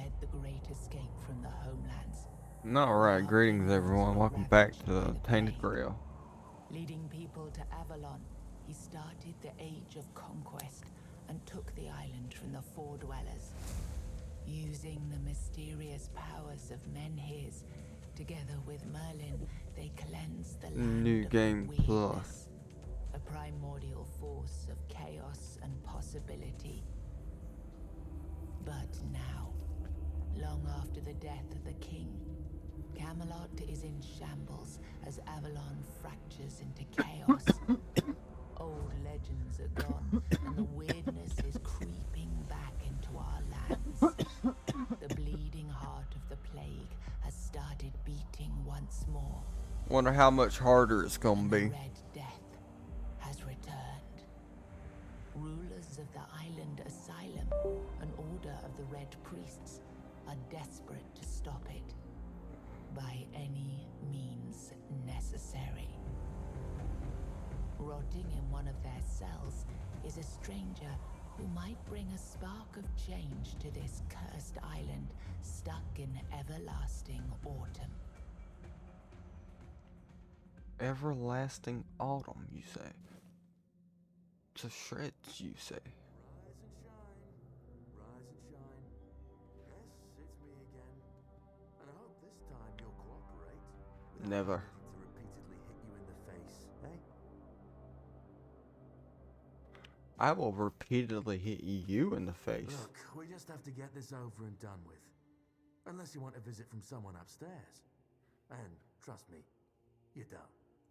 led the Great Escape from the homelands. Alright, Our greetings kingdoms everyone. were Welcome back ravaged by to the Tainted plague. Grail. Leading people to Avalon, he started the Age of Conquest and took the island from the Four Dwellers. Using the mysterious powers of Menhirs, together with Merlin, they cleansed the New land of the Game Plus. weirdness, a primordial force of chaos and possibility. But now, long after the death of the king, Camelot is in shambles as Avalon fractures into chaos. Old legends are gone, and the weirdness is creeping back into our lands. The bleeding heart of the plague has started beating once more, Wonder how much harder it's gonna and the be. Red Death has returned. Rulers of the island asylum, an order of the Red Priests, are desperate to stop it by any means necessary. Rotting in one of their cells is a stranger who might bring a spark of change to this cursed island stuck in everlasting autumn. Everlasting autumn, you say? To shreds, you say? Rise and shine. Yes, it's me again. And I hope this time you'll cooperate. Without Never. me needing to repeatedly hit you in the face, eh? I will repeatedly hit you in the face. Look, we just have to get this over and done with. Unless you want a visit from someone upstairs. And trust me, you don't.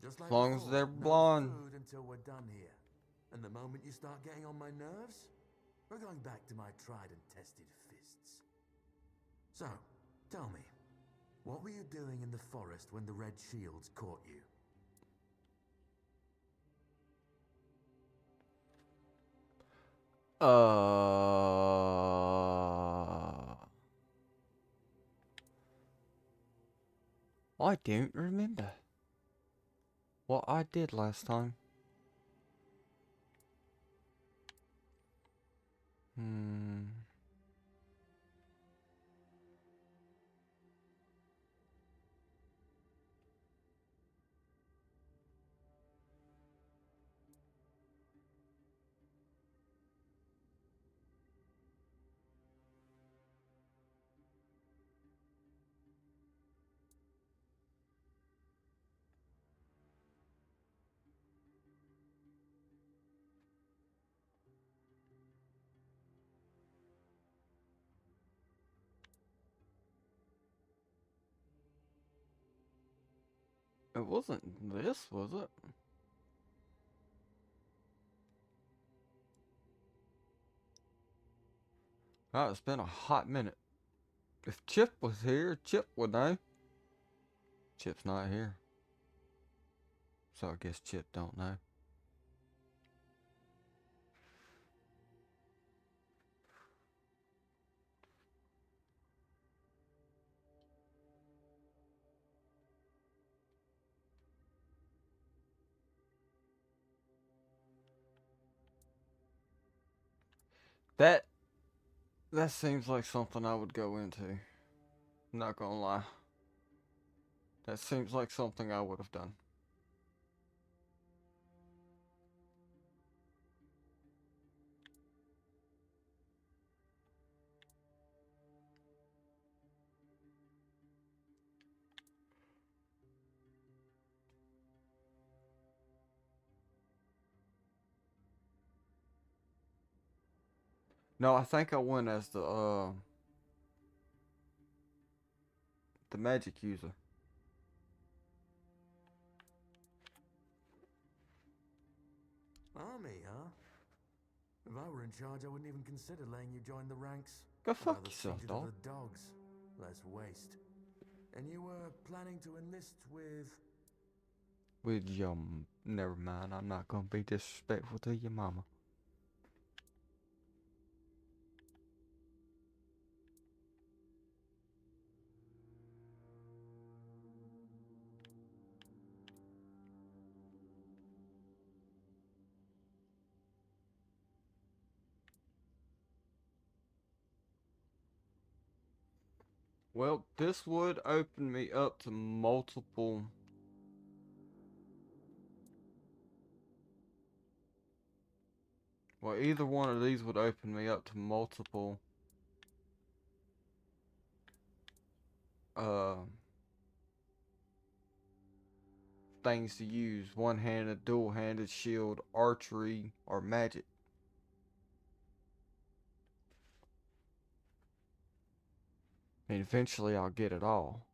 Just like As long as before, they're no blonde. food until we're done here. And the moment you start getting on my nerves, we're going back to my tried and tested fists. So, tell me, what were you doing in the forest when the Red Shields caught you? I don't remember what I did last time. It wasn't this, was it? Oh, it's been a hot minute. If Chip was here, Chip would know. Chip's not here. So I guess Chip don't know. That seems like something I would go into. Not gonna lie. That seems like something I would have done. No, I think I went as the magic user. Army, huh? If I were in charge, I wouldn't even consider letting you join the ranks. Go I'd fuck rather yourself, feed you to dog. the dogs. Less waste. And you were planning to enlist with... With your... Never mind, I'm not gonna be disrespectful to your mama. Well, this would open me up to multiple. Well, either one of these would open me up to multiple uh, things to use. One-handed, dual-handed, shield, archery, or magic. I mean, eventually I'll get it all.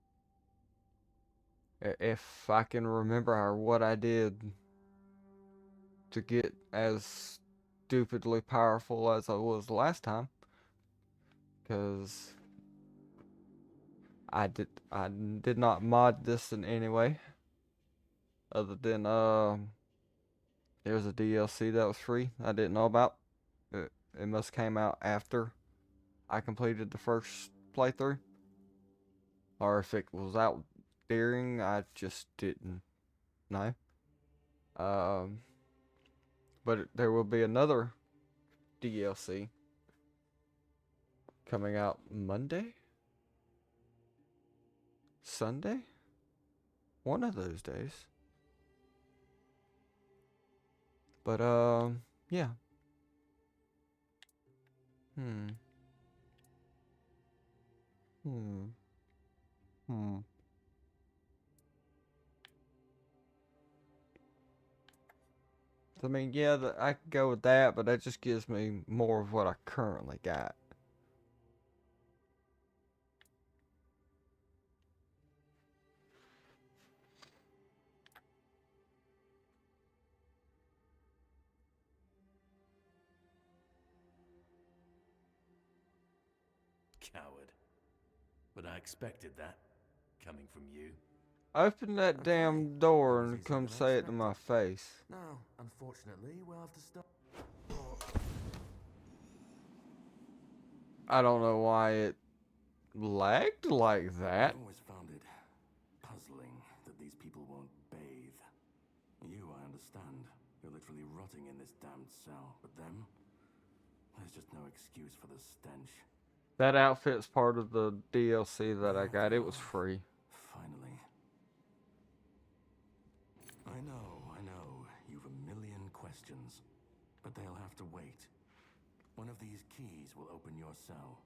If I can remember what I did to get as stupidly powerful as I was last time. Because I did not mod this in any way. Other than there's a DLC that was free I didn't know about. It must came out after I completed the first playthrough. Or if it was out during, I just didn't know. But there will be another DLC coming out Monday? Sunday? One of those days. But yeah. Hmm. Hmm. Hmm. I mean, yeah, I could go with that, but that just gives me more of what I currently got. Coward. But I expected that, coming from you. Open that Okay, damn that door was and easier come than I say it to my expected. face. Now, unfortunately, we'll have to stop. I don't know why it lagged like that. I've always found it puzzling that these people won't bathe. You, I understand. You're literally rotting in this damned cell. But them? There's just no excuse for the stench. That outfit's part of the DLC that I There got. they It was are. free. Finally. I know. You've a million questions. But they'll have to wait. One of these keys will open your cell.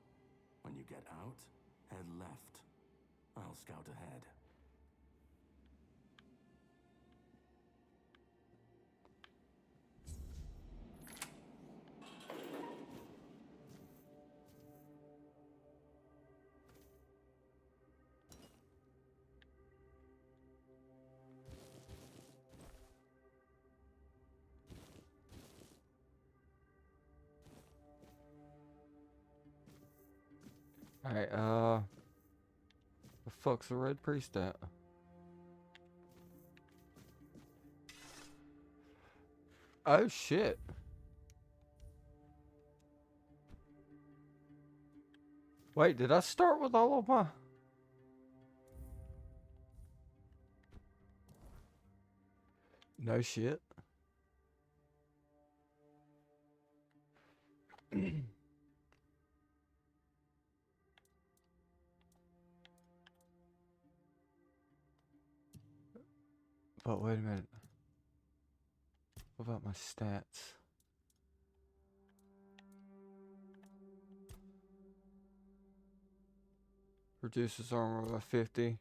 When you get out, head left. I'll scout ahead. Alright, the fuck's the red priest at? Oh shit. Wait, did I start with all of my... No shit. But wait a minute. What about my stats? Reduces armor by 50.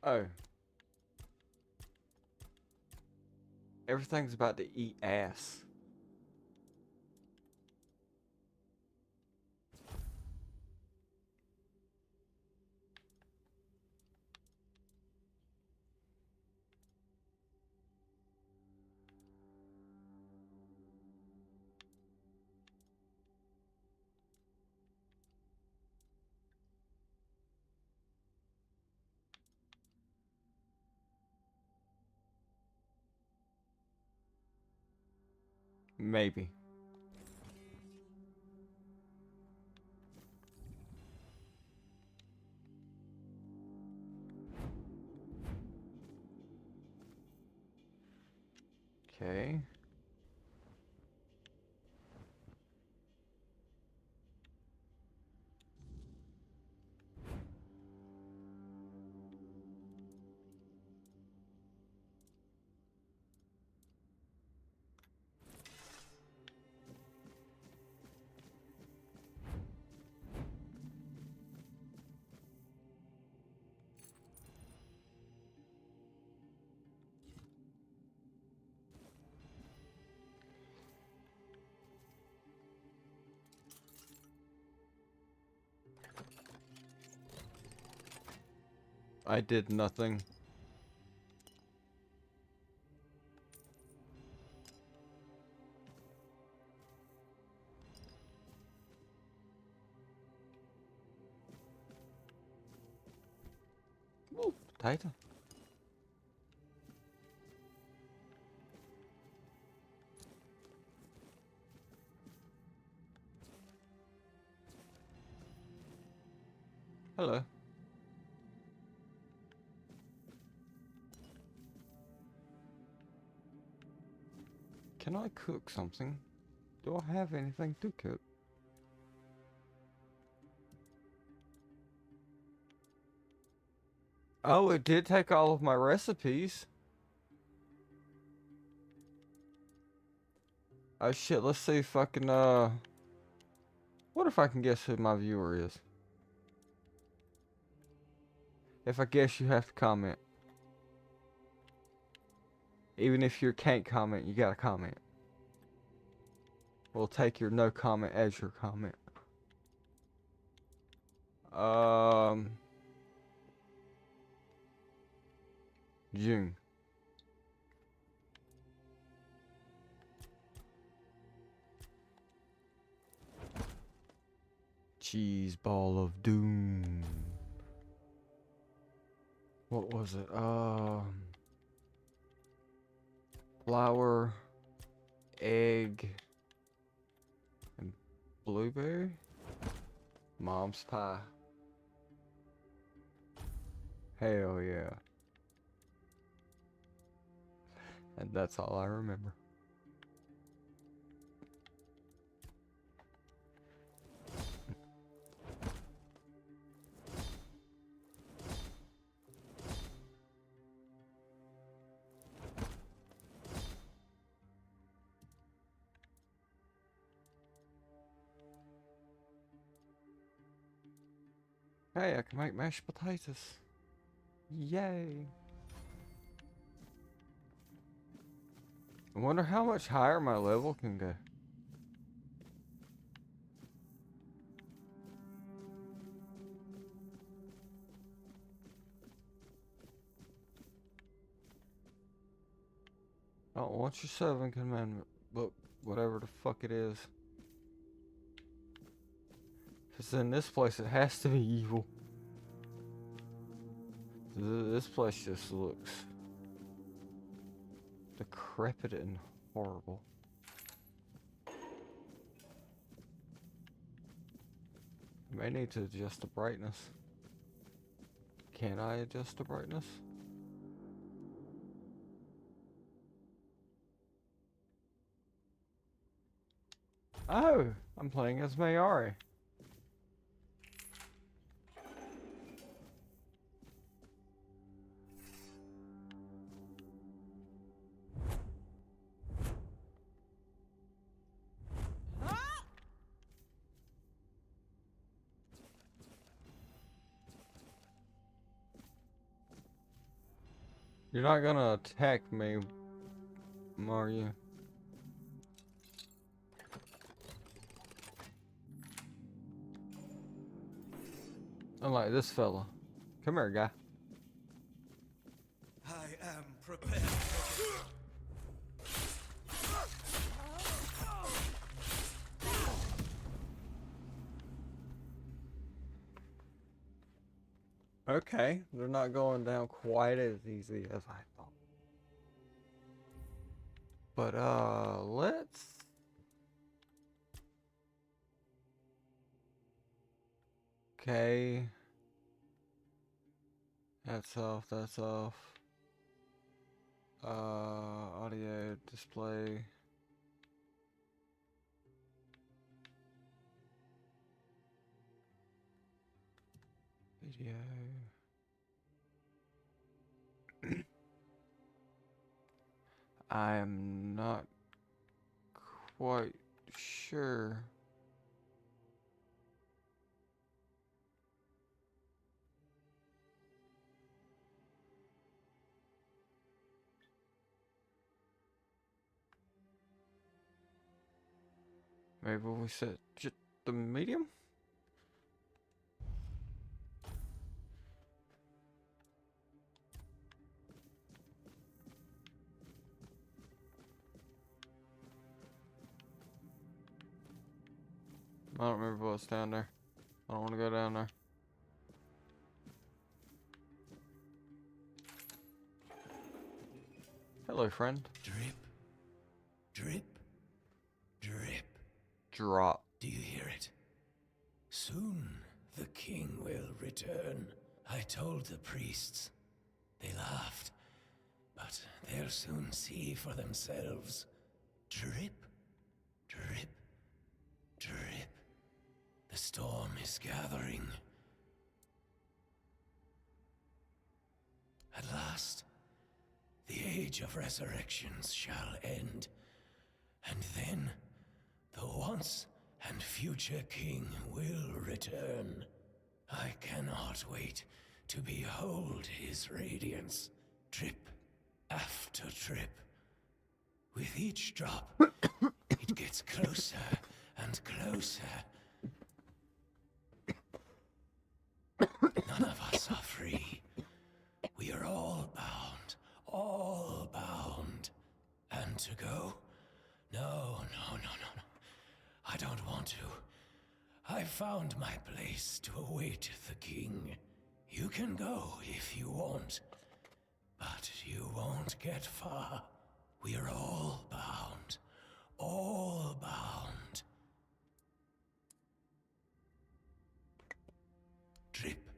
Oh. Everything's about to eat ass. Maybe. Okay. I did nothing. Ooh, Titan. Hello. Can I cook something? Do I have anything to cook? Oh, it did take all of my recipes. Oh shit, let's see if I can, what if I can guess who my viewer is? If I guess, you have to comment. Even if you can't comment, you gotta comment. We'll take your no comment as your comment. June. Cheese ball of doom. What was it? Flour, egg, and blueberry? Mom's pie. Hell yeah. And that's all I remember. Hey, I can make mashed potatoes. Yay. I wonder how much higher my level can go. I don't want your 7th commandment, but whatever the fuck it is. If it's in this place, it has to be evil. This place just looks decrepit and horrible. I may need to adjust the brightness. Can I adjust the brightness? Oh, I'm playing as Mayari. You're not gonna attack me, are you? Unlike this fella. Come here, guy. I am prepared. Okay, they're not going down quite as easy as I thought. But let's Okay. That's off, that's off. Audio display. Video. I am not quite sure. Maybe we set just the medium? I don't remember what's down there. I don't want to go down there. Hello, friend. Drip, drip, drip. Drop. Do you hear it? Soon the king will return. I told the priests. They laughed. But they'll soon see for themselves. Drip, drip, drip. The storm is gathering. At last, the age of resurrections shall end. And then, the once and future king will return. I cannot wait to behold his radiance, drip after drip. With each drop, it gets closer and closer. None of us are free. We are all bound, all bound. And to go? No, no, no, no, no. I don't want to. I found my place to await the king. You can go if you want, but you won't get far. We are all bound, all bound. Trip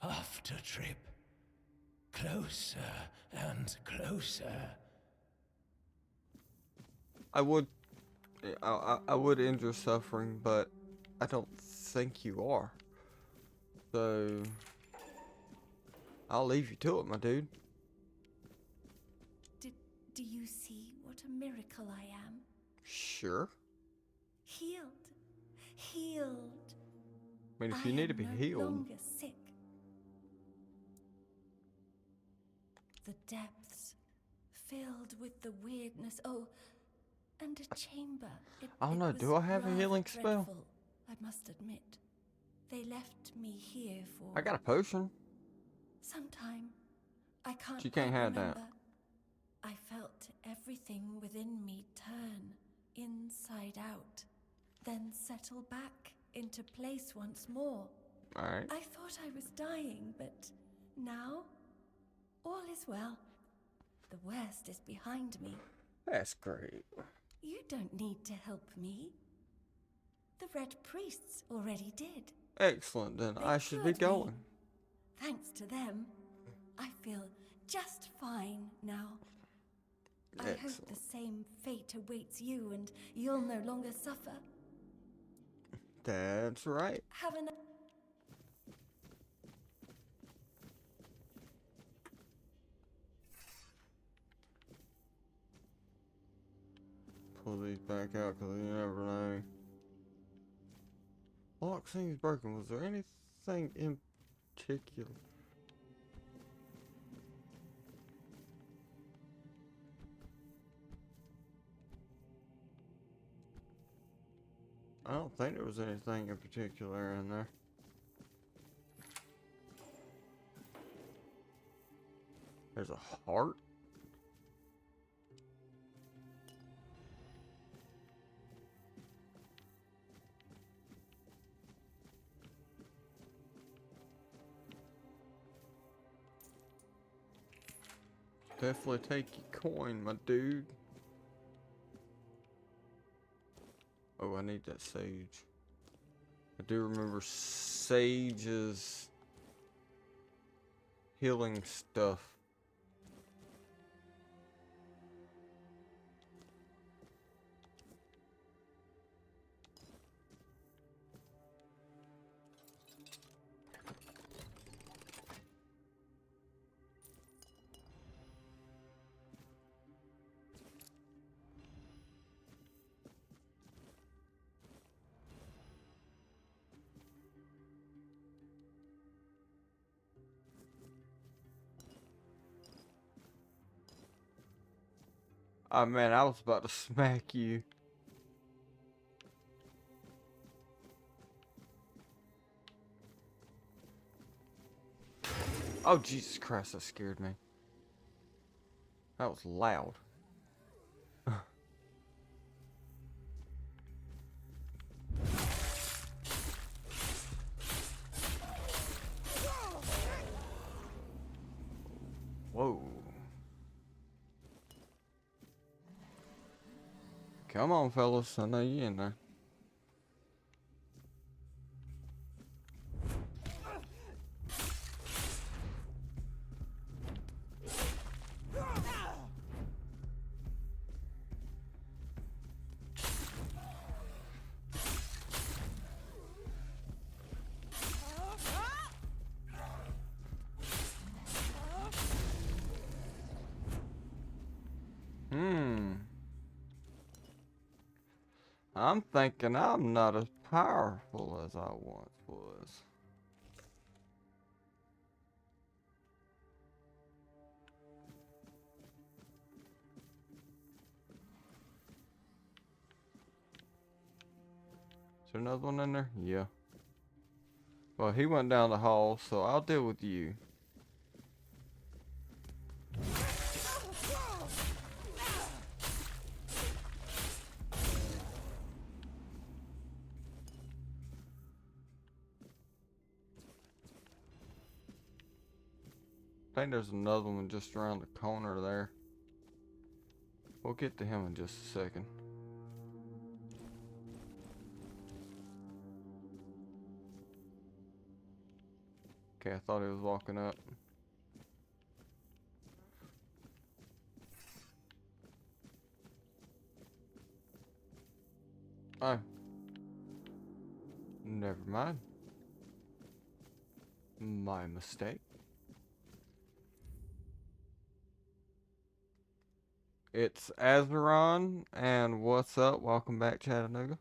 after trip, closer and closer. I would end your suffering, but I don't think you are. So I'll leave you to it, my dude. Do you see what a miracle I am? Sure. Healed. Healed. I mean, if you need to be no healed. Longer sick. The depths filled with the weirdness. Oh, and a chamber. I don't know. It Do was I have a rather healing spell? dreadful, I must admit. They left me here for I got a potion. some time. I can't. You can't quite have that. remember. I felt everything within me turn inside out, then settle back into place once more. Alright. I thought I was dying, but now all is well. The worst is behind me. That's great. You don't need to help me. The Red Priests already did. Excellent, then They I should be cured me. going. Thanks to them, I feel just fine now. I hope Excellent. the same fate awaits you and you'll no longer suffer. That's right. Have an... Pull these back out because you never know. Lock seems broken. Was there anything in particular? I don't think there was anything in particular in there. There's a heart. Definitely take your coin, my dude. Oh, I need that sage. I do remember Sage's healing stuff. Oh man, I was about to smack you. Oh Jesus Christ, that scared me. That was loud. Whoa. Come on, fellas. I know you in there. I'm thinking I'm not as powerful as I once was. Is there another one in there? Yeah. Well, he went down the hall, so I'll deal with you. I think there's another one just around the corner there. We'll get to him in just a second. Okay, I thought he was walking up. Oh. Never mind. My mistake. It's Azeron, and what's up? Welcome back, Chattanooga.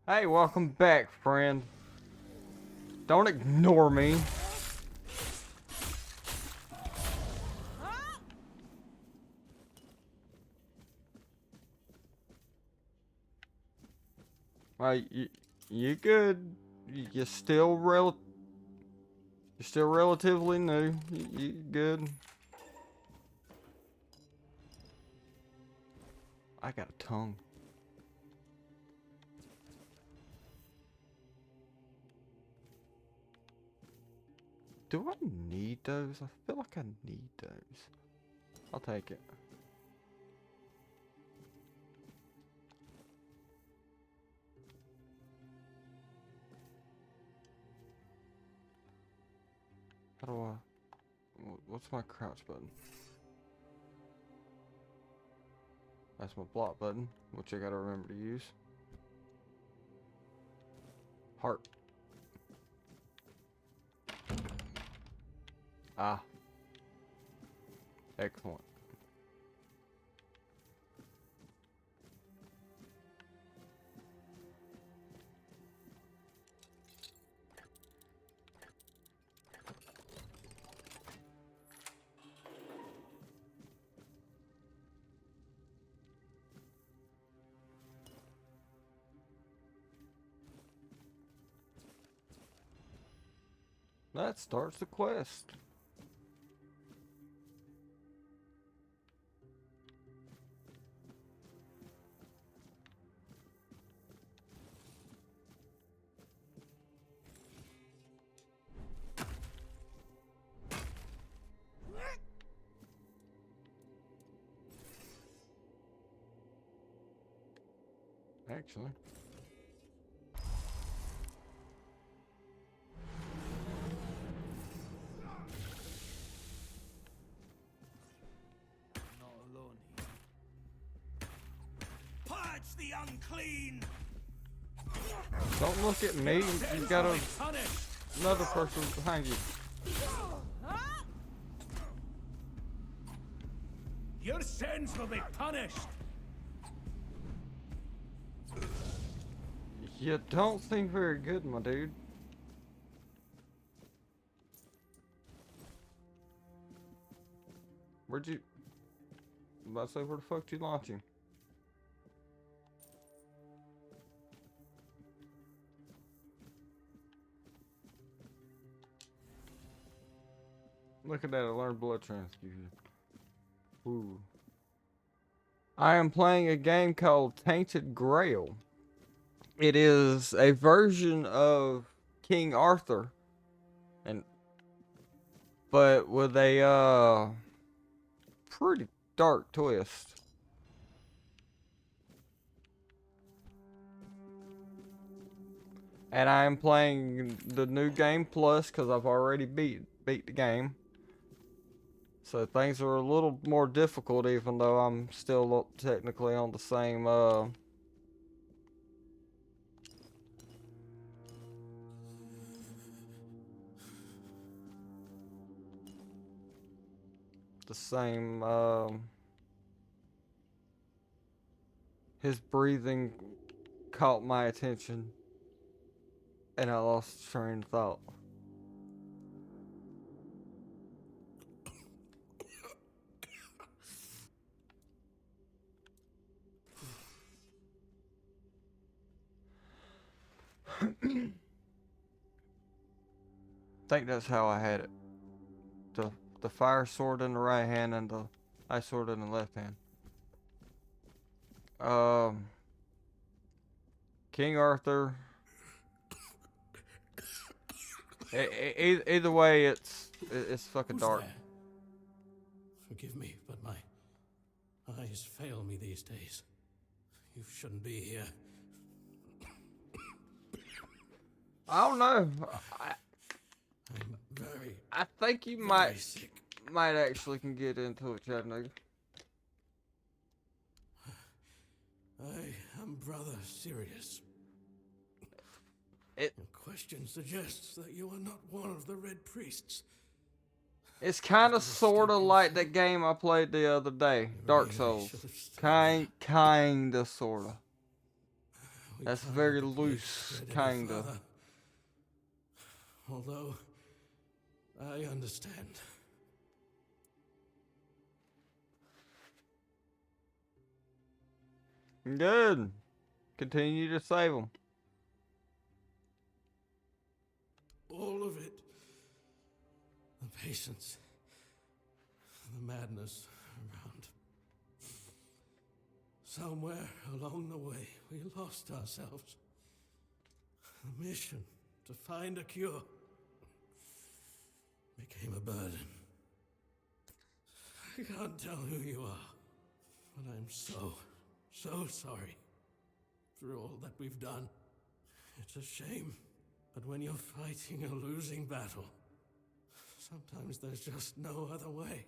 Hey, welcome back, friend. Don't ignore me. You good? You're still relatively new. You good? I got a tongue. Do I need those? I feel like I need those. I'll take it. How do I... What's my crouch button? That's my block button, which I gotta remember to use. Heart. Ah. Excellent. That starts the quest. actually. Not alone here. Purge the unclean! Don't look at me. You got another person behind you. Your sins will be punished! You don't seem very good, my dude. Where'd you... I'm about to say, where the fuck did you launch him? Look at that, I learned blood transfusion. Ooh. I am playing a game called Tainted Grail. It is a version of King Arthur, but with a pretty dark twist. And I am playing the new game plus because I've already beat the game. So things are a little more difficult, even though I'm still technically on the same his breathing caught my attention and I lost train of thought. I think that's how I had it. The fire sword in the right hand and the ice sword in the left hand. King Arthur. Either way, it's fucking Who's dark. there? Forgive me, but my eyes fail me these days. You shouldn't be here. I don't know. I'm very, I think you very sick. might actually can get into it, Chattanooga. I am Brother Sirius. Your question suggests that you are not one of the Red Priests. It's kind of sort of like that game I played the other day, Dark Souls. Kinda, sorta. That's very loose, kinda. Although, I understand. Good. Continue to save them. All of it. The patience. The madness around. Somewhere along the way, we lost ourselves. The mission to find a cure became a burden. I can't tell who you are, but I'm so sorry for all that we've done. It's a shame, but when you're fighting a losing battle, sometimes there's just no other way.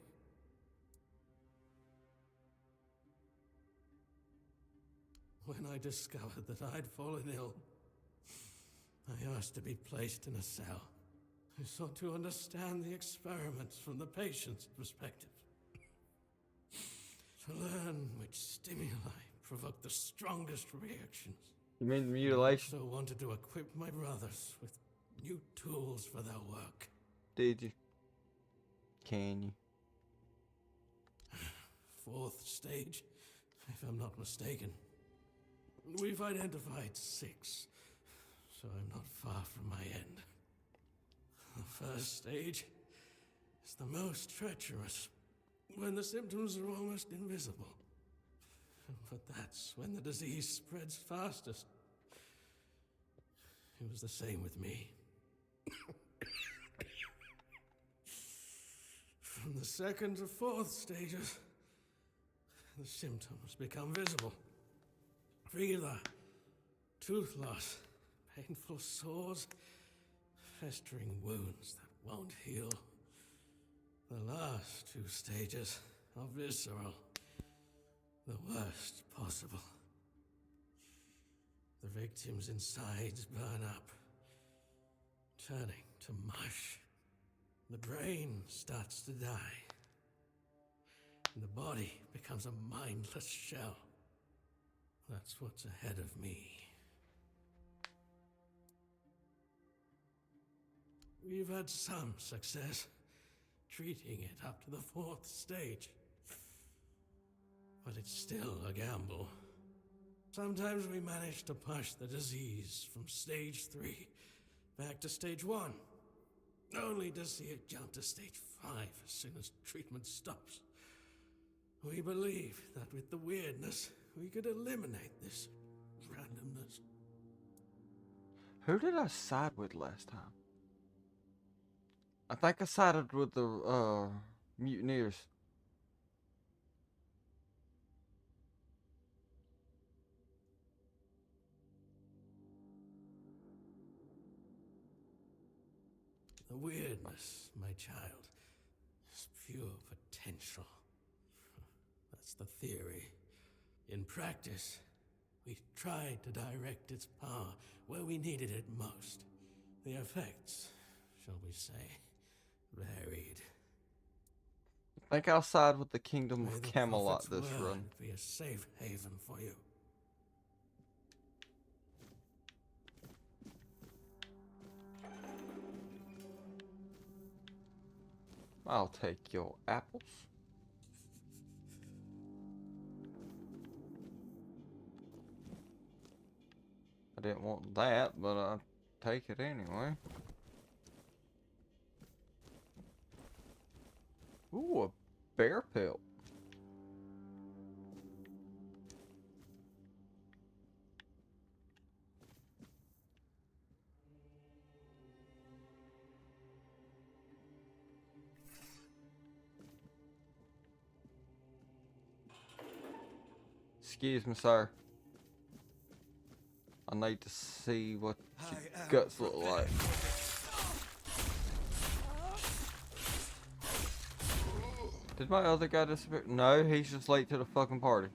When I discovered that I'd fallen ill, I asked to be placed in a cell. I sought to understand the experiments from the patient's perspective. To learn which stimuli provoke the strongest reactions. You mean mutilation? I also wanted to equip my brothers with new tools for their work. Did you? Can you? Fourth stage, if I'm not mistaken. We've identified 6, so I'm not far from my end. The first stage is the most treacherous, when the symptoms are almost invisible. But that's when the disease spreads fastest. It was the same with me. From the 2nd to 4th stages, the symptoms become visible. Fever, Tooth loss, painful sores, festering wounds that won't heal. The last 2 stages are visceral, the worst possible. The victim's insides burn up, turning to mush. The brain starts to die, and the body becomes a mindless shell. That's what's ahead of me. We've had some success treating it up to the 4th stage, but it's still a gamble. Sometimes we manage to push the disease from stage 3 back to stage 1, only to see it jump to stage 5 as soon as treatment stops. We believe that with the weirdness, we could eliminate this randomness. Who did I side with last time? I think I sided with the mutineers. The weirdness, my child, is pure potential. That's the theory. In practice, we tried to direct its power where we needed it most. The effects, shall we say, varied. I think I'll side with the Kingdom May of the Camelot prophet's this word run. be a safe haven for you. I'll take your apples. I didn't want that, but I'll take it anyway. Ooh, a bear pelt. Excuse me, sir. I need to see what your guts look like. Did my other guy disappear? No, he's just late to the fucking party.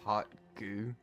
Hot goo.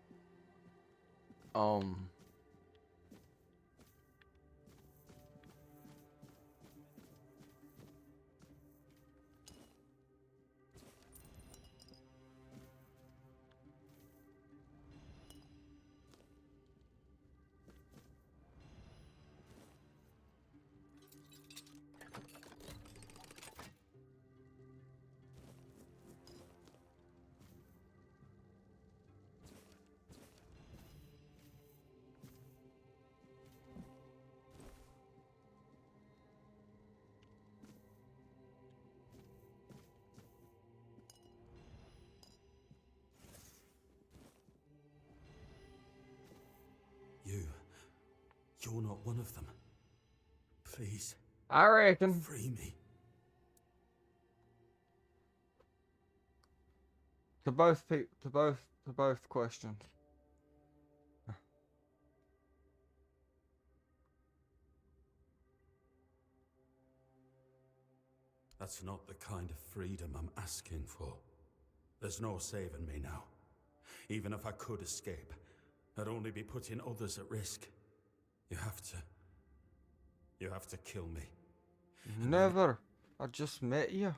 You're not one of them. Please, I reckon. free me. To both questions. That's not the kind of freedom I'm asking for. There's no saving me now. Even if I could escape, I'd only be putting others at risk. You have to kill me. Never. I just met you.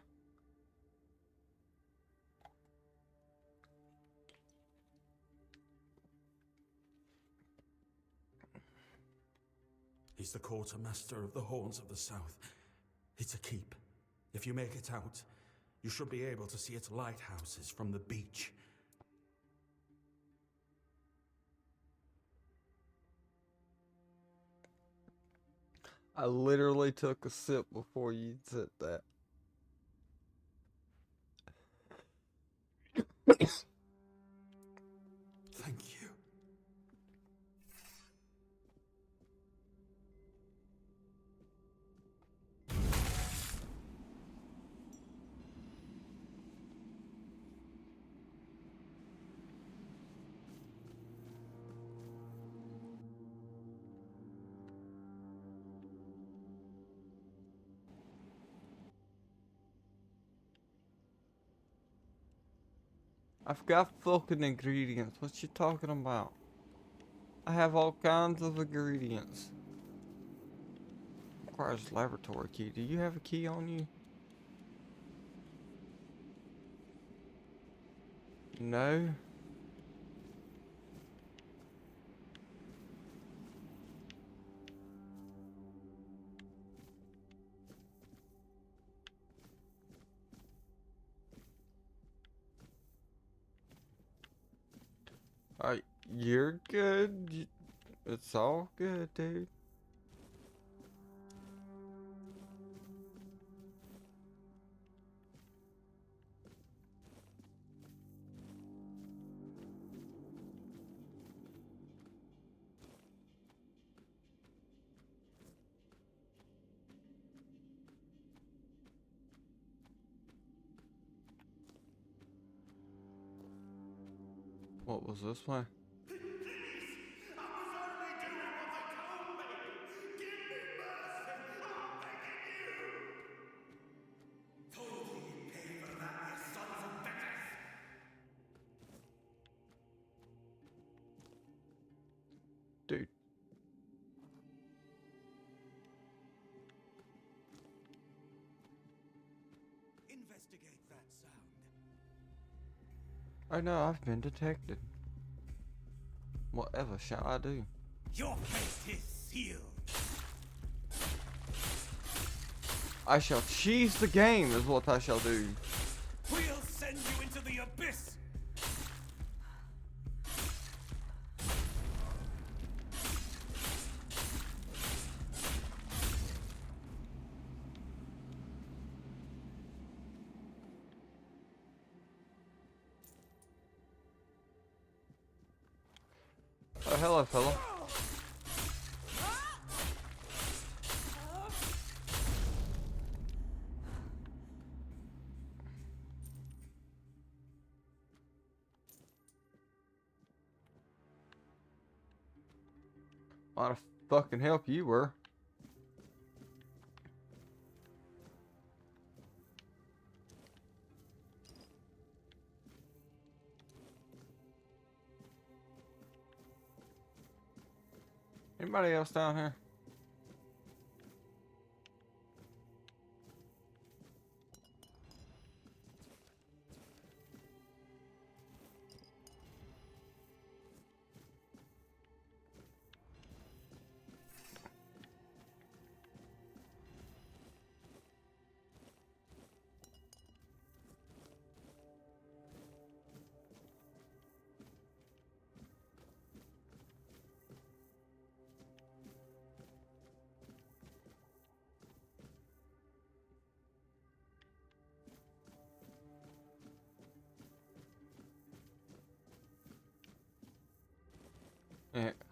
He's the quartermaster of the Horns of the South. It's a keep. If you make it out, you should be able to see its lighthouses from the beach. I literally took a sip before you said that. Thank you. I've got fucking ingredients. What you talking about? I have all kinds of ingredients. Requires laboratory key. Do you have a key on you? No. Alright, you're good. It's all good, dude. What was this one? Dude. Investigate that sound. I know I've been detected. Whatever shall I do? Your fate is sealed. I shall cheese the game is what I shall do. We'll send you into the abyss. Oh, hello, fella. A lot of fucking help you were. Anybody else down here?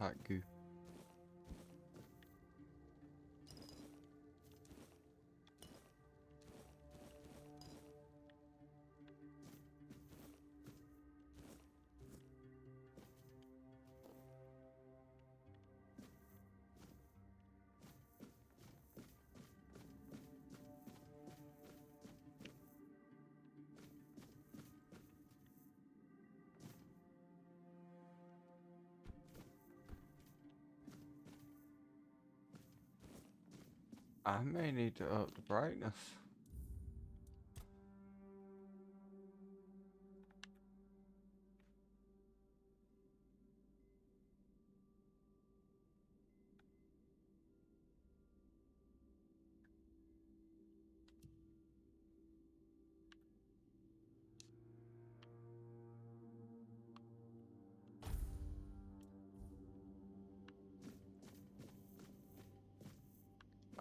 Hot goo. I may need to up the brightness.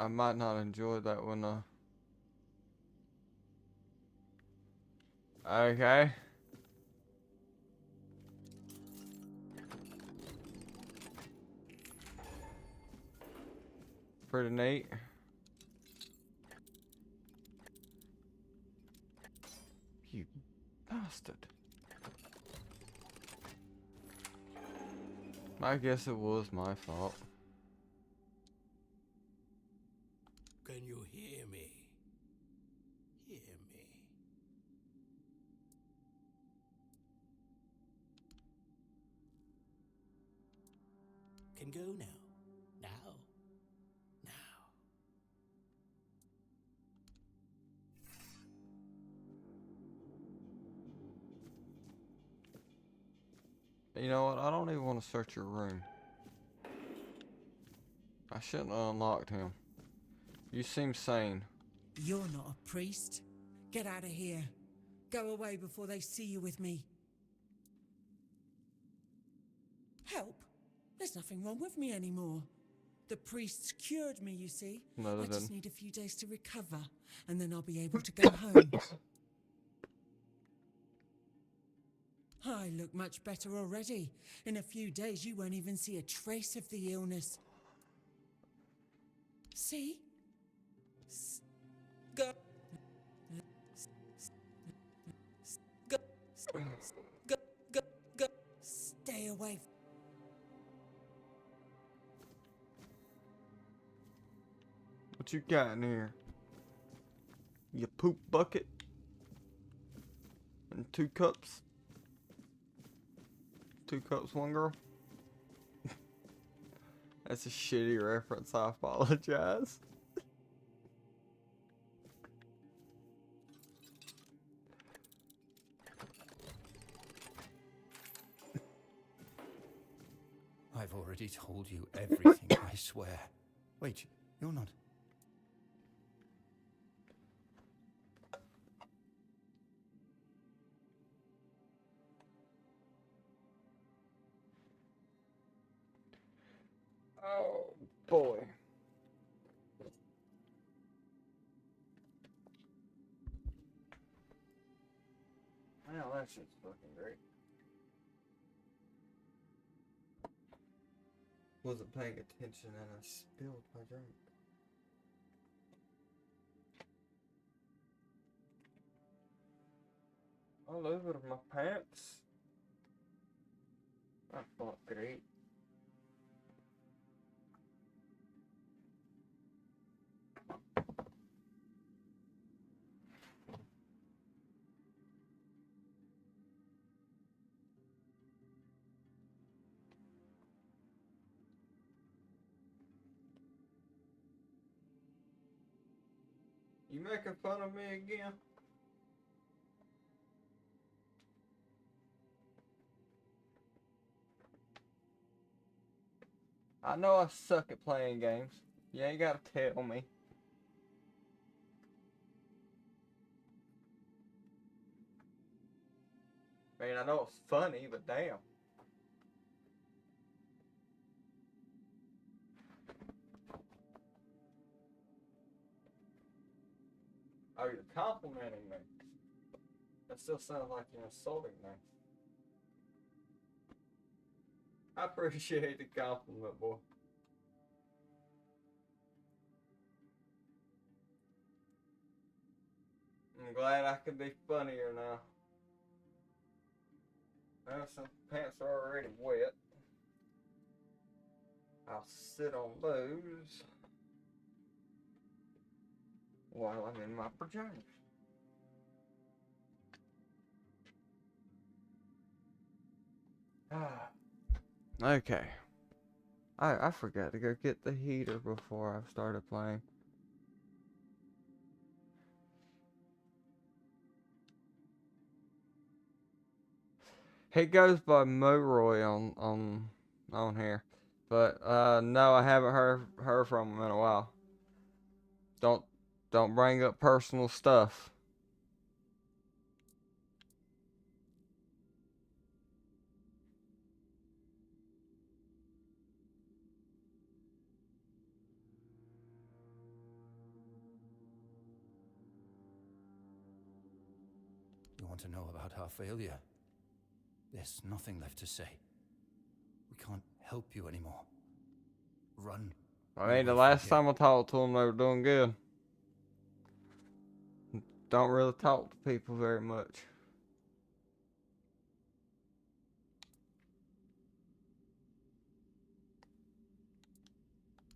I might not enjoy that one. Okay. Pretty neat. You bastard. I guess it was my fault. Can you hear me? Hear me. Can go now. Now. Now. You know what? I don't even want to search your room. I shouldn't have unlocked him. You seem sane. You're not a priest. Get out of here. Go away before they see you with me. Help? There's nothing wrong with me anymore. The priests cured me, you see. No, they I just didn't. need a few days to recover, and then I'll be able to go home. I look much better already. In a few days, you won't even see a trace of the illness. See? Go. Go. Go. Go. Go. Stay away. What you got in here? You poop bucket? And 2 cups? 2 cups, 1 girl? That's a shitty reference, I apologize. I've already told you everything, I swear. Wait, you're not... Oh, boy. Wow, that shit's fucking great. Wasn't paying attention and I spilled my drink. All over my pants. I felt great. You making fun of me again? I know I suck at playing games. You ain't gotta tell me. I mean, I know it's funny, but damn. Oh, you're complimenting me. That still sounds like you're insulting me. I appreciate the compliment, boy. I'm glad I can be funnier now. Well, since the pants are already wet, I'll sit on those while I'm in my pajamas. Okay. I forgot to go get the heater before I started playing. He goes by Moroy on here, but no, I haven't heard from him in a while. Don't bring up personal stuff. You want to know about our failure? There's nothing left to say. We can't help you anymore. Run. I mean, the away from last here. time I talked to them, they were doing good. Don't really talk to people very much.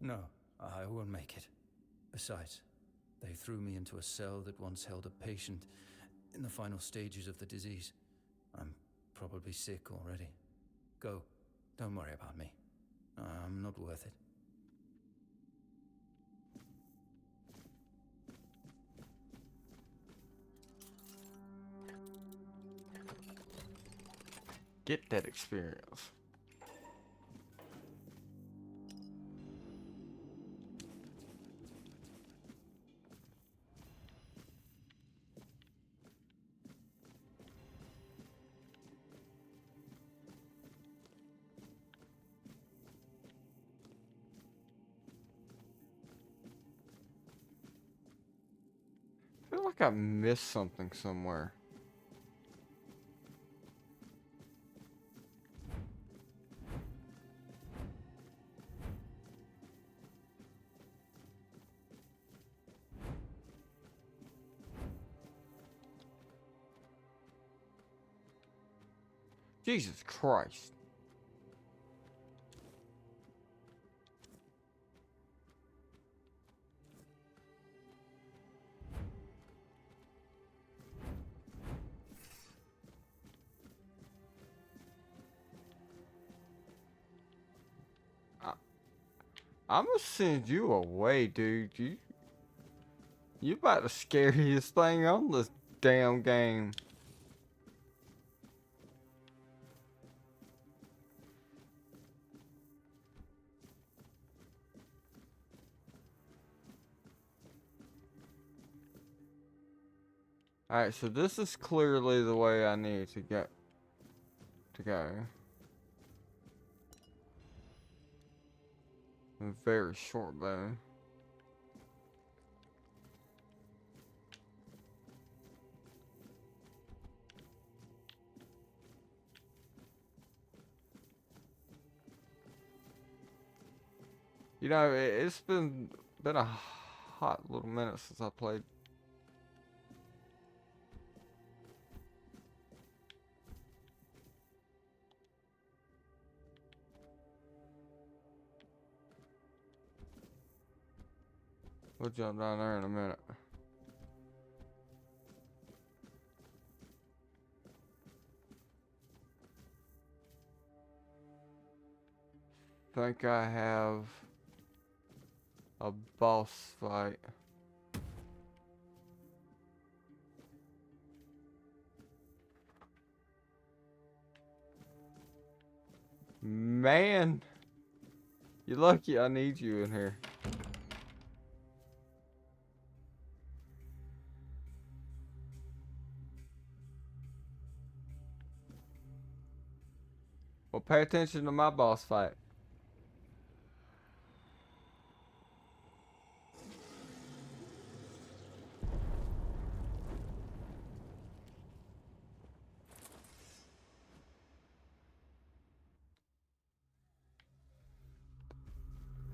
No, I won't make it. Besides, they threw me into a cell that once held a patient in the final stages of the disease. I'm probably sick already. Go. Don't worry about me. I'm not worth it. Get that experience. I feel like I missed something somewhere. Jesus Christ. I'm gonna send you away, dude. You about the scariest thing on this damn game. Alright, so this is clearly the way I need to go. A very short bow. You know, it's been a hot little minute since I played. We'll jump down there in a minute. Think I have a boss fight. Man, you're lucky I need you in here. Well, pay attention to my boss fight.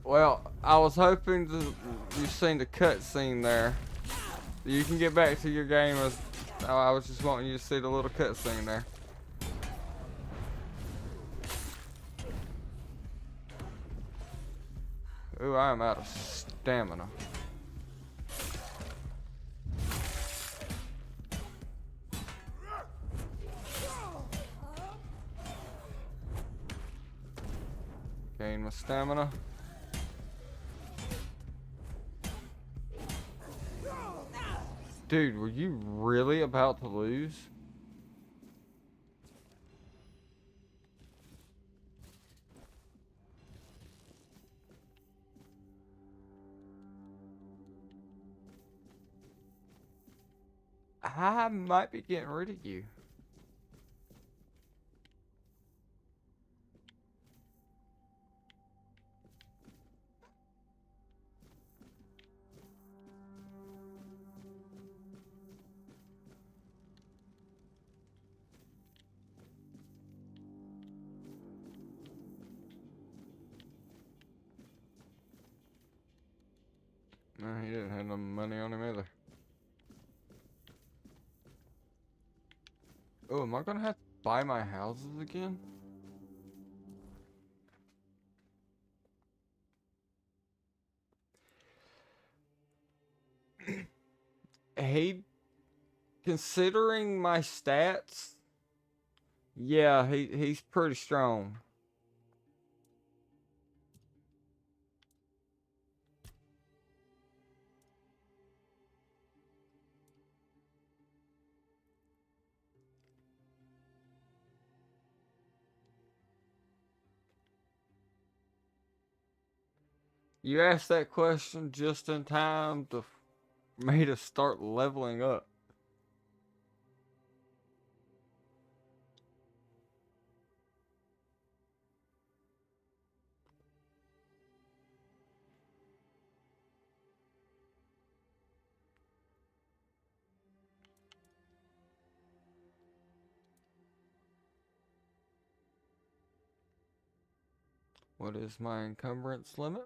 Well, I was hoping you've seen the cutscene there. You can get back to your game as I was just wanting you to see the little cutscene there. Ooh, I am out of stamina. Gain my stamina. Dude, were you really about to lose? I might be getting rid of you. He didn't have no money on him either. Oh, am I gonna have to buy my houses again? He, considering my stats, yeah, he's pretty strong. You asked that question just in time to me to start leveling up. What is my encumbrance limit?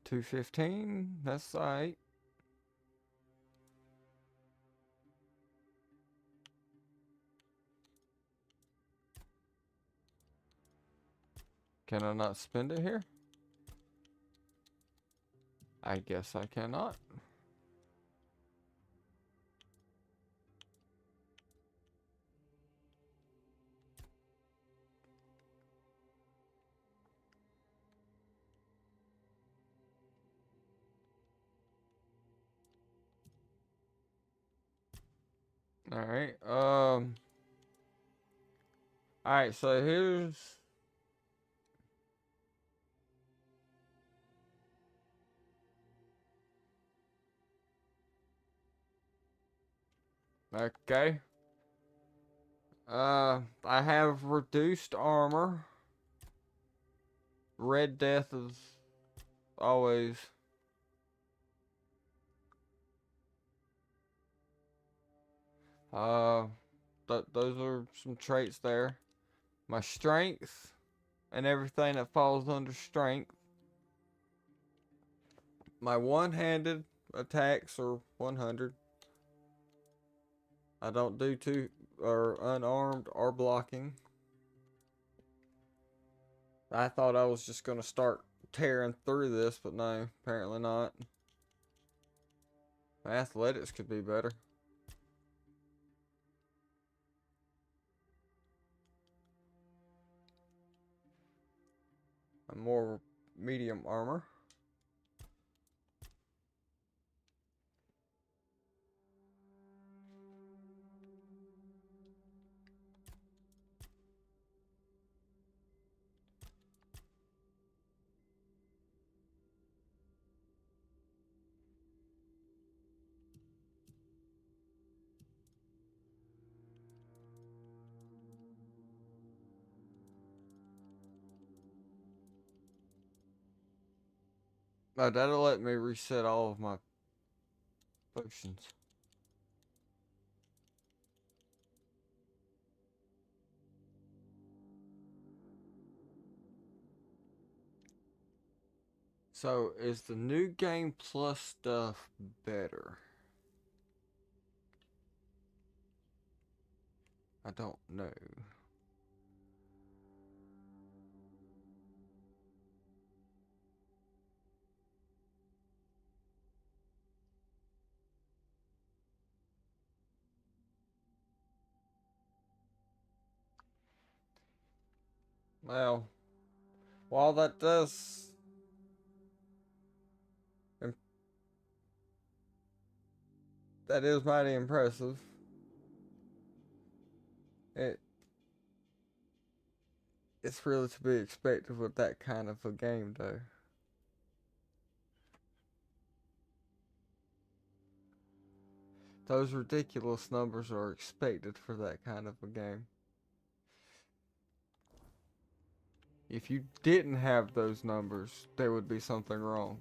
215. That's alright. Can I not spend it here? I guess I cannot. Alright, alright, so here's... Okay. I have reduced armor. Red Death is always... those are some traits there. My strength and everything that falls under strength. My one-handed attacks are 100. I don't do two or unarmed or blocking. I thought I was just gonna start tearing through this, but no, apparently not. My athletics could be better. I'm more medium armor. Oh, that'll let me reset all of my potions. So, is the new game plus stuff better? I don't know. Well, while that does... that is mighty impressive. It's really to be expected with that kind of a game, though. Those ridiculous numbers are expected for that kind of a game. If you didn't have those numbers, there would be something wrong.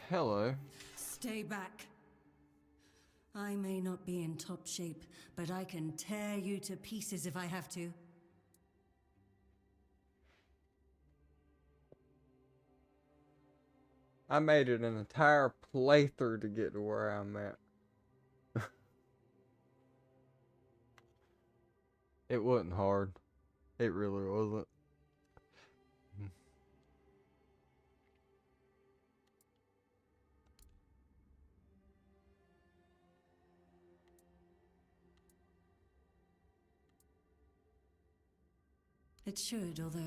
Hello. Stay back. I may not be in top shape, but I can tear you to pieces if I have to. I made it an entire playthrough to get to where I'm at. It wasn't hard. It really wasn't. It should, although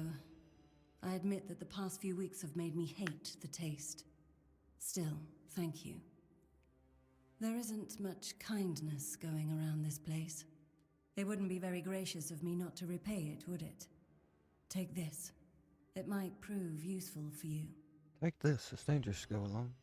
I admit that the past few weeks have made me hate the taste. Still, thank you. There isn't much kindness going around this place. It wouldn't be very gracious of me not to repay it, would it? Take this. It might prove useful for you. Take this. It's dangerous to go alone.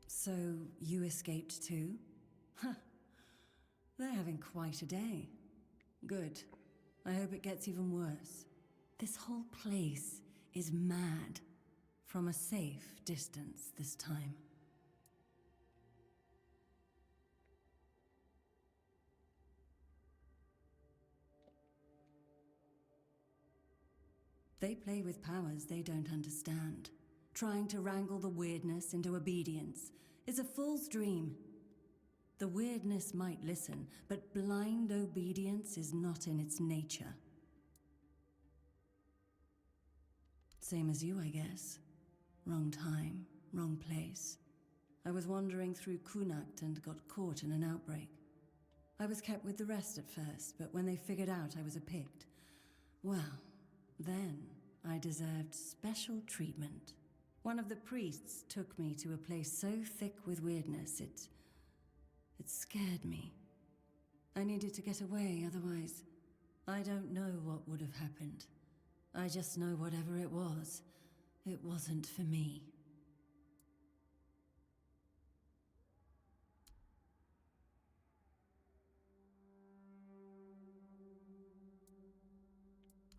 So, you escaped too? Huh. They're having quite a day. Good. I hope it gets even worse. This whole place is mad. From a safe distance this time. They play with powers they don't understand. Trying to wrangle the weirdness into obedience is a fool's dream. The weirdness might listen, but blind obedience is not in its nature. Same as you, I guess. Wrong time, wrong place. I was wandering through Kunakt and got caught in an outbreak. I was kept with the rest at first, but when they figured out I was a Pict, well, then I deserved special treatment. One of the priests took me to a place so thick with weirdness, it scared me. I needed to get away, otherwise, I don't know what would have happened. I just know whatever it wasn't for me.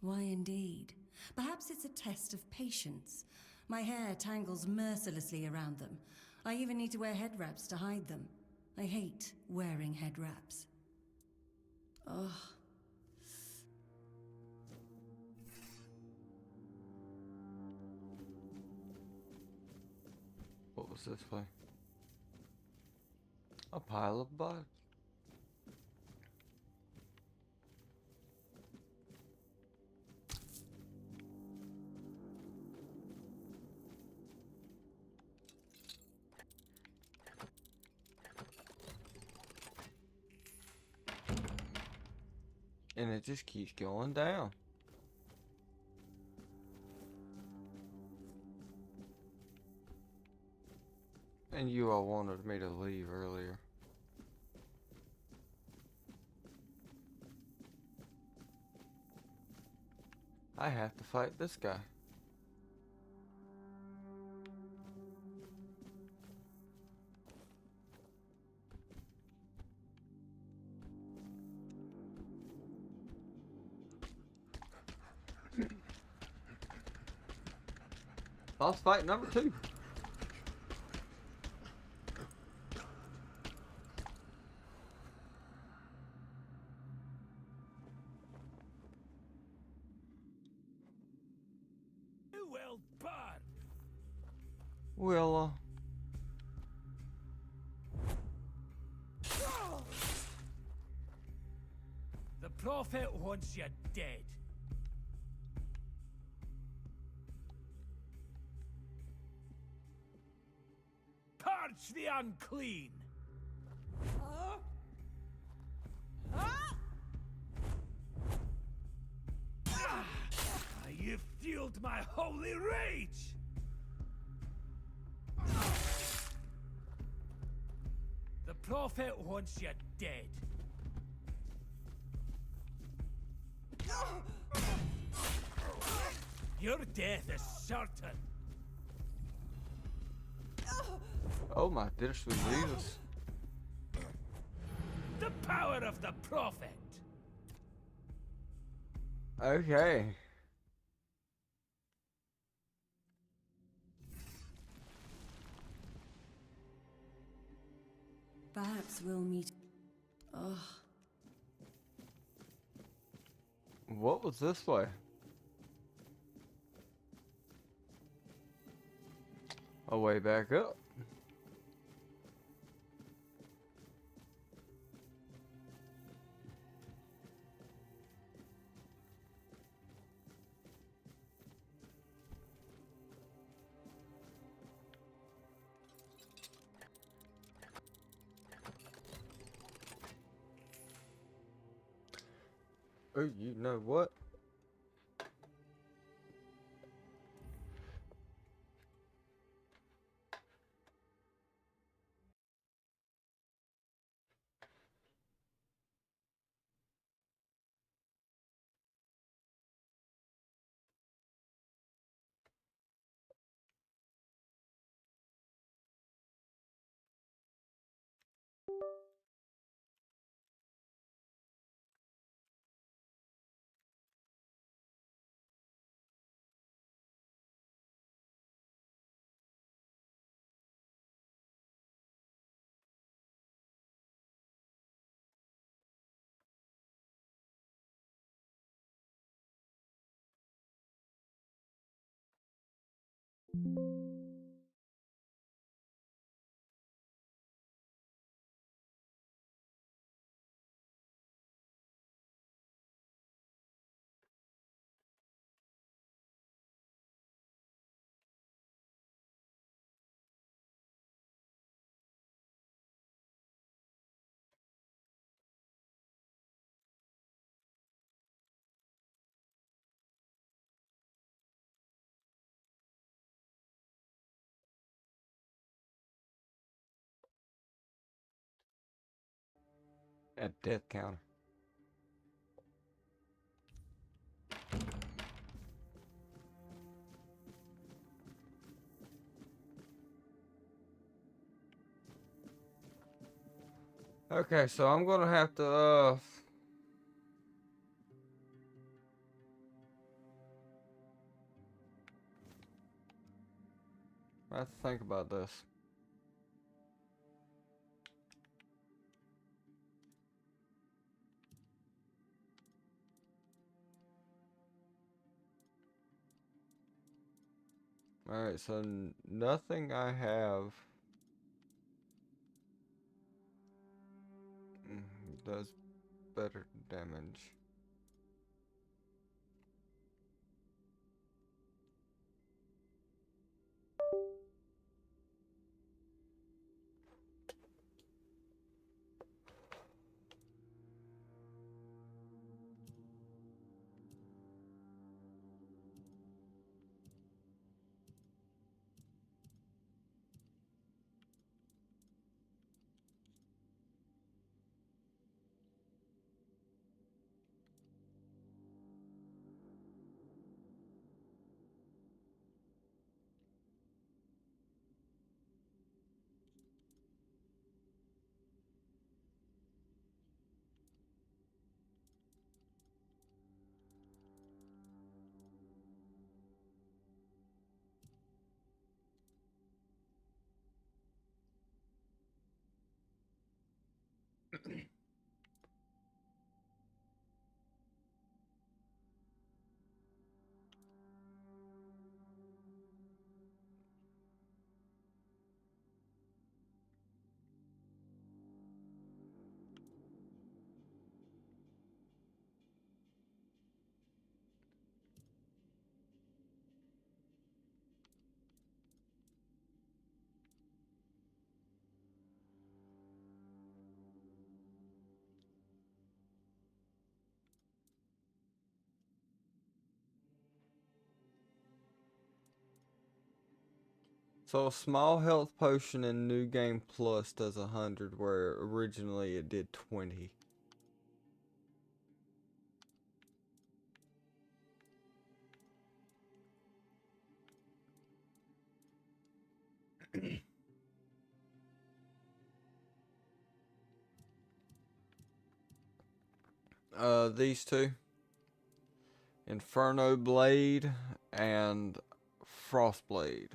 Why indeed? Perhaps it's a test of patience. My hair tangles mercilessly around them. I even need to wear head wraps to hide them. I hate wearing head wraps. Oh. What was this way? A pile of bugs. And it just keeps going down. And you all wanted me to leave earlier. I have to fight this guy. Boss fight number 2. Well done. Well, The Prophet wants you dead. Purge the unclean. You fueled my holy rage. The Prophet wants you dead. Your death is certain. oh my dear sweet Jesus. The power of the prophet! Okay. Perhaps we'll meet. Oh, What was this way? A way back up. Oh, you know what? A death counter. Okay, so I'm gonna have to I have to think about this. Alright, so nothing I have does better damage. So a small health potion in New Game Plus does 100, where originally it did 20. These two. Inferno Blade and Frost Blade.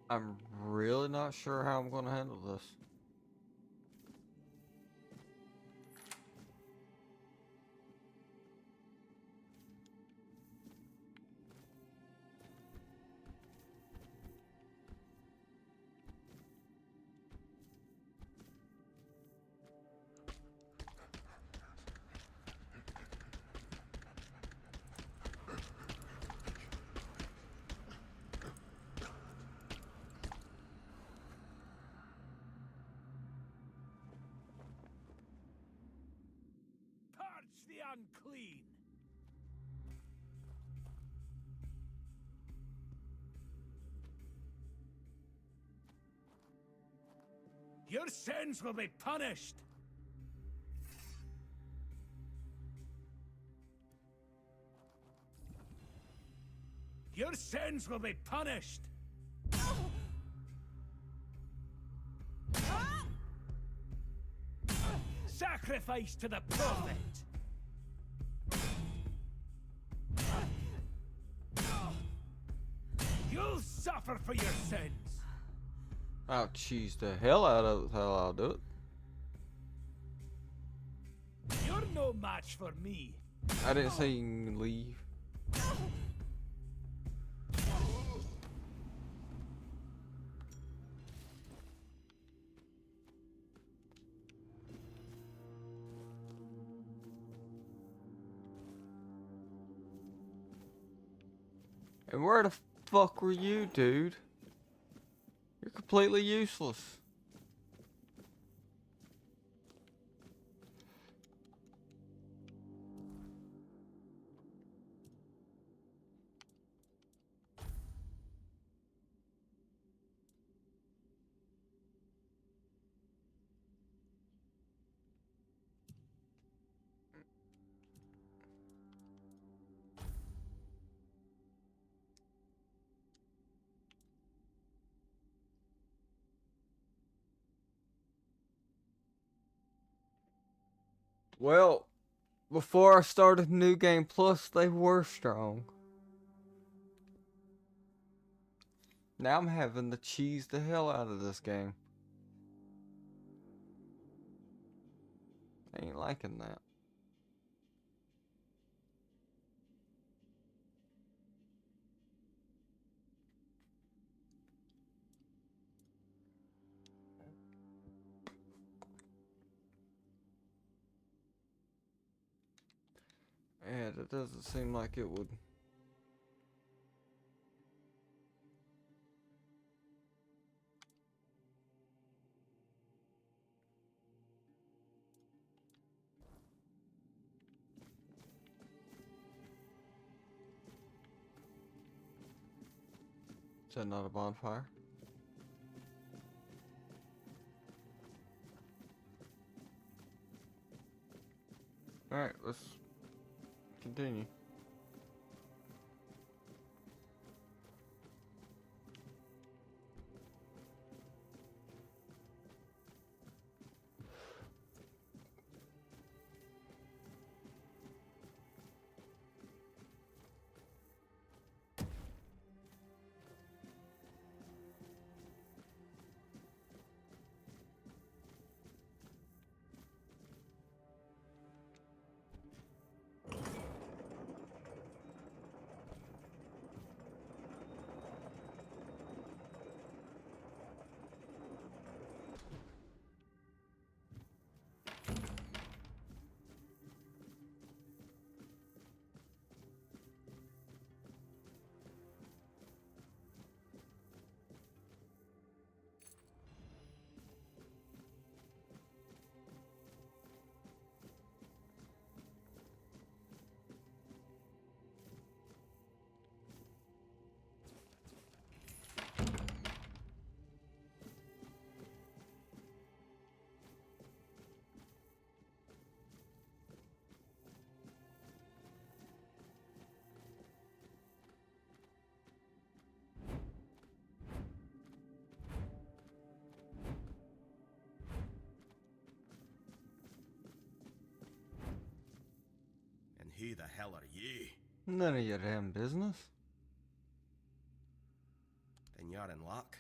I'm really not sure how I'm going to handle this. Purge the unclean! Your sins will be punished! Your sins will be punished! Sacrifice to the prophet! You'll suffer for your sins! I'll cheese the hell out of it, how I'll do it. You're no match for me! I didn't say you can leave. And where the fuck were you, dude? You're completely useless. Well, before I started New Game Plus, they were strong. Now I'm having to cheese the hell out of this game. I ain't liking that. And it doesn't seem like it would. Is that not a bonfire? Alright, let's continue. Who the hell are you? None of your damn business. Then you're in luck,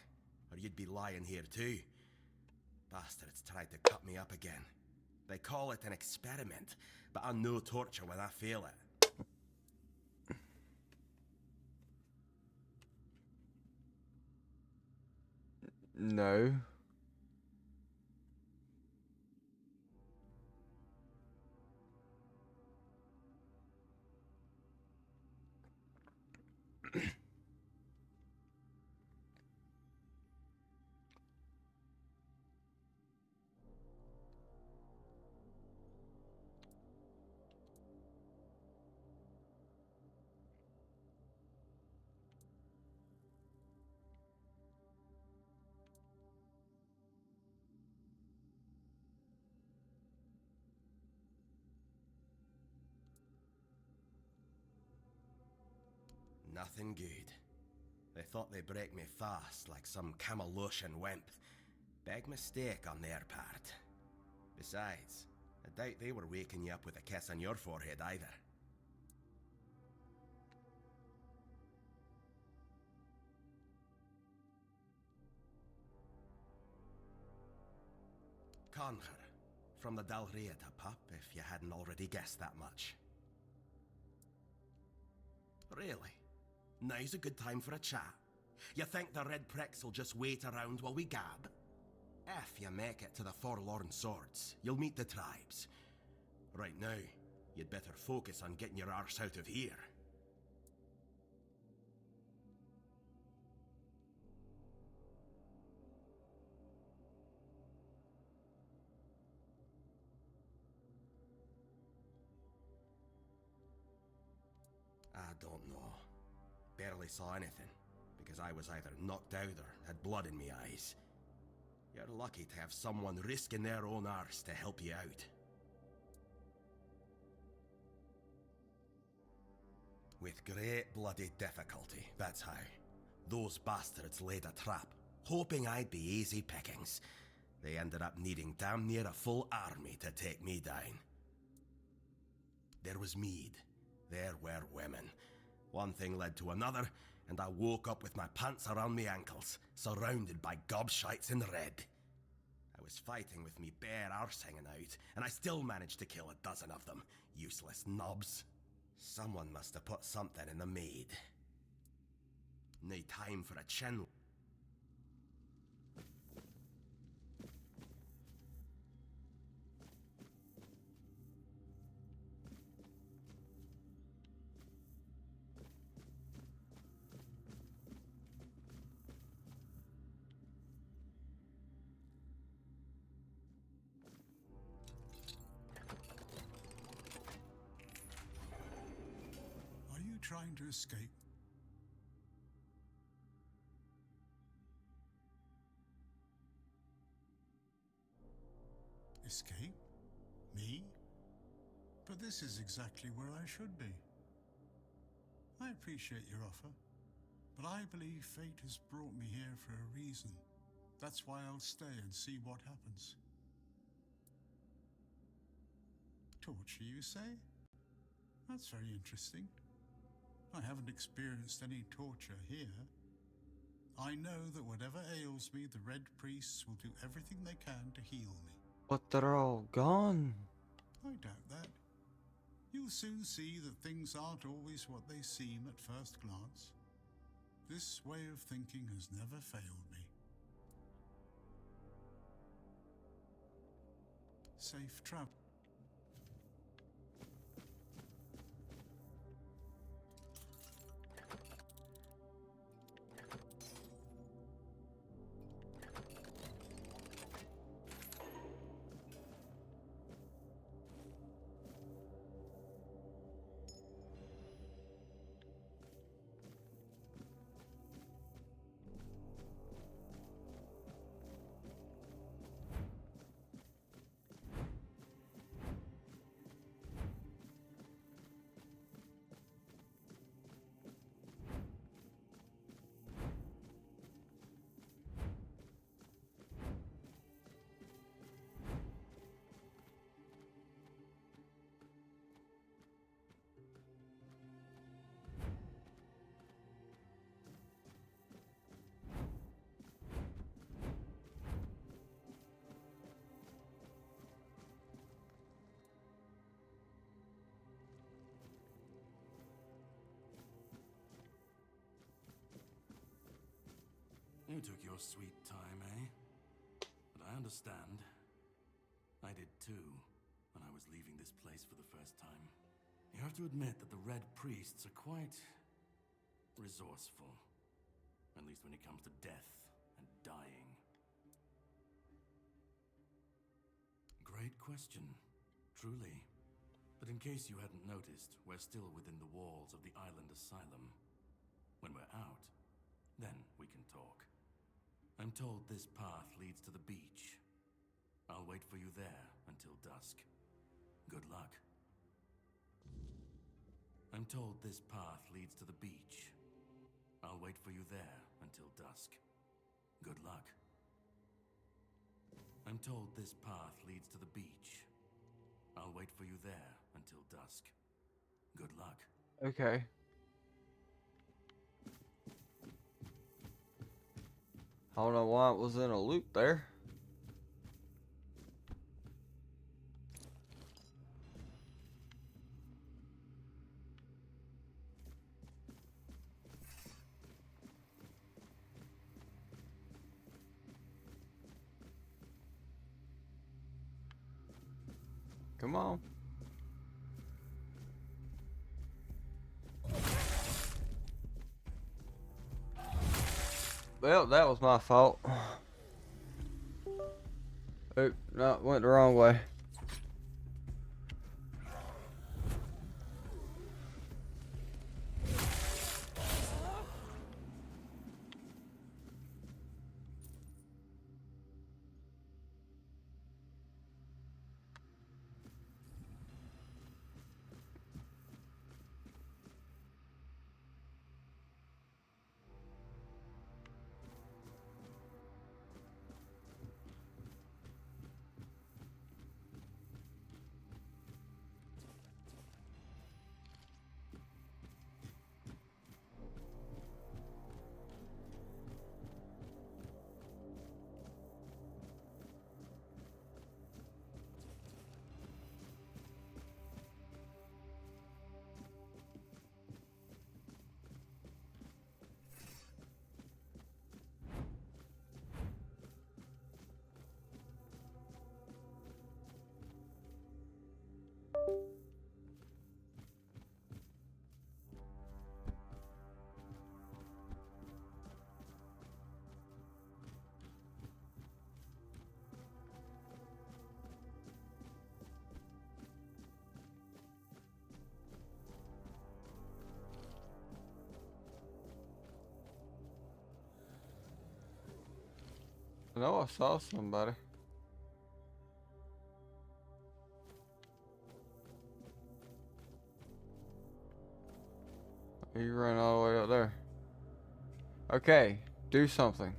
or you'd be lying here too. Bastards tried to cut me up again. They call it an experiment, but I know torture when I feel it. No. Nothing good. They thought they'd break me fast, like some Camalosian wimp. Big mistake on their part. Besides, I doubt they were waking you up with a kiss on your forehead either. Conquer, from the Dalrieta pup, if you hadn't already guessed that much. Really? Now's a good time for a chat. You think the red pricks will just wait around while we gab? If you make it to the Forlorn Swords, you'll meet the tribes. Right now, you'd better focus on getting your arse out of here. I don't know. Barely saw anything, because I was either knocked out or had blood in me eyes. You're lucky to have someone risking their own arse to help you out. With great bloody difficulty, that's how. Those bastards laid a trap, hoping I'd be easy pickings. They ended up needing damn near a full army to take me down. There was mead. There were women. One thing led to another, and I woke up with my pants around my ankles, surrounded by gobshites in red. I was fighting with me bare arse hanging out, and I still managed to kill a dozen of them. Useless knobs. Someone must have put something in the mead. No time for a chin. Trying to escape. Escape? Me? But this is exactly where I should be. I appreciate your offer, but I believe fate has brought me here for a reason. That's why I'll stay and see what happens. Torture, you say? That's very interesting. I haven't experienced any torture here. I know that whatever ails me, the Red Priests will do everything they can to heal me. But they're all gone. I doubt that. You'll soon see that things aren't always what they seem at first glance. This way of thinking has never failed me. Safe travel. You took your sweet time, eh? But I understand. I did too, when I was leaving this place for the first time. You have to admit that the Red Priests are quite resourceful. At least when it comes to death and dying. Great question, truly. But in case you hadn't noticed, we're still within the walls of the island asylum. When we're out, then we can talk. I'm told this path leads to the beach. I'll wait for you there until dusk. Good luck. I'm told this path leads to the beach. I'll wait for you there until dusk. Good luck. I'm told this path leads to the beach. I'll wait for you there until dusk. Good luck. Okay. I don't know why it was in a loop there. Come on. Well, that was my fault. Oop, no, went the wrong way. I know I saw somebody. You ran all the way up there. Okay, do something.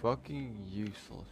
Fucking useless.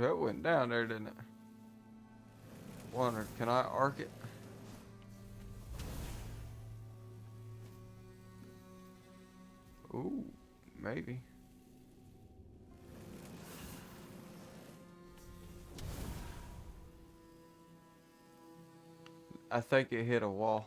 that went down there, didn't it? Wonder, can I arc it? Ooh, maybe. I think it hit a wall.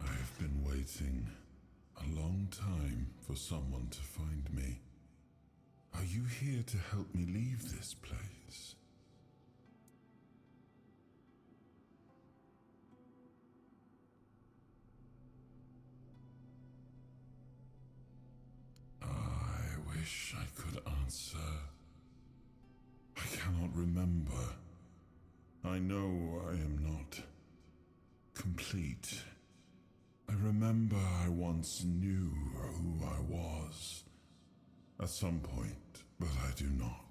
I've been waiting a long time for someone to find me. Are you here to help me leave this place? I wish I could answer. I cannot remember. I know I am not complete. I remember I once knew who I was at some point, but I do not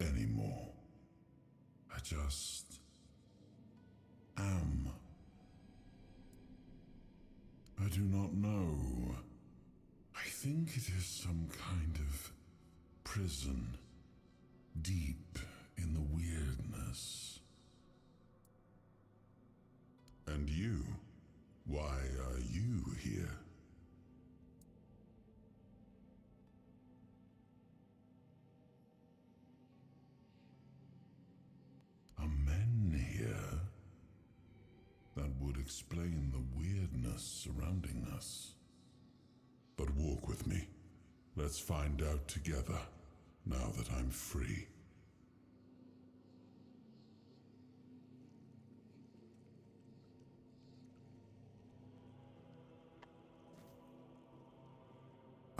anymore. I just am. I do not know. I think it is some kind of prison, deep in the weirdness. And you? Why are you here? Are men here? That would explain the weirdness surrounding us. But walk with me. Let's find out together, now that I'm free.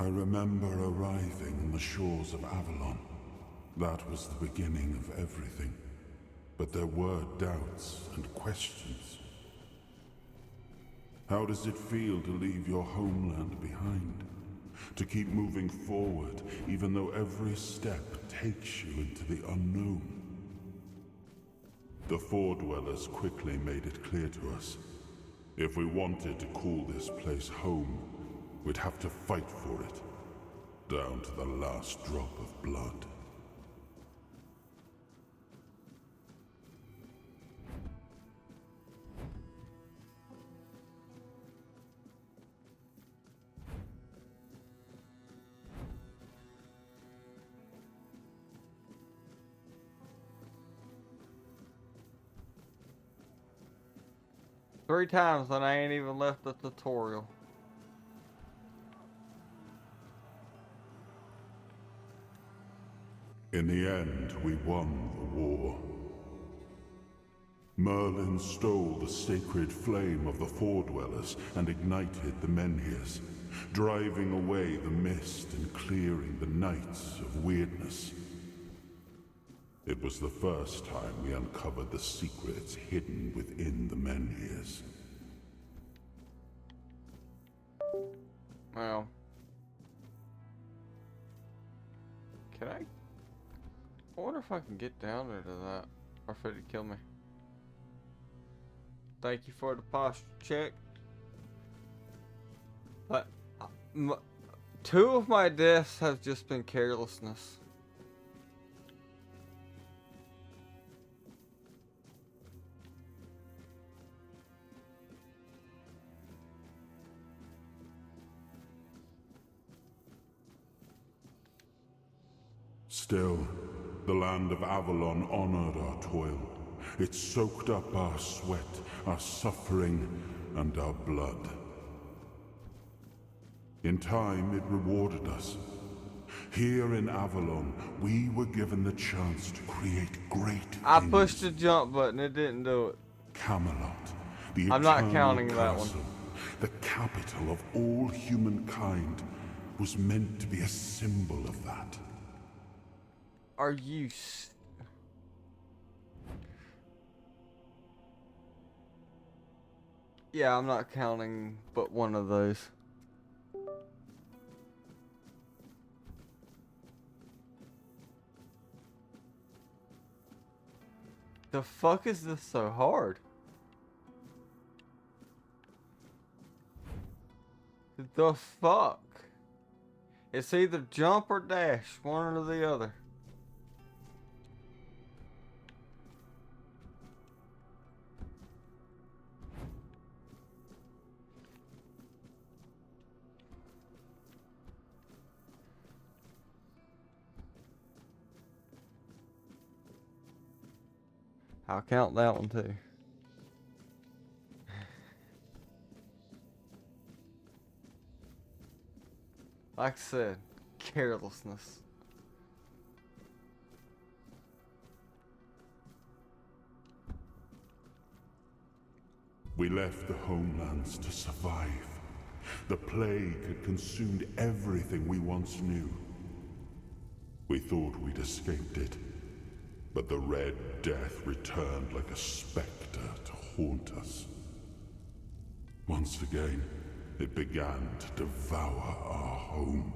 I remember arriving on the shores of Avalon. That was the beginning of everything. But there were doubts and questions. How does it feel to leave your homeland behind? To keep moving forward, even though every step takes you into the unknown? The Four Dwellers quickly made it clear to us. If we wanted to call this place home, we'd have to fight for it, down to the last drop of blood. Three times and I ain't even left the tutorial. In the end, we won the war. Merlin stole the sacred flame of the Four Dwellers and ignited the Menhirs, driving away the mist and clearing the nights of weirdness. It was the first time we uncovered the secrets hidden within the Menhirs. Well. Can I wonder if I can get down there to that, or if it'd kill me. Thank you for the posture check. But m- two of my deaths have just been carelessness. Still, the land of Avalon honored our toil. It soaked up our sweat, our suffering, and our blood. In time, it rewarded us. Here in Avalon, we were given the chance to create great I things. pushed the jump button, it didn't do it. Camelot, the I'm not eternal counting that one. castle, the capital of all humankind, was meant to be a symbol of that. Are you Yeah, I'm not counting but one of those. The fuck is this so hard? The fuck? It's either jump or dash, one or the other. I'll count that one too. Like I said, carelessness. We left the homelands to survive. The plague had consumed everything we once knew. We thought we'd escaped it, but the Red Death returned like a specter to haunt us. Once again, it began to devour our home.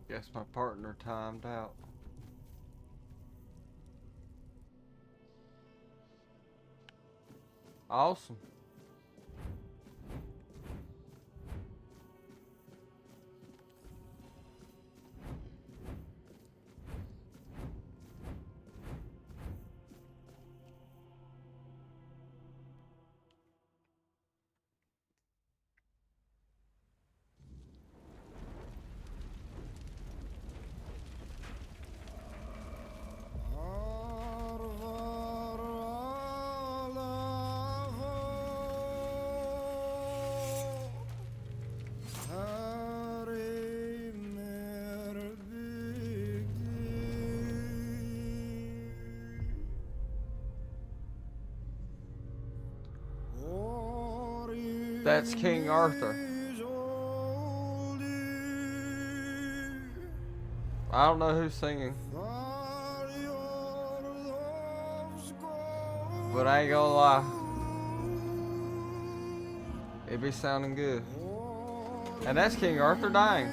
Guess my partner timed out. Awesome. That's King Arthur. I don't know who's singing, but I ain't gonna lie, it be sounding good. And that's King Arthur dying.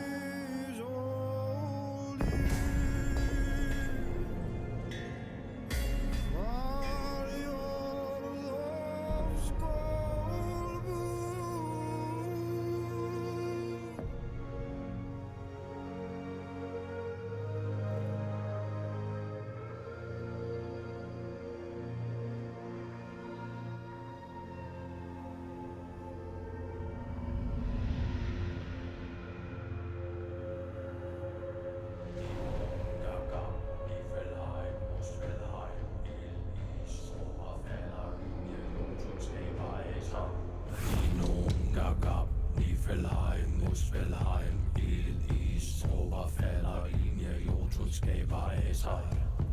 esai.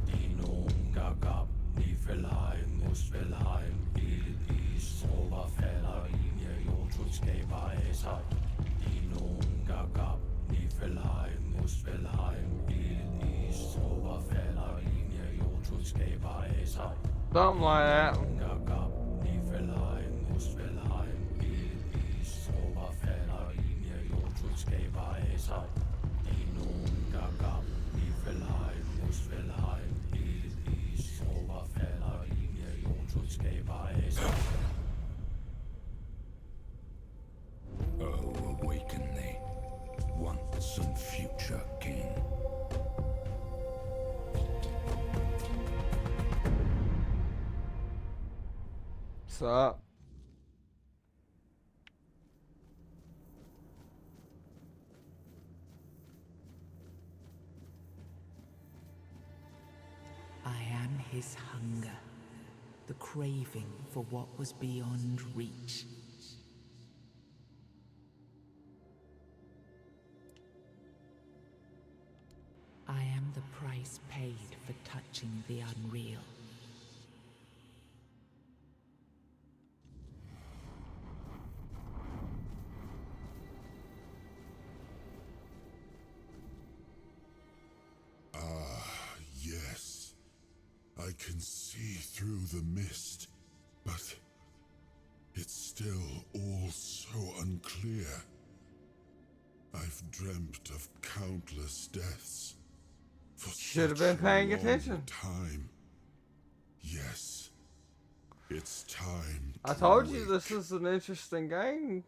Dinum gagab, Nifelheim, Muspelheim, Is, Oberfeller, Linie, Jotuskeba esai. Dinum gagab, Nifelheim, Muspelheim, Is, Oberfeller, Linie, Jotuskeba esai. Something like that. Gagab, Nifelheim, Muspelheim, Is, Oberfeller, Linie, Jotuskeba esai. Dinum gagab, Nifelheim, Muspelheim, Is, Oberfeller, Linie, Jotuskeba esai. Oh, awaken thee, once and future king. What's up? I am his hunger, the craving for what was beyond reach. I am the price paid for touching the unreal. Yes, I can see through the mist, but it's still all so unclear. I've dreamt of countless deaths for Should have such been paying a long attention. time. Yes, it's time. I to told you wake. this is an interesting game.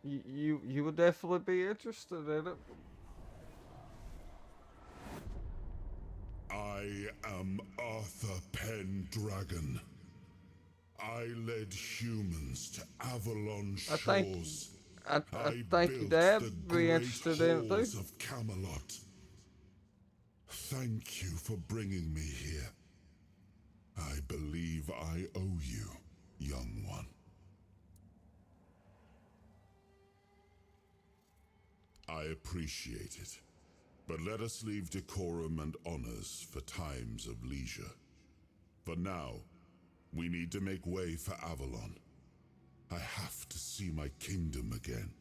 You would definitely be interested in it. I am Arthur Pendragon. I led humans to Avalon I think- shores. I think your built dad the would be great interested in it halls too. of Camelot. Thank you for bringing me here. I believe I owe you, young one. I appreciate it, but let us leave decorum and honors for times of leisure. For now, we need to make way for Avalon. I have to see my kingdom again.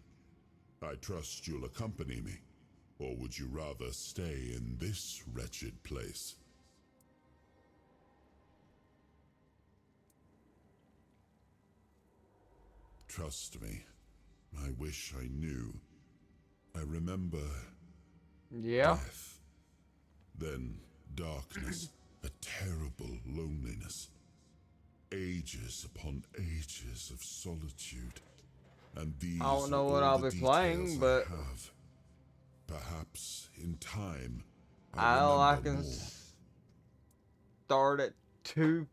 I trust you'll accompany me, or would you rather stay in this wretched place? Trust me, I wish I knew. I remember Yeah. death, then darkness, a terrible loneliness, ages upon ages of solitude, and these I don't know are what all I'll the be playing, details but I have. Perhaps in time I remember can more. start at 2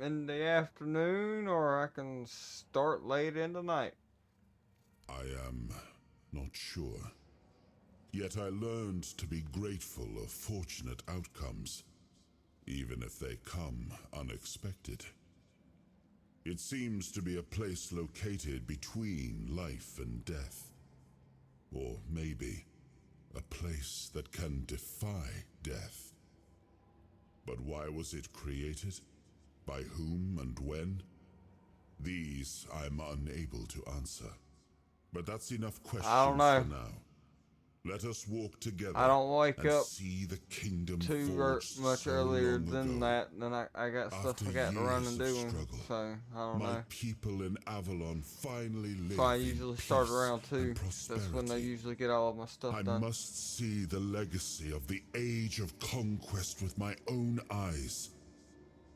in the afternoon, or I can start late in the night. I am not sure. Yet I learned to be grateful of fortunate outcomes, even if they come unexpected. It seems to be a place located between life and death. Or maybe a place that can defy death. But why was it created? By whom and when? These I'm unable to answer. But that's enough questions I don't know. for now. Let us walk together I don't wake and up see the kingdom too forged much so earlier long than ago. that. Then I got stuff After I got to run years and of do. struggle, So I don't my know. people in Avalon finally live So I in usually start peace around 2. and That's when I prosperity. usually get all of my stuff I done. must see the legacy of the Age of Conquest with my own eyes.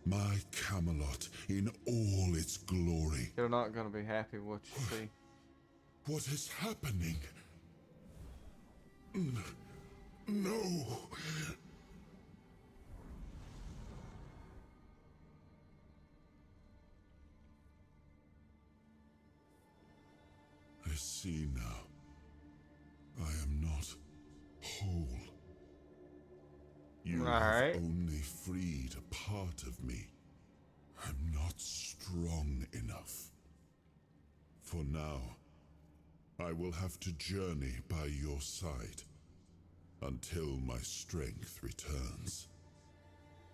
My Camelot in all its glory. You're not gonna be happy with what you see. What is happening? No. I see now. I am not whole. You Alright. have only freed a part of me. I'm not strong enough. For now, I will have to journey by your side. until my strength returns.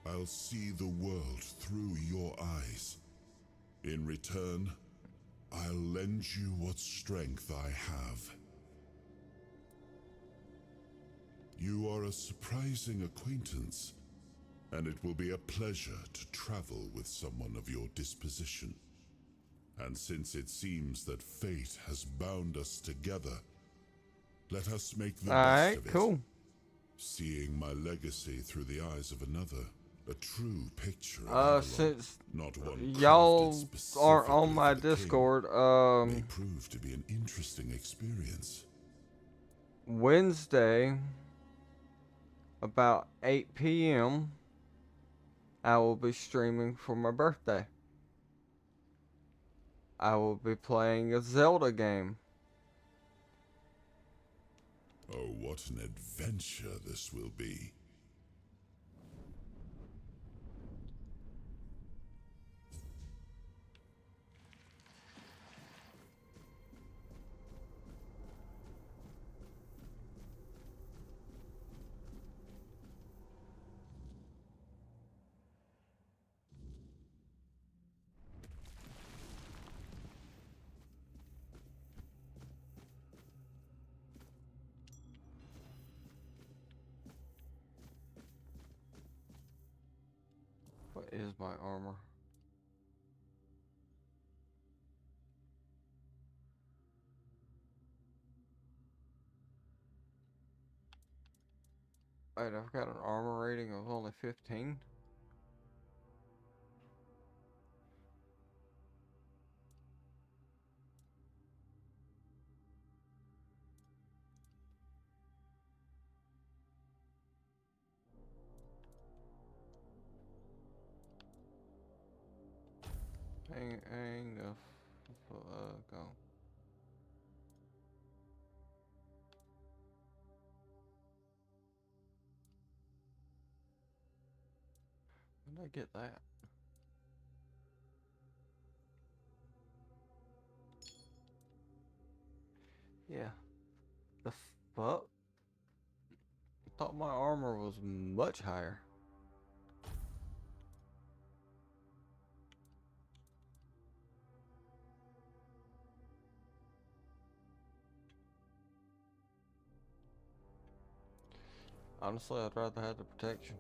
I'll see the world through your eyes. In return, I'll lend you what strength I have. You are a surprising acquaintance, and it will be a pleasure to travel with someone of your disposition. And since it seems that fate has bound us together, let us make the best of it. Cool. Seeing my legacy through the eyes of another, a true picture of Avalon, Since not one y'all crafted aren't on specifically my for the king, Discord, may prove to be an interesting experience. Wednesday, about 8 p.m., I will be streaming for my birthday. I will be playing a Zelda game. Oh, what an adventure this will be. What is my armor? Wait, I've got an armor rating of only 15? Hang the fuck on. When did I get that? Yeah. The fuck? I thought my armor was much higher. Honestly, I'd rather have the protection.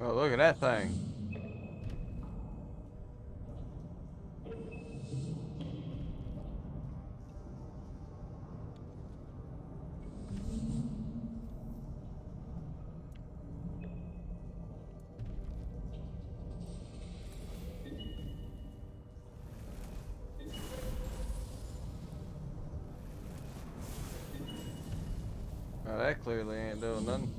Oh, look at that thing. Oh, that clearly ain't doing nothing.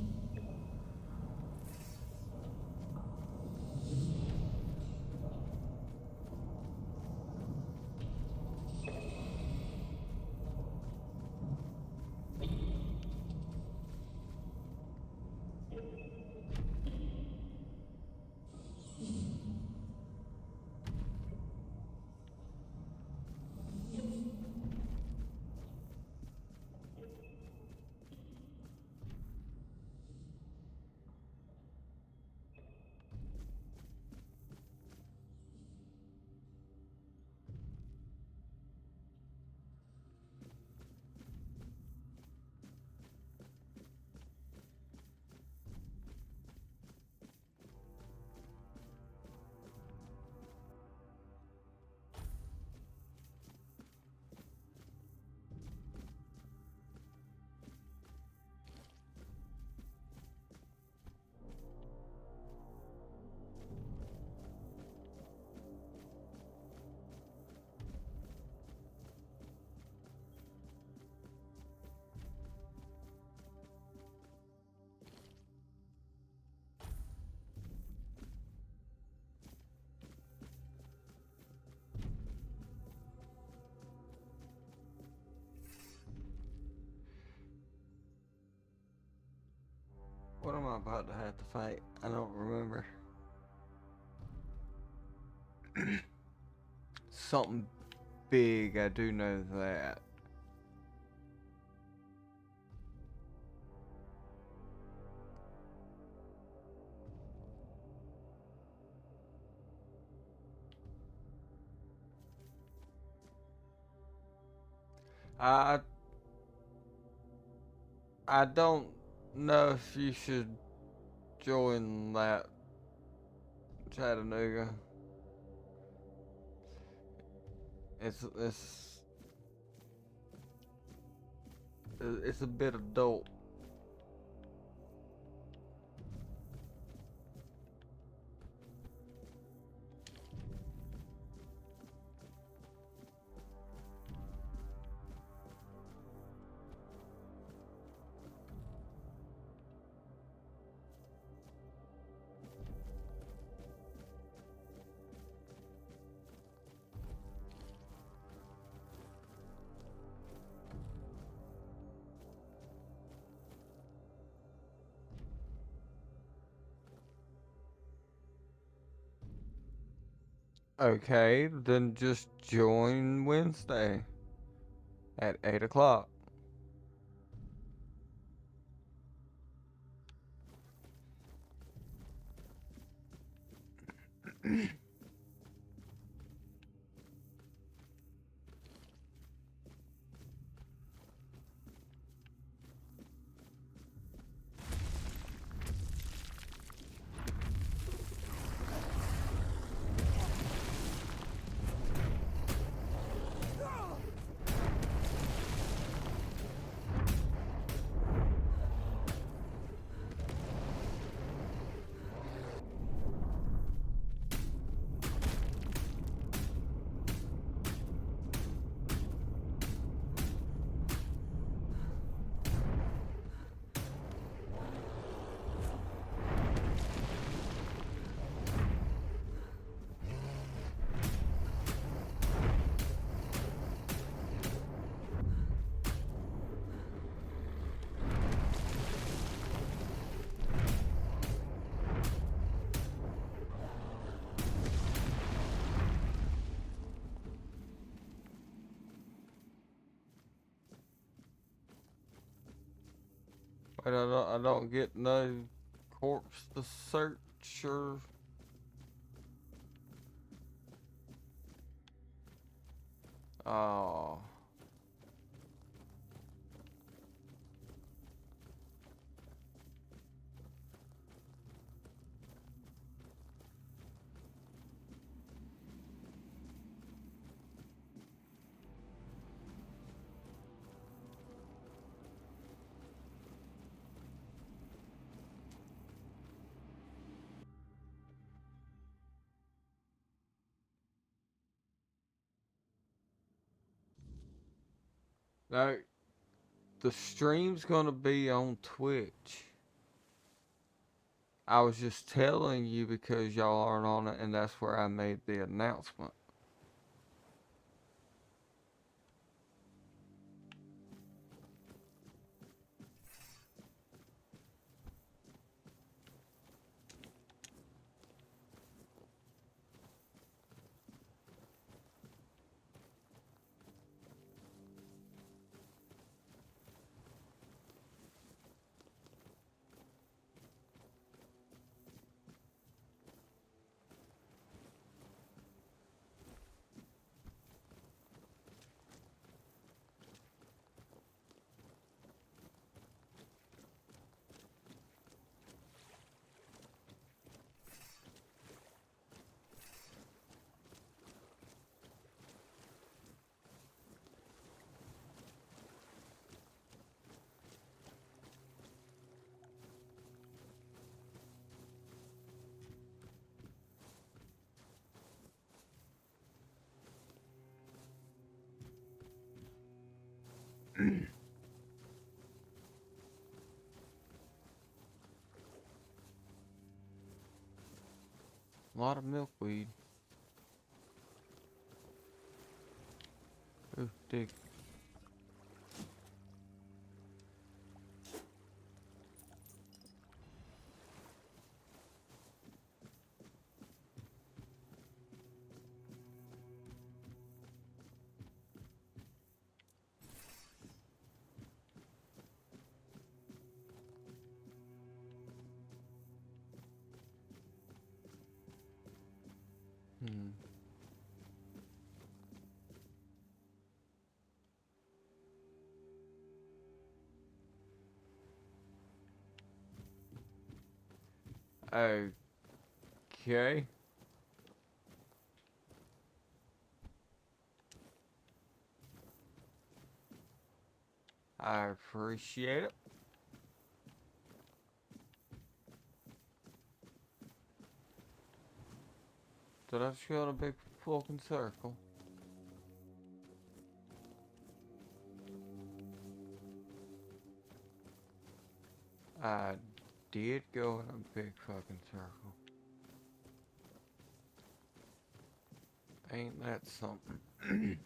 I about to have to fight? I don't remember. Something big, I do know that. I I don't know if you should join that, Chattanooga. It's a bit adult. Okay, then just join Wednesday at 8 o'clock. But I don't get no corpse to search or. Oh. Now, the stream's gonna be on Twitch. I was just telling you because y'all aren't on it, and that's where I made the announcement. A lot of milkweed. Ooh, dig. Okay. I appreciate it. Did I just go in a big fucking circle? I did go in a big fucking circle. Ain't that something?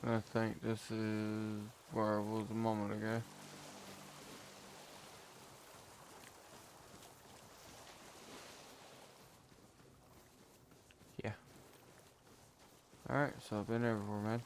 I think this is where I was a moment ago. Yeah. Alright, so I've been everywhere, man.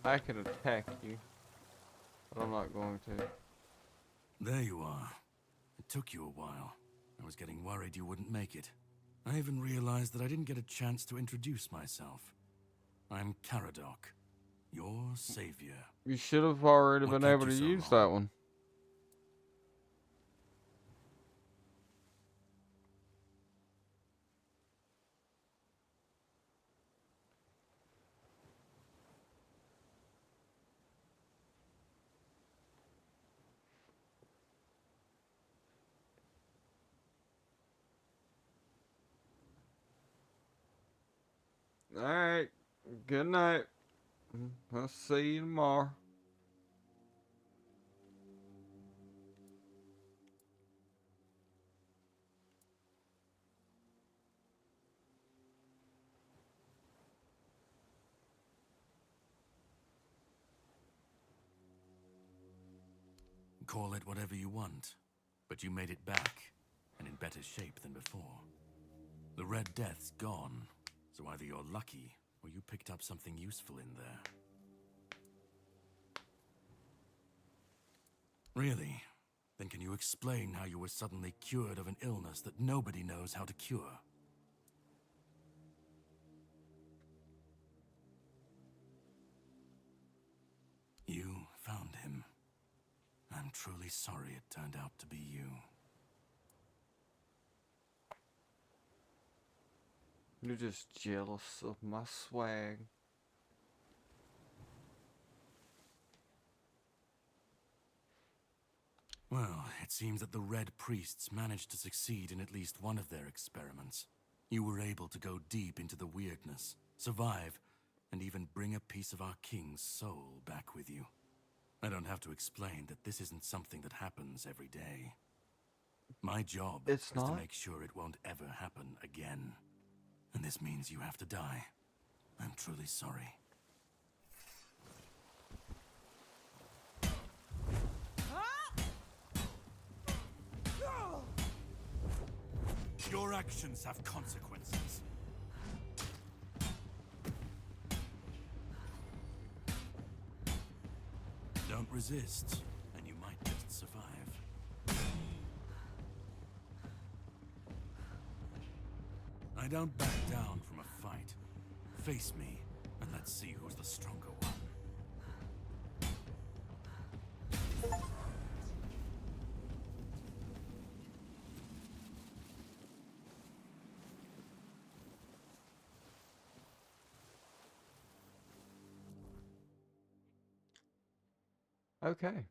I could attack you, but I'm not going to. There you are. It took you a while. I was getting worried you wouldn't make it. I even realized that I didn't get a chance to introduce myself. I'm Caradoc, your savior. You should have already What been kept able you to so use long? that one. Alright. Good night. I'll see you tomorrow. Call it whatever you want, but you made it back, and in better shape than before. The Red Death's gone, so either you're lucky, or you picked up something useful in there. Really? Then can you explain how you were suddenly cured of an illness that nobody knows how to cure? You found him. I'm truly sorry it turned out to be you. You're just jealous of my swag. Well, it seems that the Red Priests managed to succeed in at least one of their experiments. You were able to go deep into the weirdness, survive, and even bring a piece of our king's soul back with you. I don't have to explain that this isn't something that happens every day. My job It's is not? to make sure it won't ever happen again. And this means you have to die. I'm truly sorry. Your actions have consequences. Don't resist, and you might just survive. I don't back down from a fight. Face me, and let's see who's the stronger one. Okay.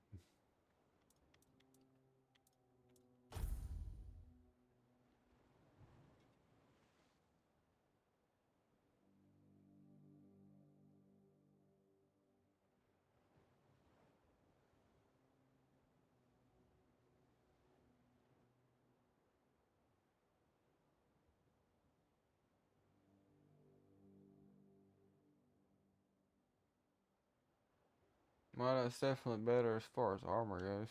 Well, that's definitely better as far as armor goes.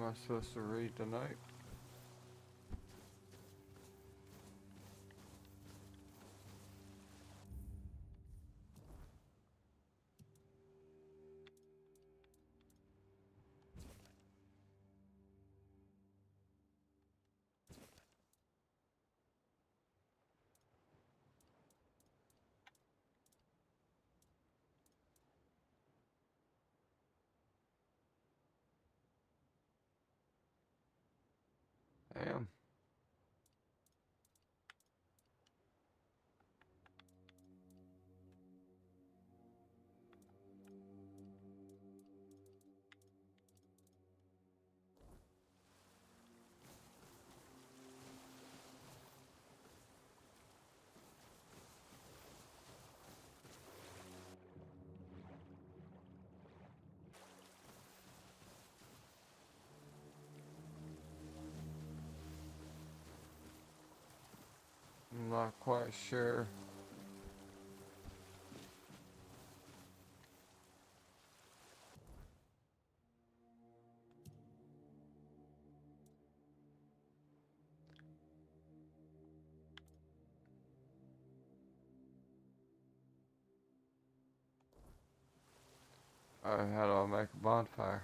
Am I supposed to read the note? Damn. I'm not quite sure. How do I make a bonfire?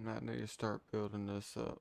I need to start building this up.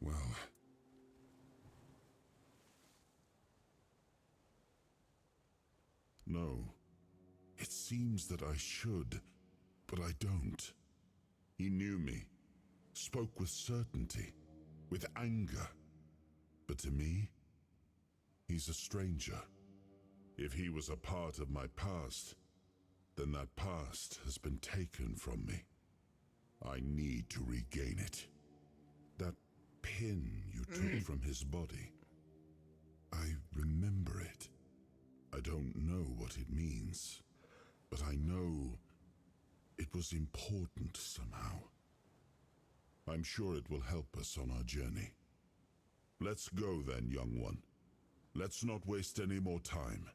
Well, no. It seems that I should, but I don't. He knew me, spoke with certainty, with anger. But to me, he's a stranger. If he was a part of my past, then that past has been taken from me. I need to regain it. That pin you took from his body, I remember it. I don't know what it means, but I know it was important somehow. I'm sure it will help us on our journey. Let's go then, young one. Let's not waste any more time.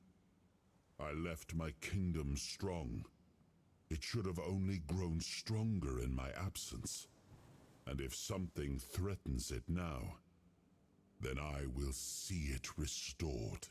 I left my kingdom strong. It should have only grown stronger in my absence. And if something threatens it now, then I will see it restored.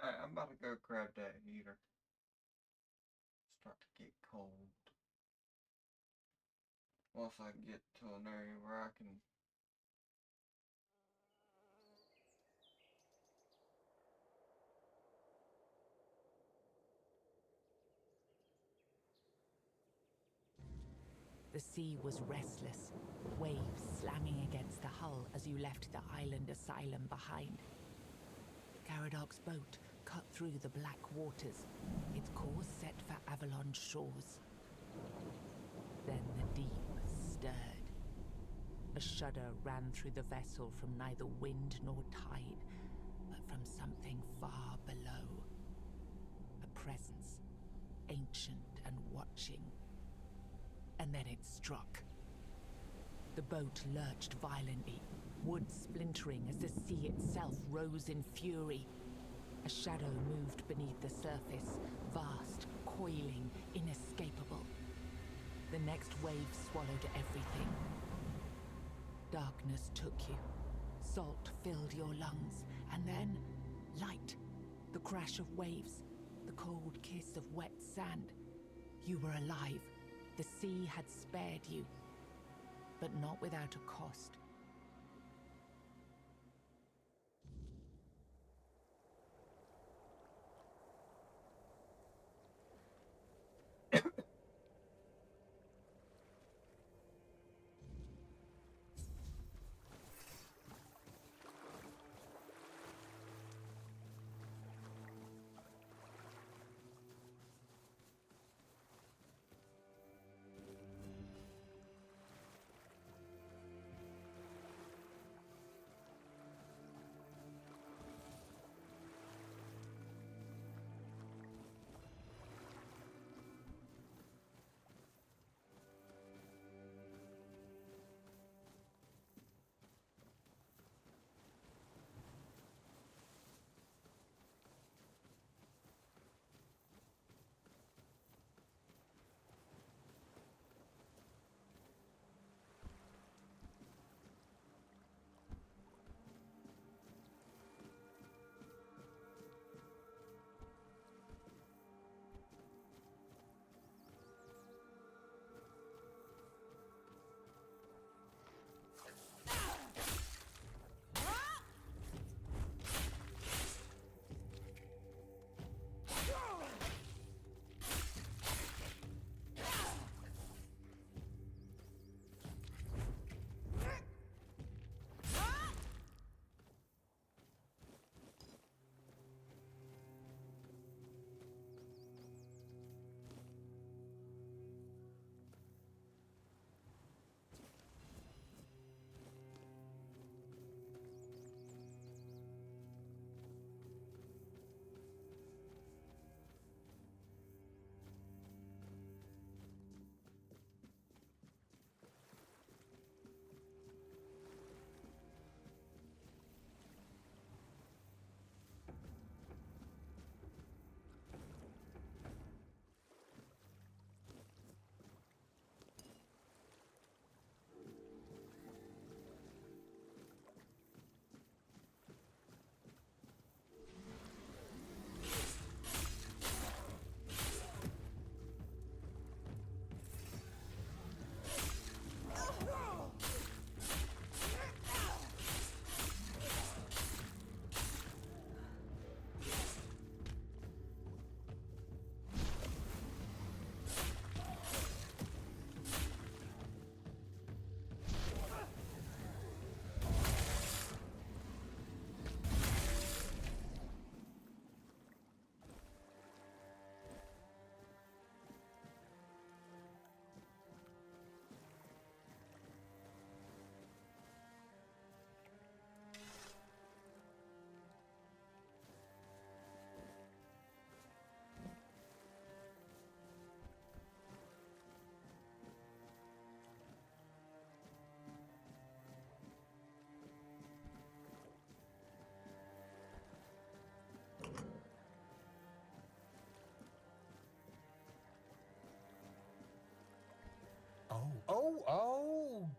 Alright, I'm about to go grab that heater. Start to get cold. Once I get to an area where I can. The sea was restless, waves slamming against the hull as you left the island asylum behind. Caradoc's boat cut through the black waters, its course set for Avalon's shores. Then the deep stirred. A shudder ran through the vessel from neither wind nor tide, but from something far below. A presence, ancient and watching. And then it struck. The boat lurched violently, wood splintering as the sea itself rose in fury. A shadow moved beneath the surface, vast, coiling, inescapable. The next wave swallowed everything. Darkness took you. Salt filled your lungs, and then light. The crash of waves, the cold kiss of wet sand. You were alive. The sea had spared you, but not without a cost.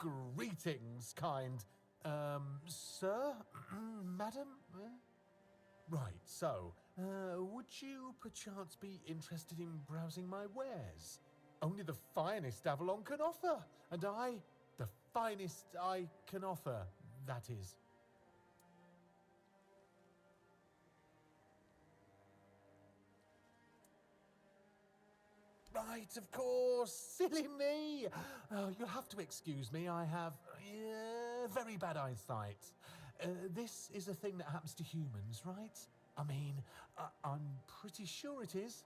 Greetings, kind. Sir? Madam? Right, so, would you perchance be interested in browsing my wares? Only the finest Avalon can offer, and the finest I can offer, that is. Right, of course. Silly me. Oh, you'll have to excuse me. I have very bad eyesight. This is a thing that happens to humans, right? I mean, I'm pretty sure it is.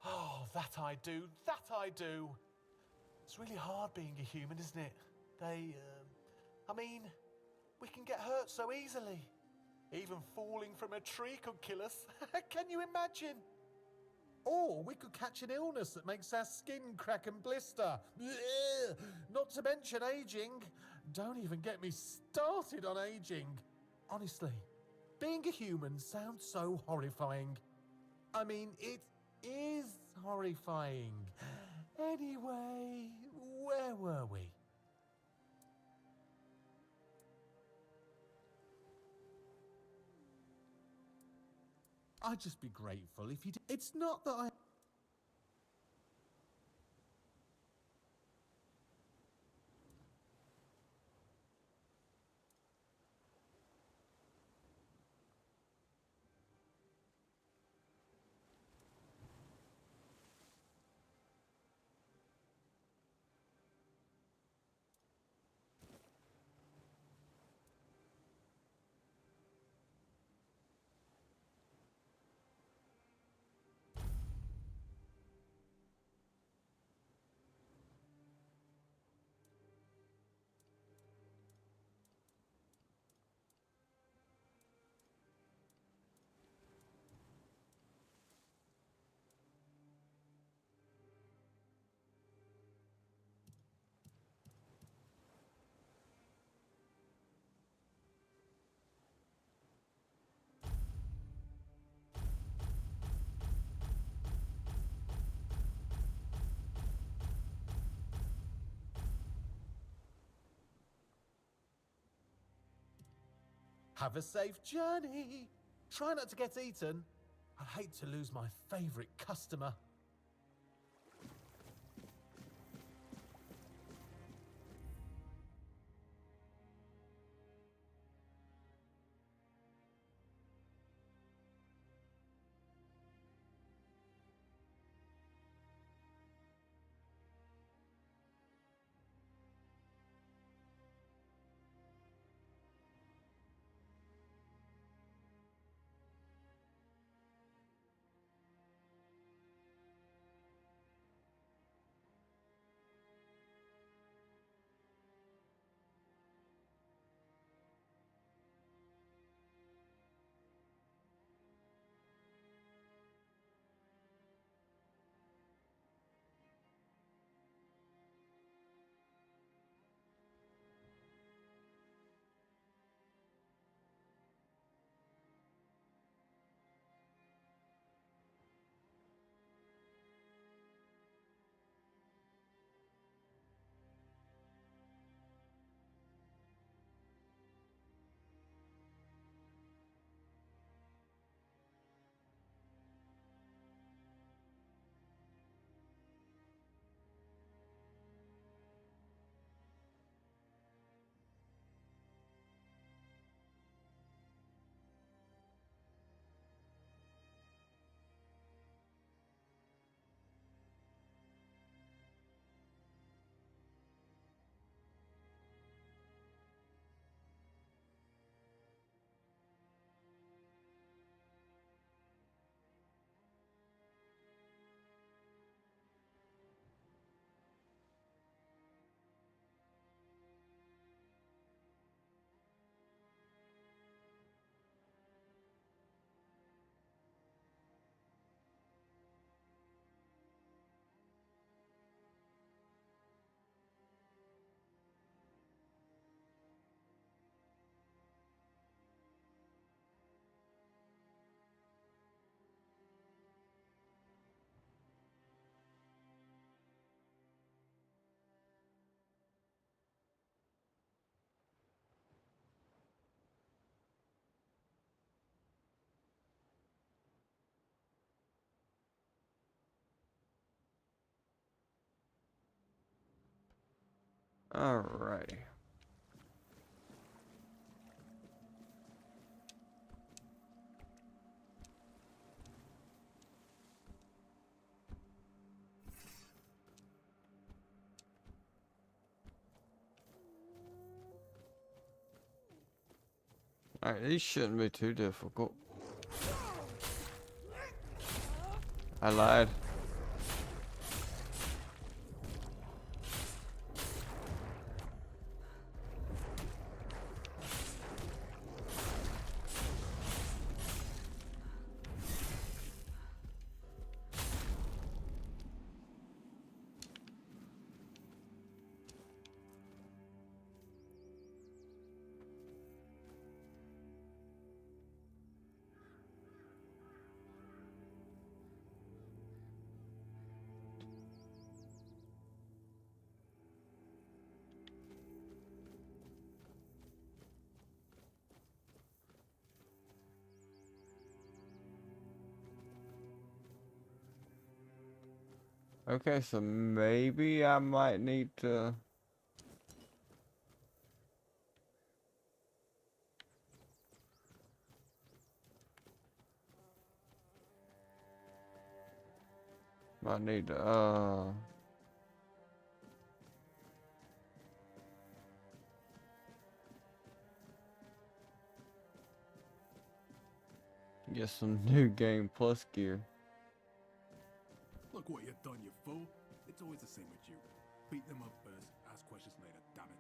Oh, that I do. That I do. It's really hard being a human, isn't it? I mean, we can get hurt so easily. Even falling from a tree could kill us. Can you imagine? Or we could catch an illness that makes our skin crack and blister. Blech! Not to mention aging. Don't even get me started on aging. Honestly, being a human sounds so horrifying. I mean, it is horrifying. Anyway, where were we? I'd just be grateful if you did. It's not that I... Have a safe journey. Try not to get eaten. I hate to lose my favourite customer. Alrighty. Alright, these shouldn't be too difficult. I lied. Okay, so maybe I might need to... Might need to, get some new game plus gear. Look what you've done, you fool. It's always the same with you. Beat them up first, ask questions later, damn it.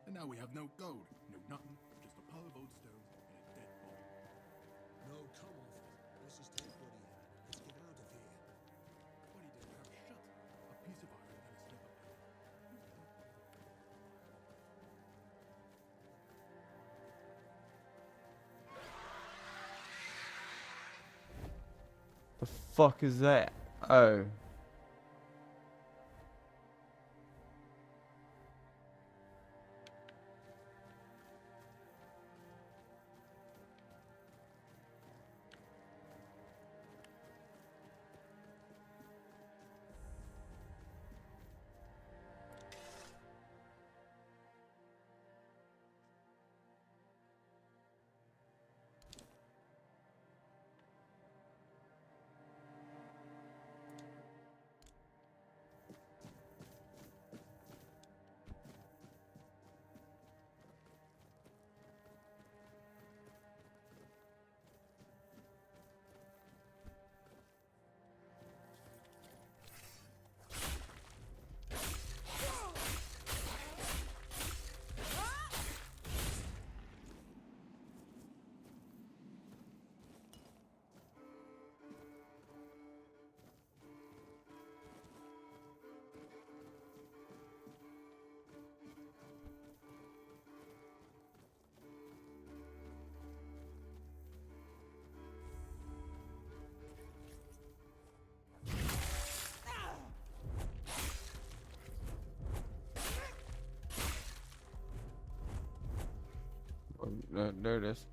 And now we have no gold, no nothing, just a pile of old stones and a dead body. No, come off it. Let's just take what he had. Let's get out of here. What he didn't have shut. A piece of iron and a slip of paper. The fuck is that? Oh. There it is.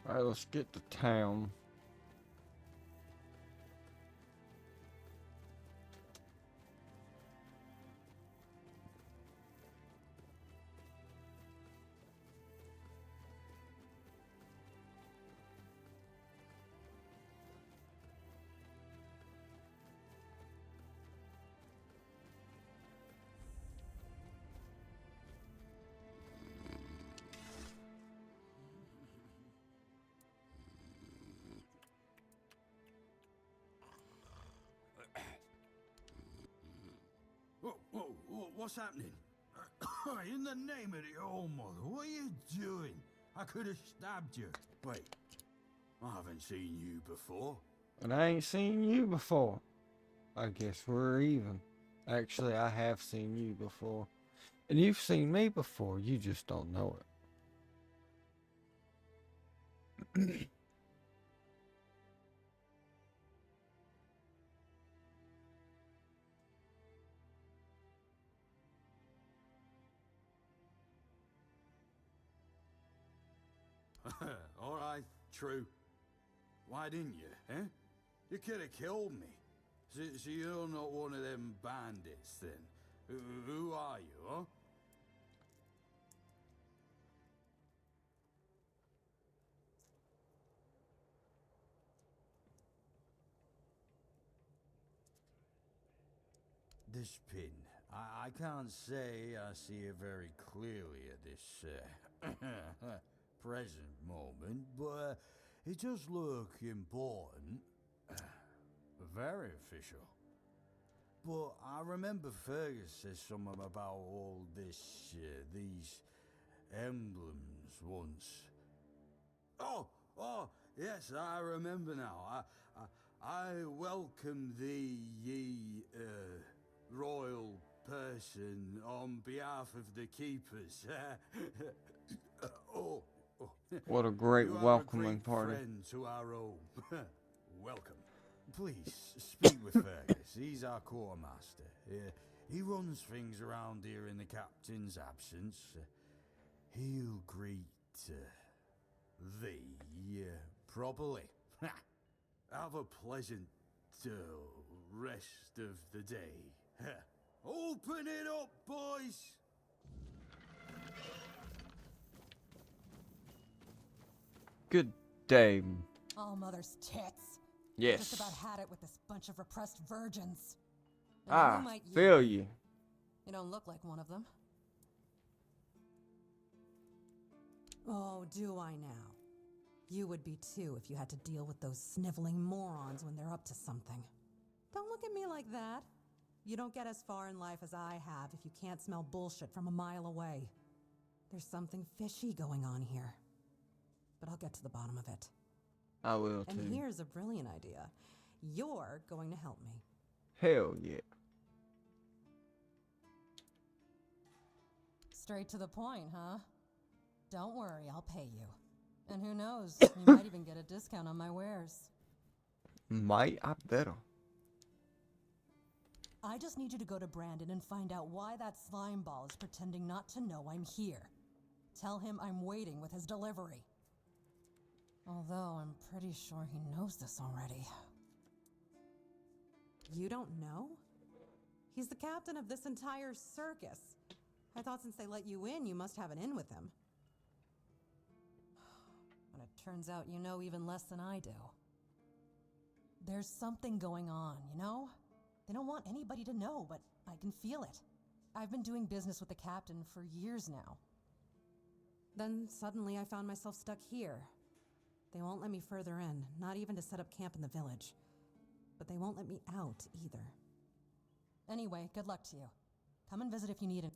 Alright, let's get to town. What's happening? In the name of the All-Mother, what are you doing? I could have stabbed you. Wait, I haven't seen you before. And I ain't seen you before. I guess we're even. Actually, I have seen you before. And you've seen me before, you just don't know it. Alright, true. Why didn't you, eh? You could have killed me. So you're not one of them bandits, then? Who are you, huh? This pin. I can't say I see it very clearly at this present moment, but it does look important. Very official. But I remember Fergus said something about all this, these emblems once. Oh, yes, I remember now. I welcome thee, ye, royal person, on behalf of the keepers. oh. What a great You are welcoming a great party. friend to our home. Welcome. Please, speak with Fergus. He's our quartermaster. He runs things around here in the captain's absence. He'll greet thee properly. Have a pleasant rest of the day. Open it up, boys! Good day. Oh, mother's tits. Yes. Just about had it with this bunch of repressed virgins. And who might you feel be? you. You don't look like one of them. Oh, do I now? You would be too if you had to deal with those sniveling morons when they're up to something. Don't look at me like that. You don't get as far in life as I have if you can't smell bullshit from a mile away. There's something fishy going on here. But I'll get to the bottom of it. I will too. And here's a brilliant idea. You're going to help me. Hell yeah. Straight to the point, huh? Don't worry, I'll pay you. And who knows, you might even get a discount on my wares. Might I better. I just need you to go to Brandon and find out why that slime ball is pretending not to know I'm here. Tell him I'm waiting with his delivery. Although I'm pretty sure he knows this already. You don't know? He's the captain of this entire circus. I thought since they let you in, you must have an in with him. But it turns out you know even less than I do. There's something going on, you know? They don't want anybody to know, but I can feel it. I've been doing business with the captain for years now. Then suddenly I found myself stuck here. They won't let me further in, not even to set up camp in the village. But they won't let me out either. Anyway, good luck to you. Come and visit if you need it.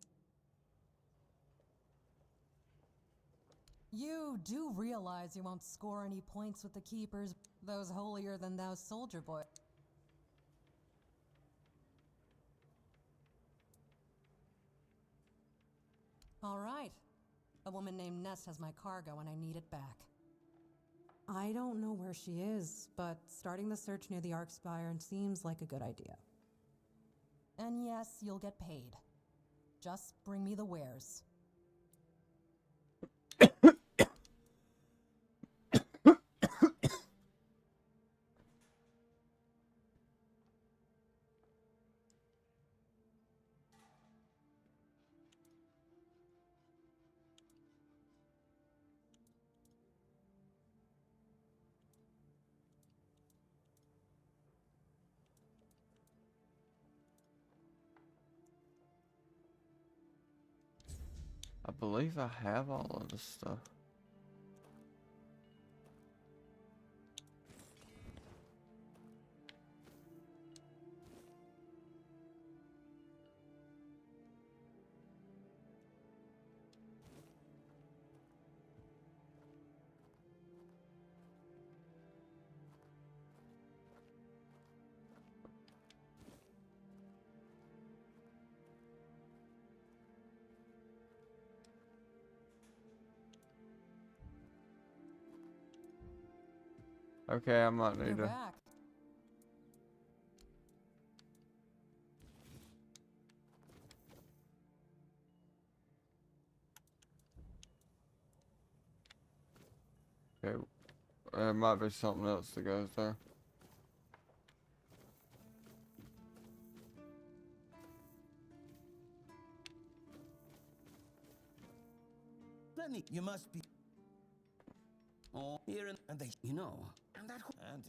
You do realize you won't score any points with the keepers, those holier-than-thou soldier boys. All right. A woman named Ness has my cargo and I need it back. I don't know where she is, but starting the search near the Arkspire seems like a good idea. And yes, you'll get paid. Just bring me the wares. I believe I have all of this stuff. Okay, I might need You're to. back. Okay, there might be something else that goes there. Plenty. You must be. Oh, here and they. You know, and that. And.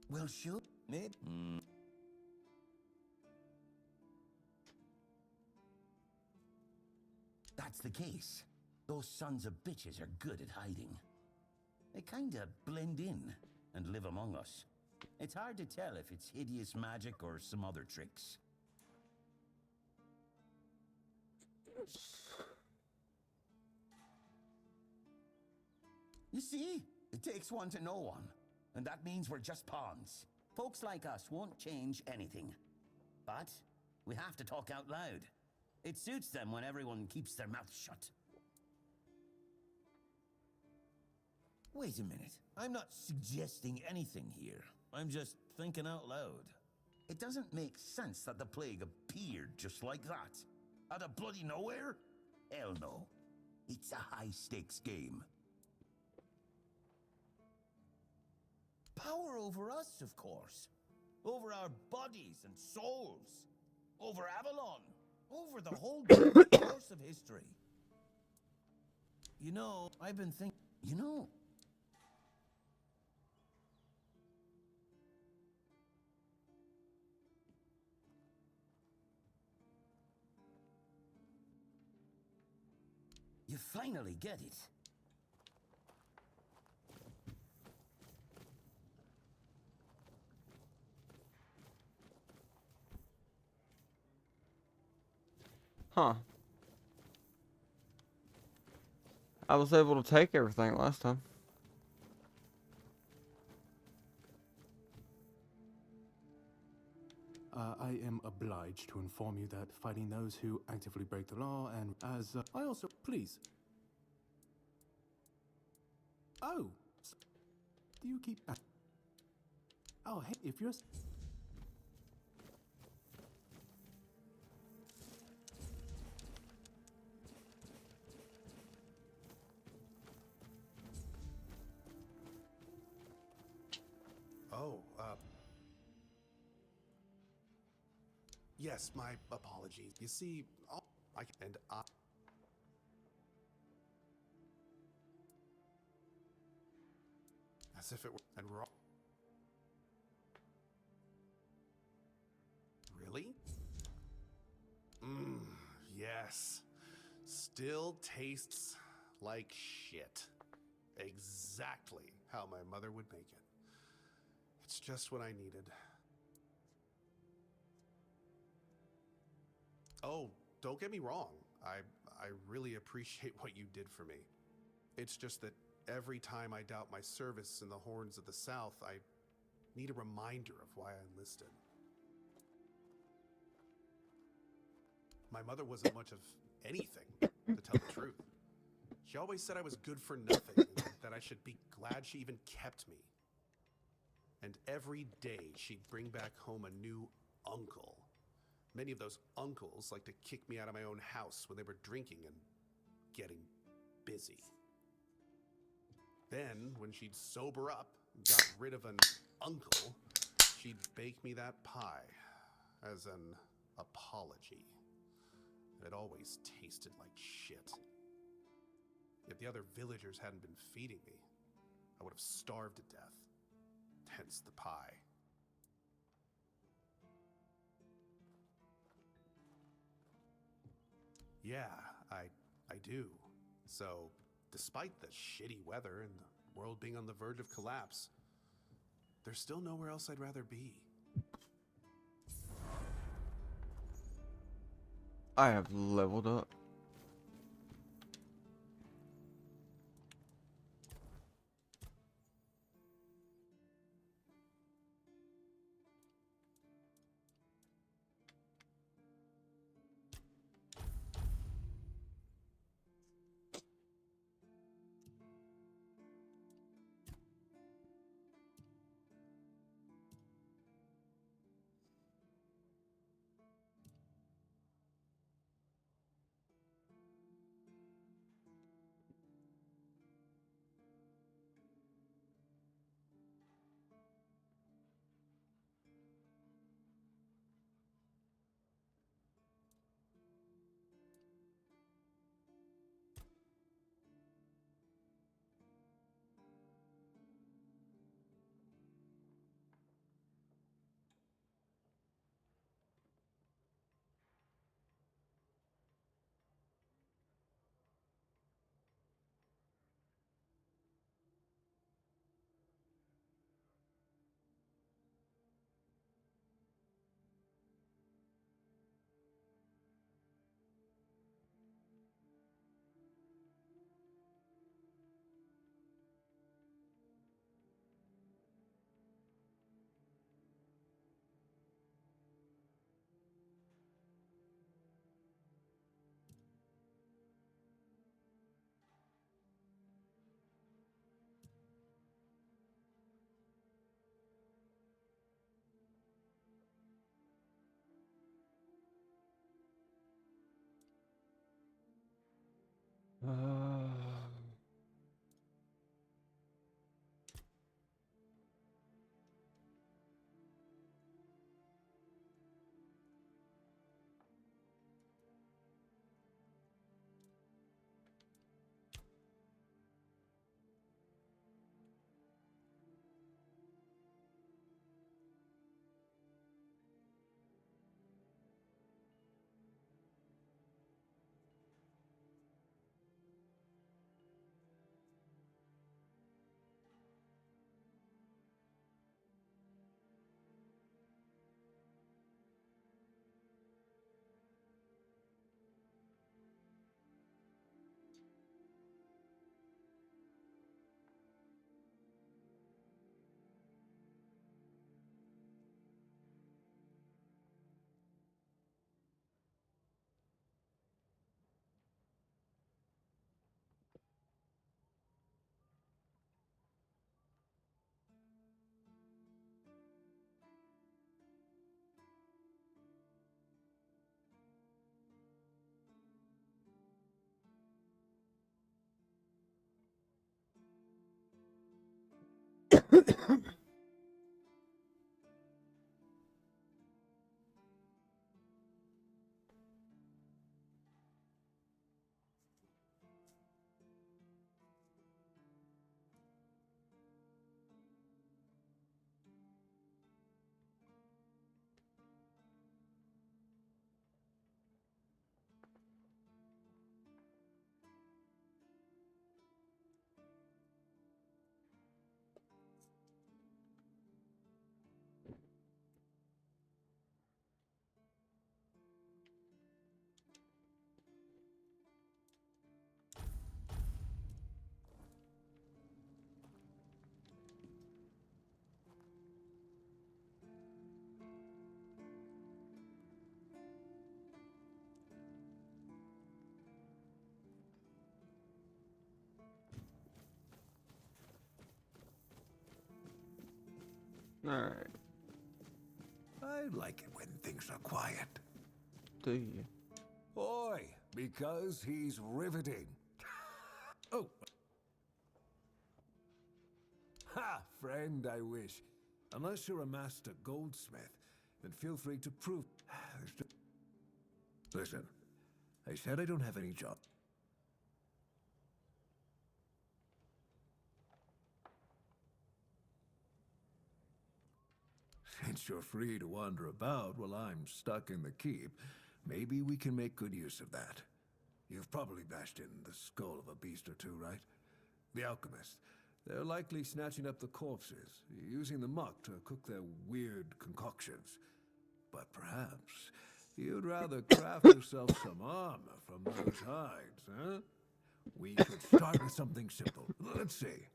Well, sure. Maybe. That's the case. Those sons of bitches are good at hiding. They kinda blend in and live among us. It's hard to tell if it's hideous magic or some other tricks. You see? It takes one to know one. And that means we're just pawns. Folks like us won't change anything. But we have to talk out loud. It suits them when everyone keeps their mouth shut. Wait a minute. I'm not suggesting anything here. I'm just thinking out loud. It doesn't make sense that the plague appeared just like that. Out of bloody nowhere? Hell no. It's a high-stakes game. Power over us, of course. Over our bodies and souls. Over Avalon. Over the whole course of history. You know, I've been thinking... You know... You finally get it. Huh. I was able to take everything last time. I am obliged to inform you that fighting those who actively break the law and as I also please. Oh, do you keep? Oh, hey, if you're. Oh, yes, my apologies. You see, as if it were and wrong. Really? Yes. Still tastes like shit. Exactly how my mother would make it. It's just what I needed. Oh, don't get me wrong. I really appreciate what you did for me. It's just that every time I doubt my service in the Horns of the South, I need a reminder of why I enlisted. My mother wasn't much of anything, to tell the truth. She always said I was good for nothing, and that I should be glad she even kept me. And every day she'd bring back home a new uncle. Many of those uncles like to kick me out of my own house when they were drinking and getting busy. Then, when she'd sober up and got rid of an uncle, she'd bake me that pie as an apology. It always tasted like shit. If the other villagers hadn't been feeding me, I would have starved to death. Hence the pie. Yeah, I do. So, despite the shitty weather and the world being on the verge of collapse, there's still nowhere else I'd rather be. I have leveled up. Alright. I like it when things are quiet. Do you? Oi, because he's riveting. Oh. Ha, friend, I wish. Unless you're a master goldsmith, then feel free to prove. Listen, I said I don't have any job. Since you're free to wander about while I'm stuck in the keep, maybe we can make good use of that. You've probably bashed in the skull of a beast or two, right? The alchemists. They're likely snatching up the corpses, using the muck to cook their weird concoctions. But perhaps you'd rather craft yourself some armor from those hides, huh? We could start with something simple. Let's see.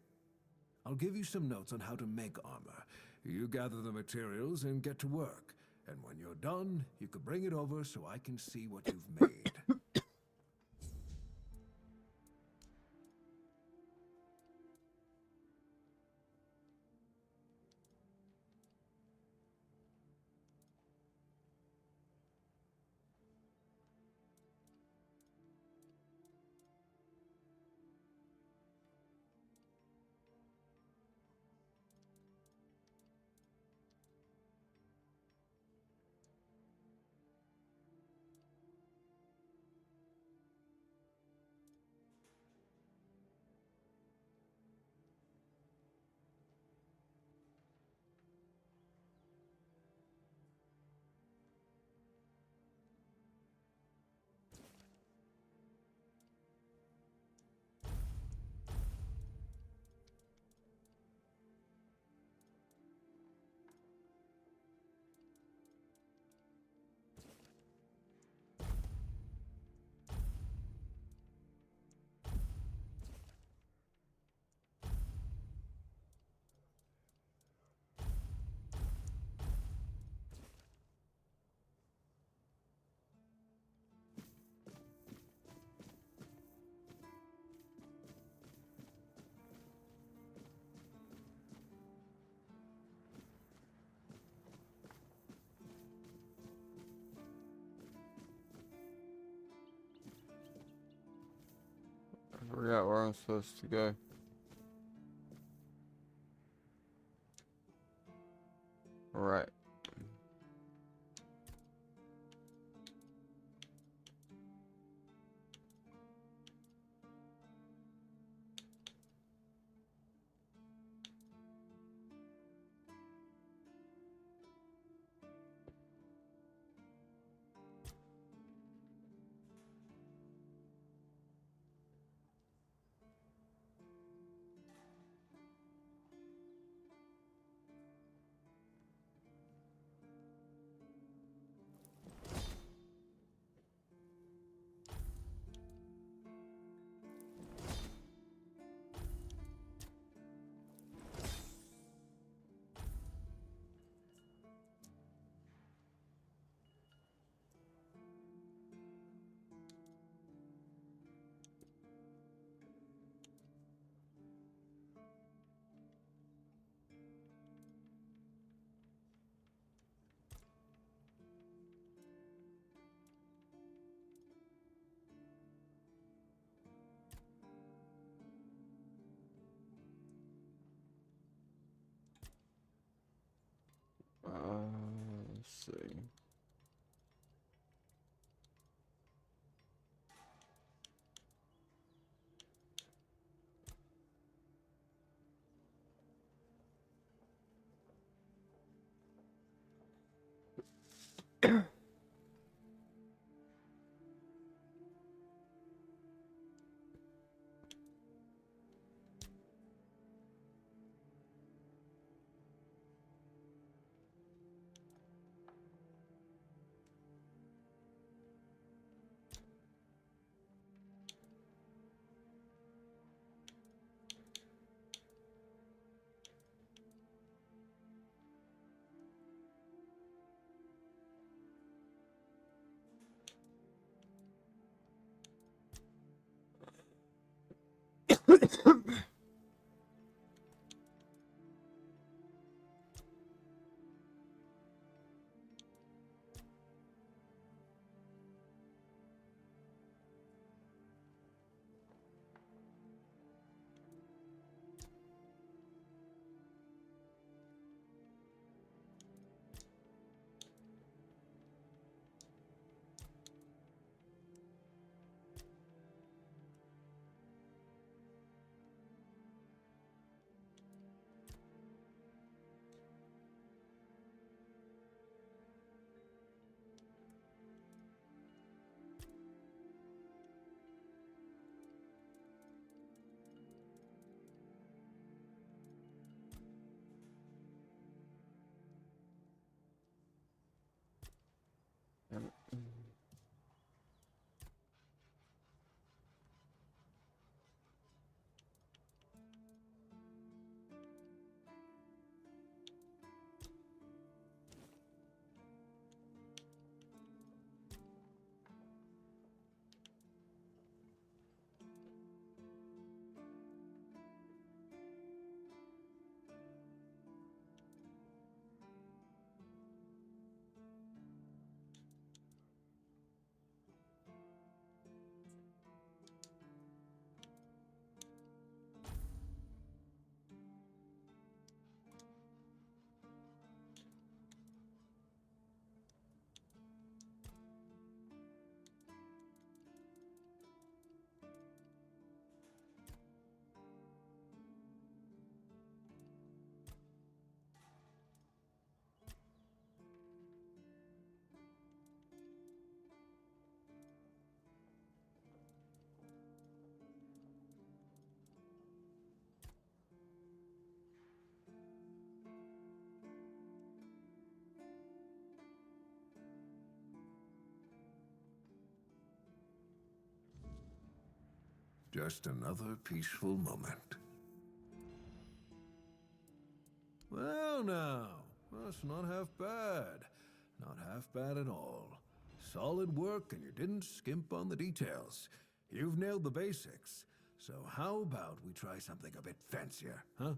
I'll give you some notes on how to make armor. You gather the materials and get to work. And when you're done, you could bring it over so I can see what you've made. forgot where I'm supposed to go. Right. Let's see. Just another peaceful moment. Well, now, that's not half bad. Not half bad at all. Solid work, and you didn't skimp on the details. You've nailed the basics. So how about we try something a bit fancier, huh?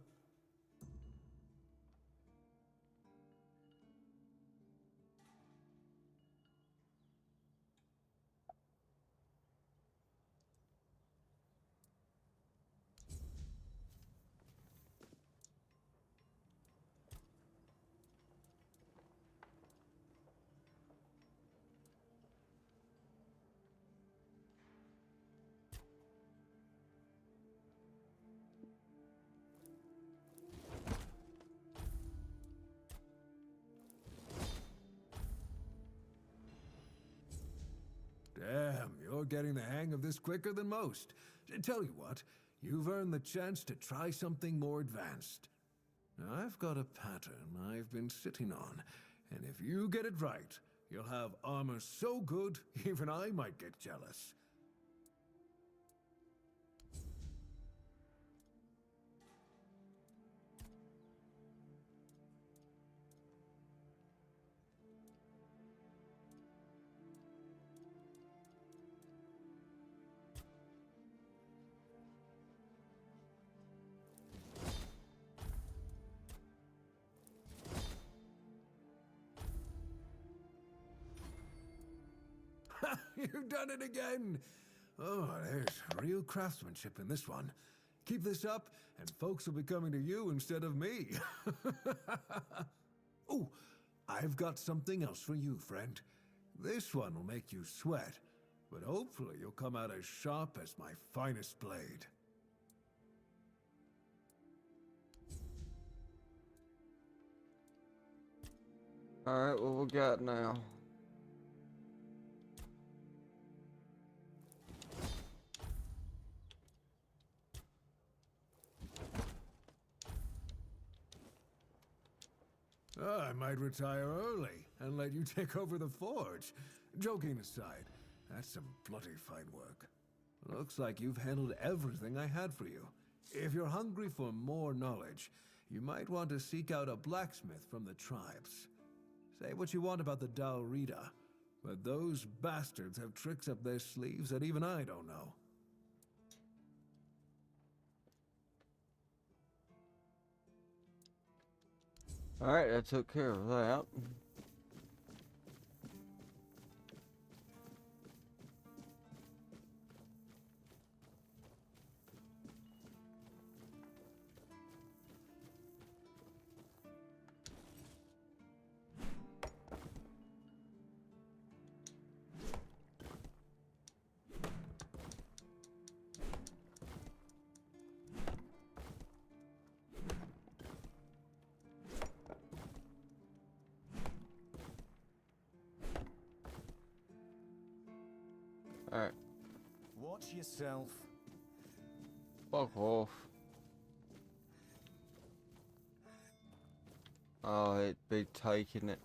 You're getting the hang of this quicker than most. Tell you what, you've earned the chance to try something more advanced. Now, I've got a pattern I've been sitting on, and if you get it right, you'll have armor so good, even I might get jealous. You've done it again! Oh, there's real craftsmanship in this one. Keep this up, and folks will be coming to you instead of me. Oh, I've got something else for you, friend. This one will make you sweat, but hopefully you'll come out as sharp as my finest blade. Alright, what we got now? I might retire early and let you take over the forge. Joking aside, that's some bloody fine work. Looks like you've handled everything I had for you. If you're hungry for more knowledge, you might want to seek out a blacksmith from the tribes. Say what you want about the Dalrida, but those bastards have tricks up their sleeves that even I don't know. Alright, I took care of that. Alright. Watch yourself. Fuck off. Oh, it'd be taking it.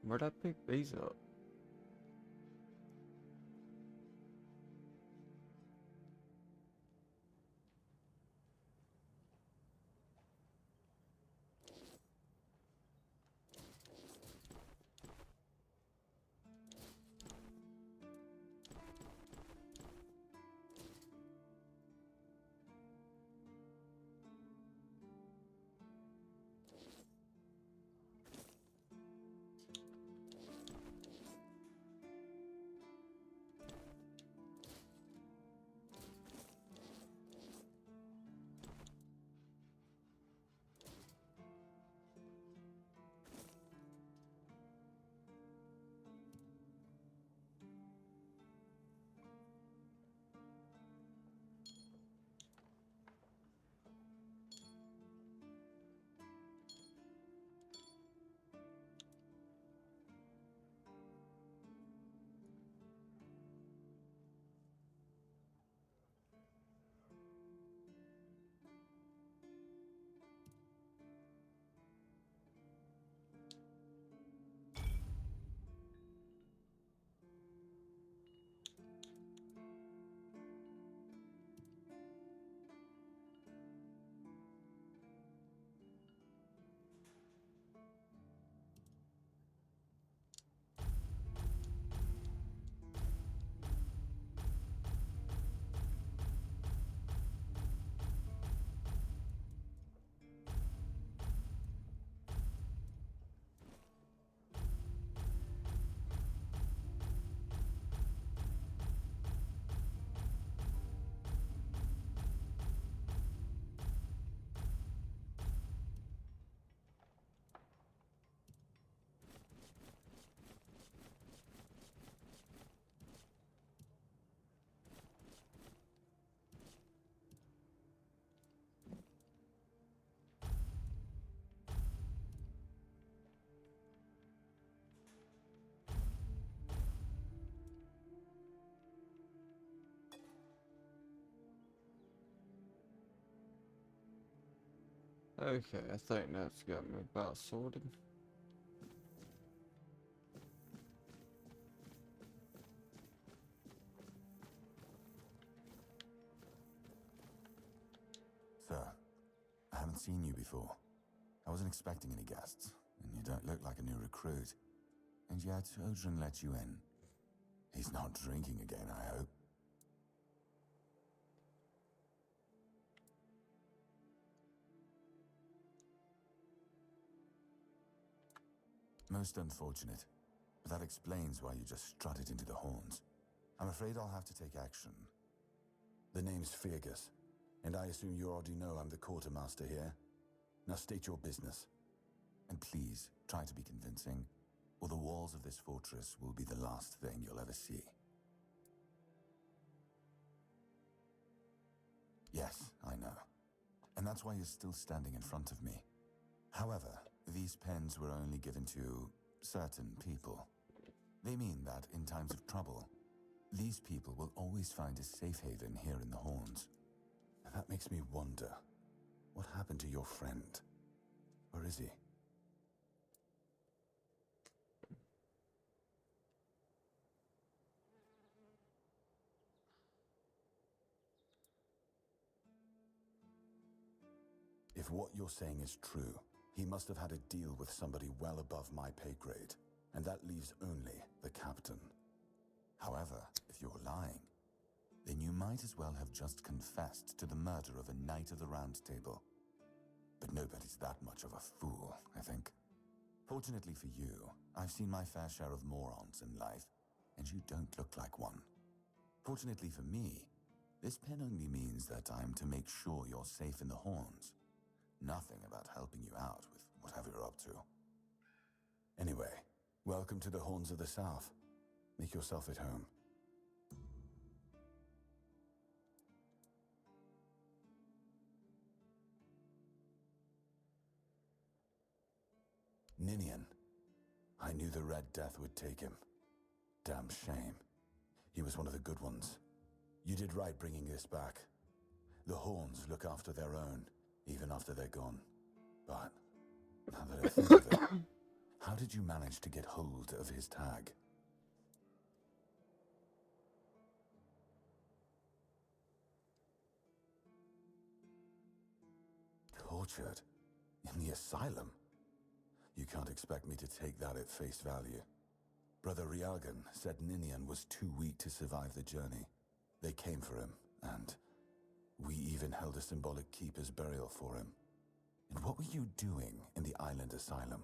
Where'd I pick these up? Okay, I think that's got me about sorted. Sir, I haven't seen you before. I wasn't expecting any guests, and you don't look like a new recruit. And yet, Odrin let you in. He's not drinking again, I hope. Most unfortunate. But that explains why you just strutted into the horns. I'm afraid I'll have to take action. The name's Fergus, and I assume you already know I'm the quartermaster here. Now state your business. And please, try to be convincing, or the walls of this fortress will be the last thing you'll ever see. Yes, I know. And that's why you're still standing in front of me. However, these pens were only given to certain people. They mean that in times of trouble, these people will always find a safe haven here in the Horns. And that makes me wonder, what happened to your friend? Where is he? If what you're saying is true, he must have had a deal with somebody well above my pay grade, and that leaves only the captain. However, if you're lying, then you might as well have just confessed to the murder of a Knight of the Round Table. But nobody's that much of a fool, I think. Fortunately for you, I've seen my fair share of morons in life, and you don't look like one. Fortunately for me, this pen only means that I'm to make sure you're safe in the Horns. Nothing about helping you out with whatever you're up to. Anyway, welcome to the Horns of the South. Make yourself at home. Ninian. I knew the Red Death would take him. Damn shame. He was one of the good ones. You did right bringing this back. The Horns look after their own, even after they're gone. But, now that I think of it, how did you manage to get hold of his tag? Tortured? In the asylum? You can't expect me to take that at face value. Brother Riagan said Ninian was too weak to survive the journey. They came for him, and we even held a symbolic keeper's burial for him. And what were you doing in the island asylum?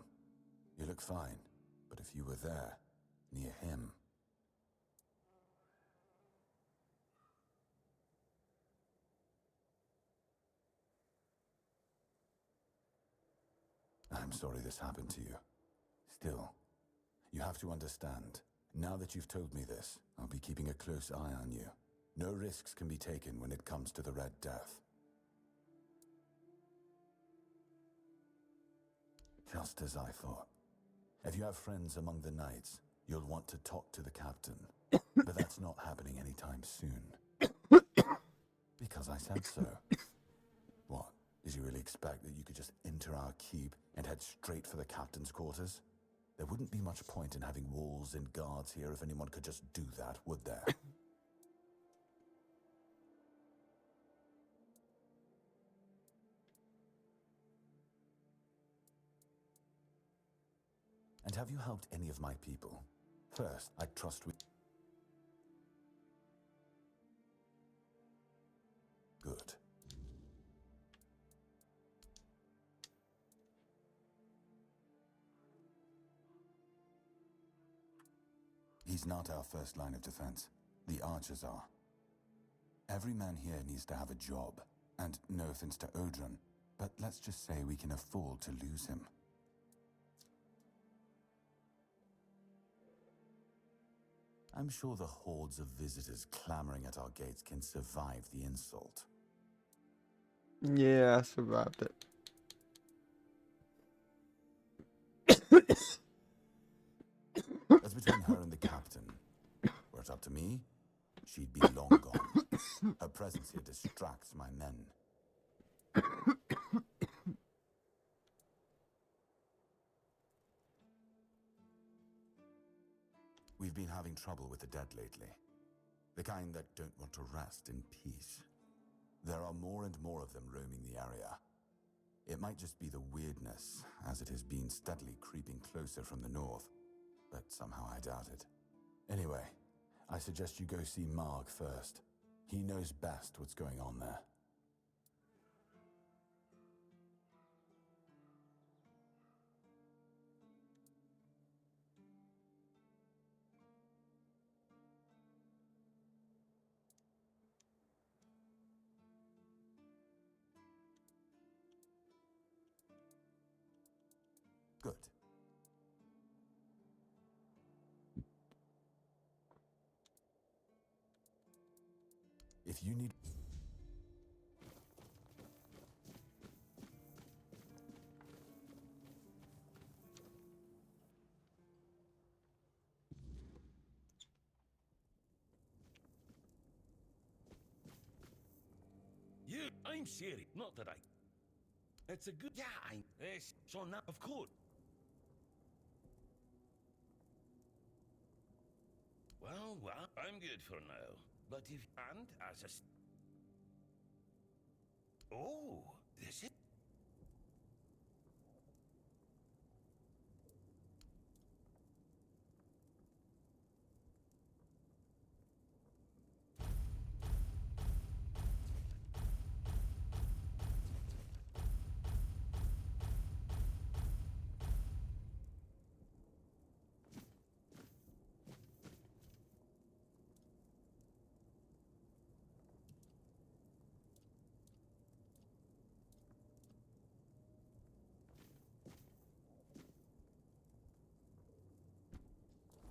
You look fine, but if you were there, near him... I'm sorry this happened to you. Still, you have to understand, now that you've told me this, I'll be keeping a close eye on you. No risks can be taken when it comes to the Red Death. Just as I thought. If you have friends among the knights, you'll want to talk to the captain. But that's not happening anytime soon. Because I said so. What? Did you really expect that you could just enter our keep and head straight for the captain's quarters? There wouldn't be much point in having walls and guards here if anyone could just do that, would there? And have you helped any of my people? First, I trust we... Good. He's not our first line of defense. The archers are. Every man here needs to have a job. And no offense to Odrin, but let's just say we can afford to lose him. I'm sure the hordes of visitors clamoring at our gates can survive the insult. Yeah, I survived it. That's between her and the captain. Were it up to me, she'd be long gone. Her presence here distracts my men. We've been having trouble with the dead lately. The kind that don't want to rest in peace. There are more and more of them roaming the area. It might just be the weirdness, as it has been steadily creeping closer from the north, but somehow I doubt it. Anyway, I suggest you go see Marg first. He knows best what's going on there. Good. If you need... I'm serious. Not that I... It's a good... Yeah, Yes, so now, of course. Well, I'm good for now. But if... And as a... Oh, this is...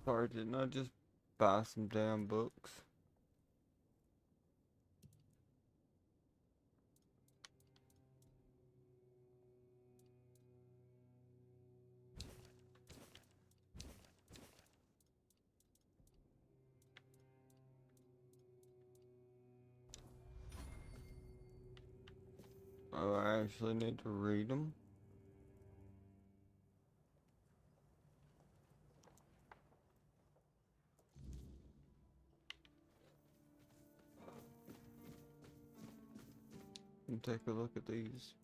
Sorry, didn't I just buy some damn books? Oh, I actually need to read them. And take a look at these.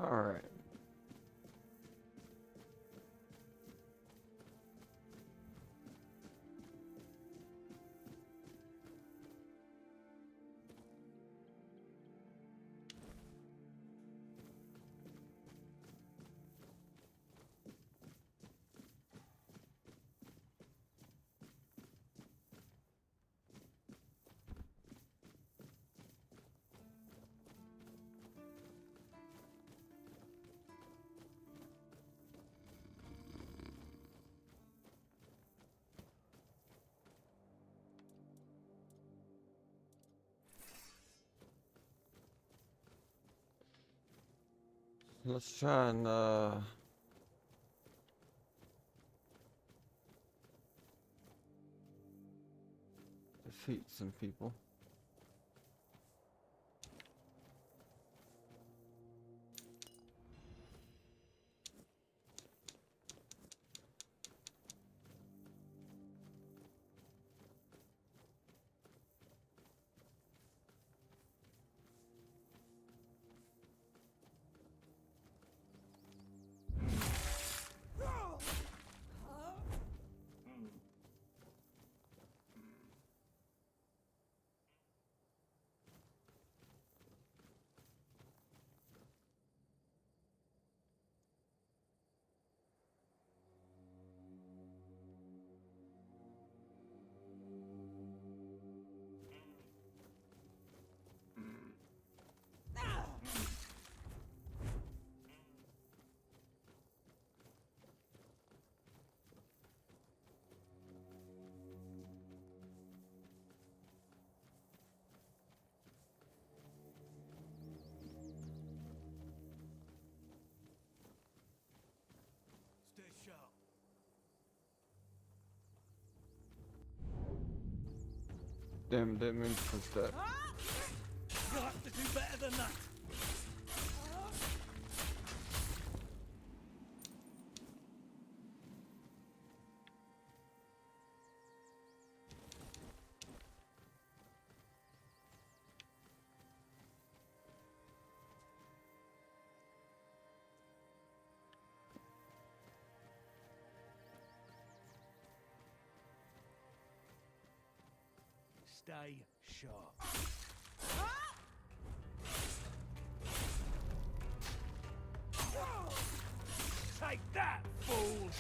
Alright. Let's try and defeat some people. Stay sharp. Damn, didn't mean to push that. You'll have to do better than that. Stay sharp. Take that, fools!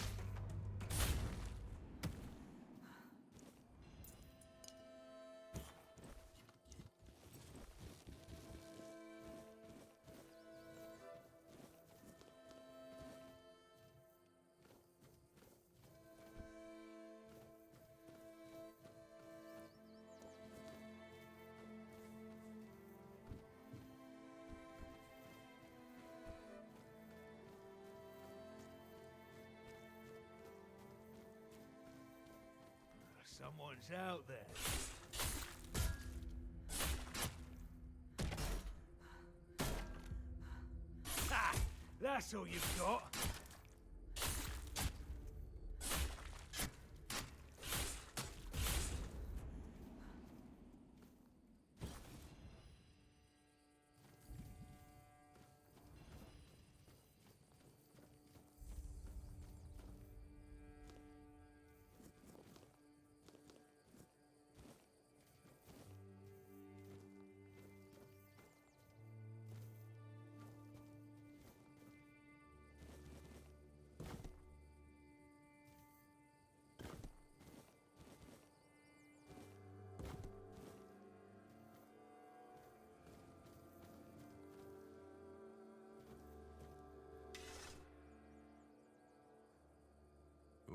Someone's out there. Ha! That's all you've got.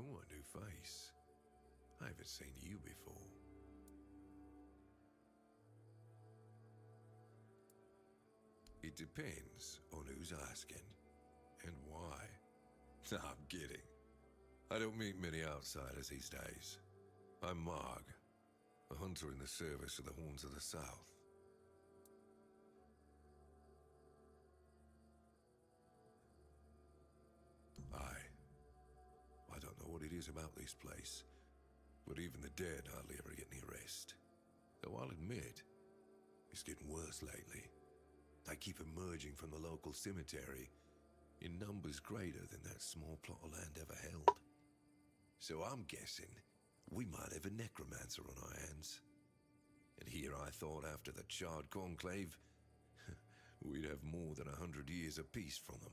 Oh, a new face. I haven't seen you before. It depends on who's asking and why. Nah, I'm kidding. I don't meet many outsiders these days. I'm Marg, a hunter in the service of the Horns of the South. I don't know what it is about this place, but even the dead hardly ever get any rest. Though I'll admit, it's getting worse lately. They keep emerging from the local cemetery in numbers greater than that small plot of land ever held. So I'm guessing we might have a necromancer on our hands. And here I thought after the Charred Conclave, we'd have more than 100 years of peace from them.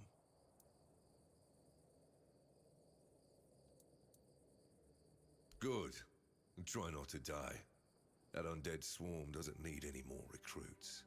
Good. And try not to die. That undead swarm doesn't need any more recruits.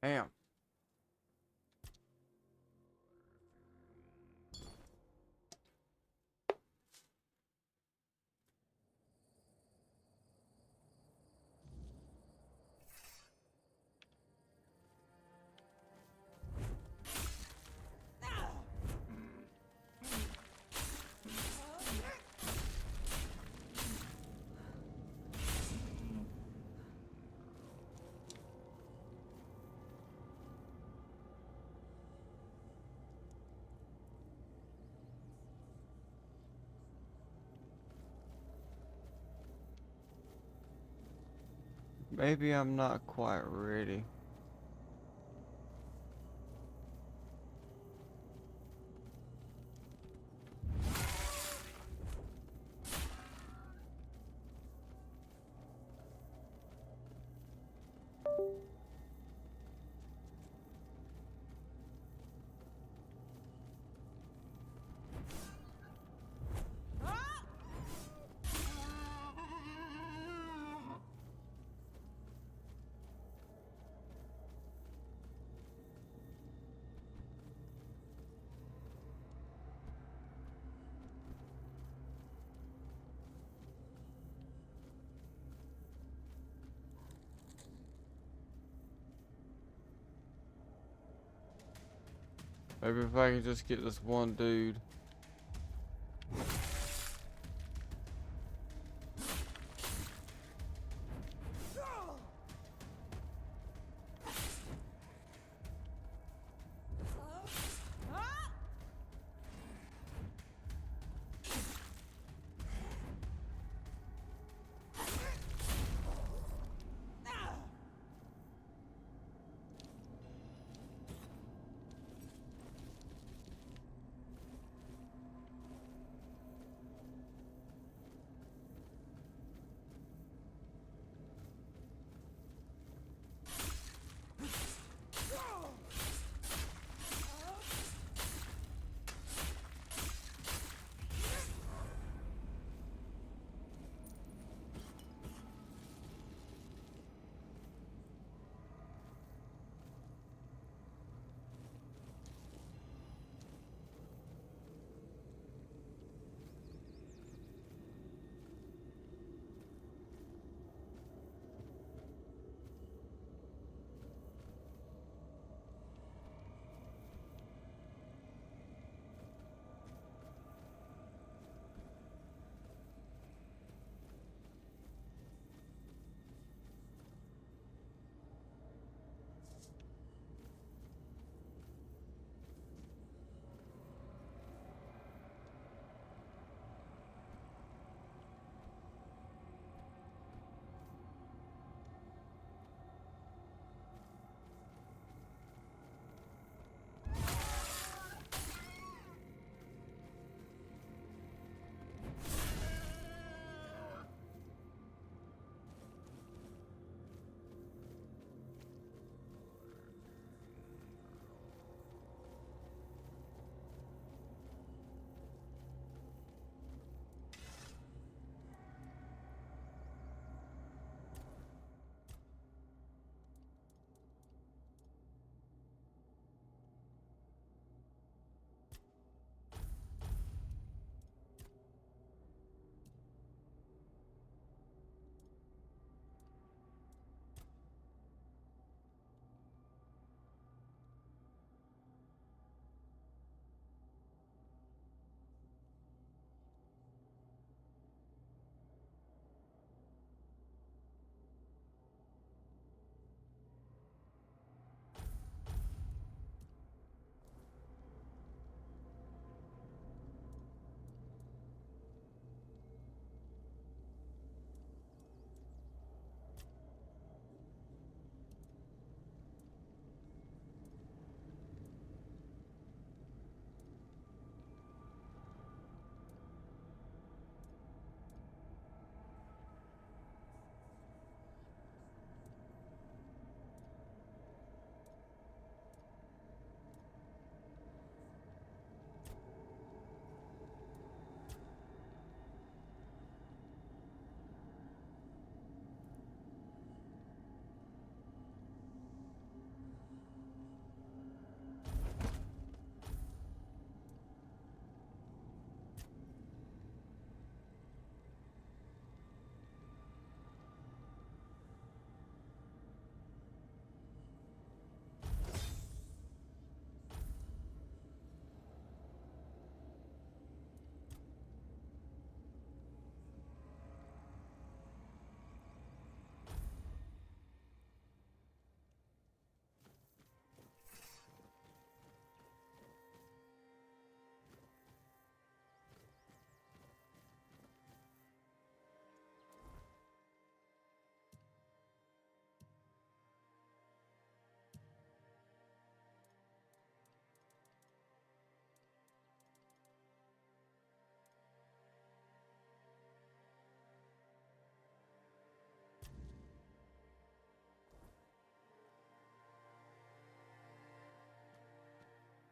Damn. Maybe I'm not quite ready. Maybe if I can just get this one dude.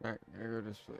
Alright, go this way.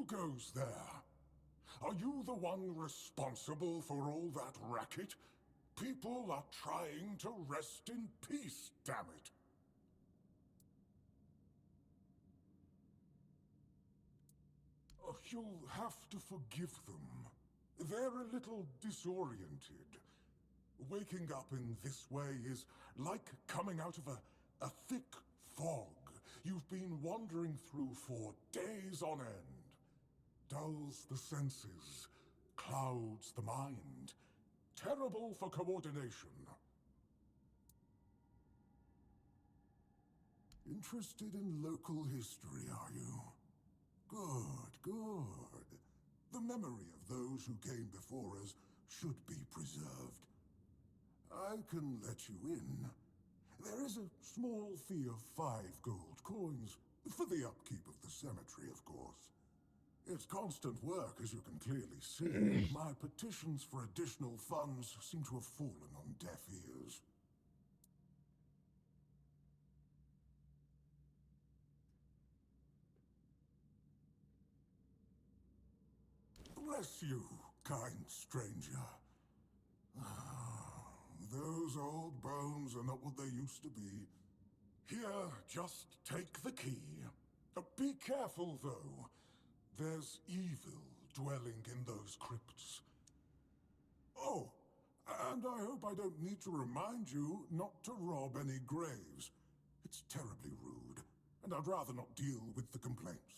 goes there? Are you the one responsible for all that racket? People are trying to rest in peace, damn it. You'll have to forgive them. They're a little disoriented. Waking up in this way is like coming out of a thick fog you've been wandering through for days on end. Dulls the senses, clouds the mind. Terrible for coordination. Interested in local history, are you? Good, good. The memory of those who came before us should be preserved. I can let you in. There is a small fee of 5 gold coins, for the upkeep of the cemetery, of course. It's constant work, as you can clearly see. My petitions for additional funds seem to have fallen on deaf ears. Bless you, kind stranger. Those old bones are not what they used to be. Here, just take the key. Be careful, though. There's evil dwelling in those crypts. Oh, and I hope I don't need to remind you not to rob any graves. It's terribly rude, and I'd rather not deal with the complaints.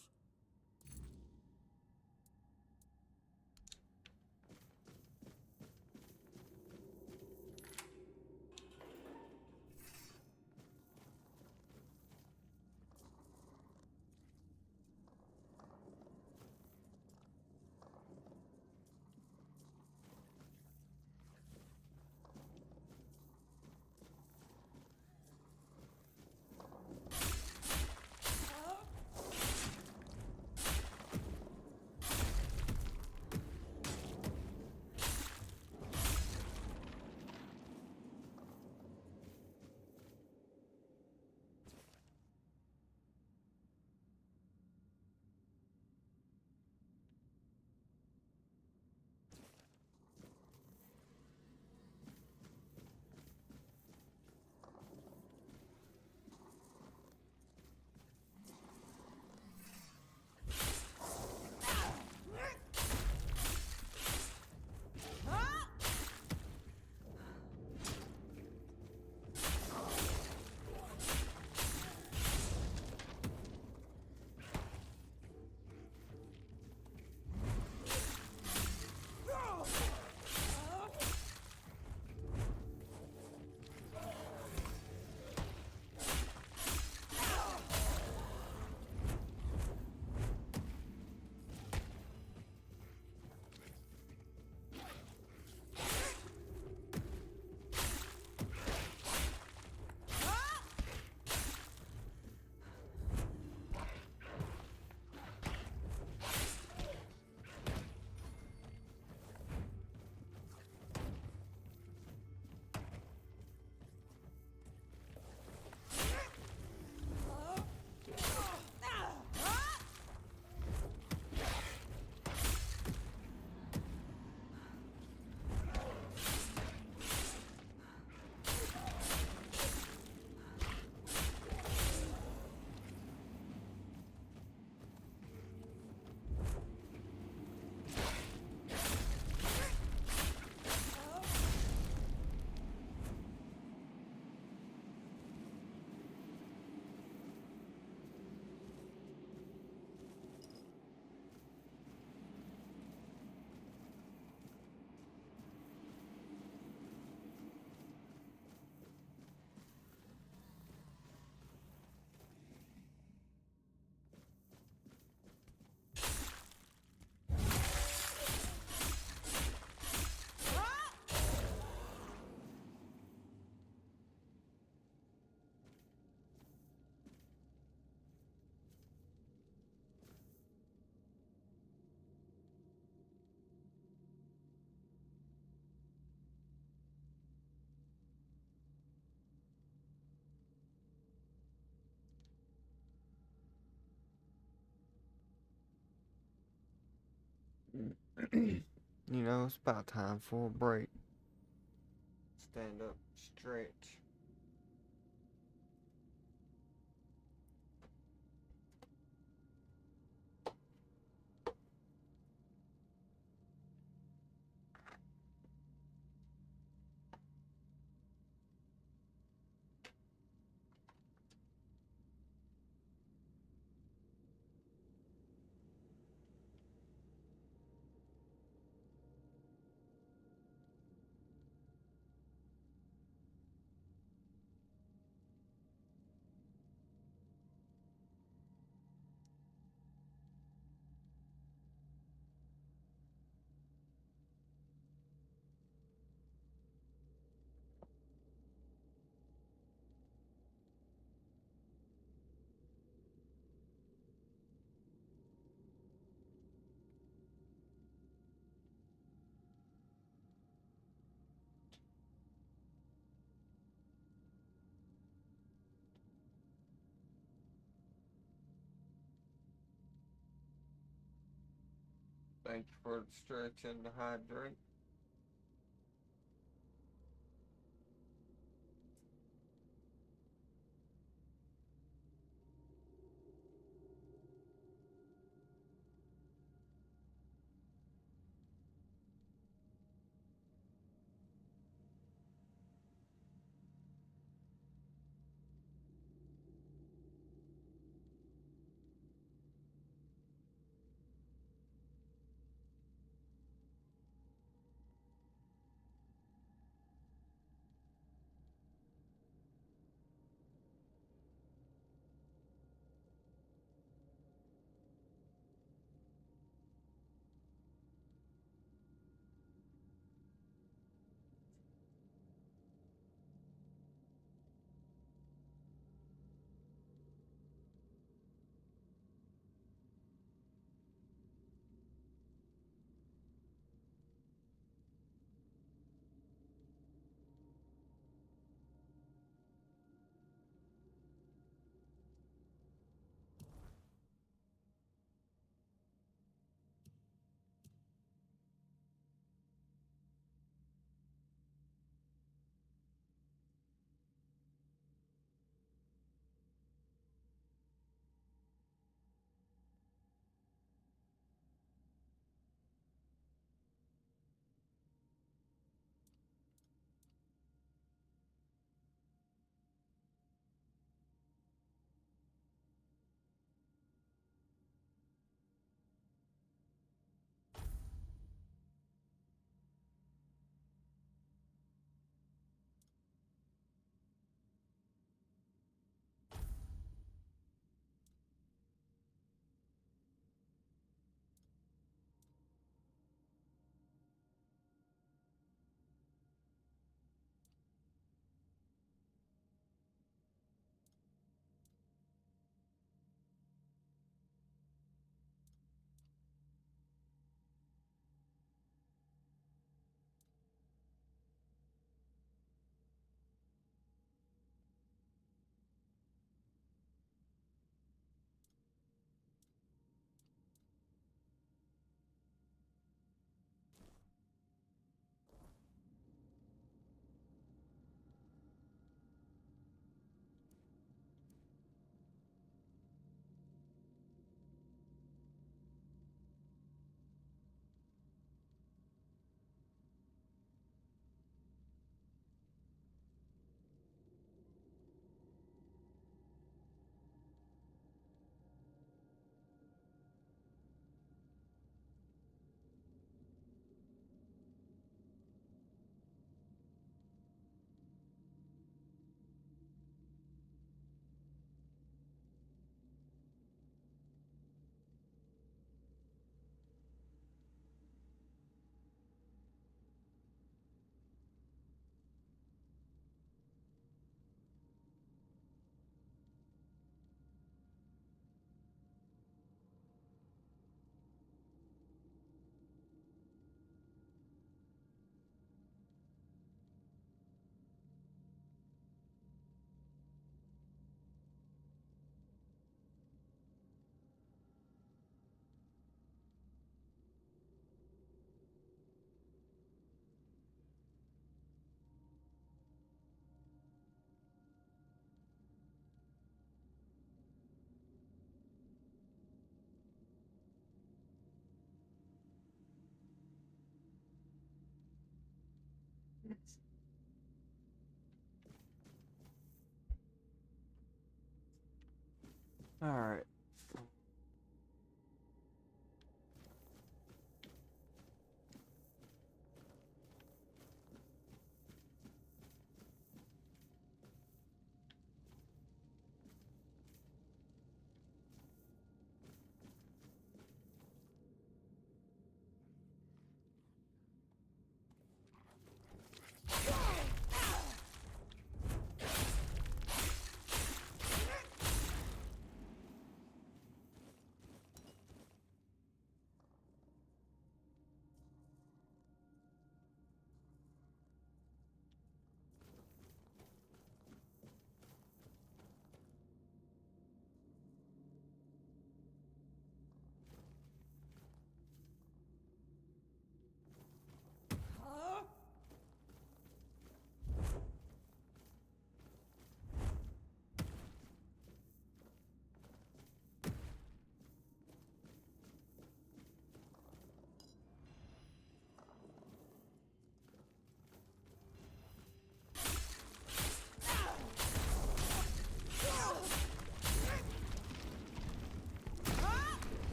You know, it's about time for a break. Stand up, stretch. Thank you for the stretch and the hydrate. Alright.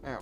Ow.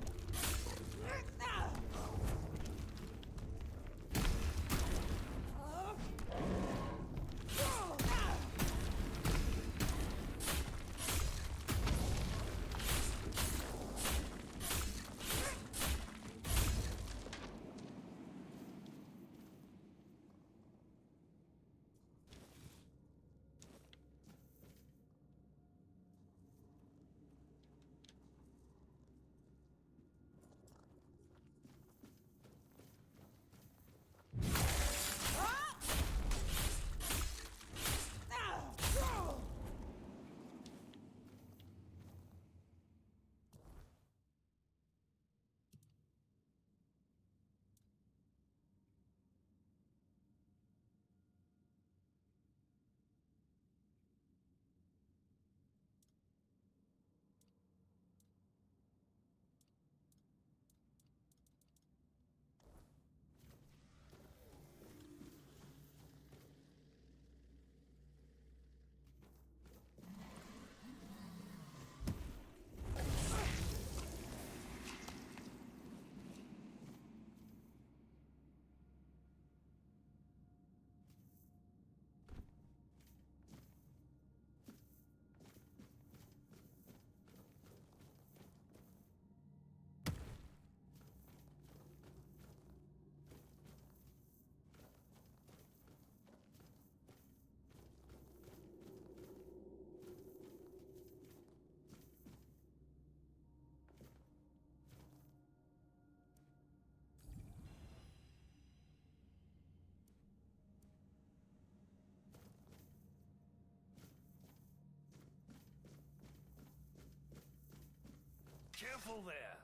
Careful there.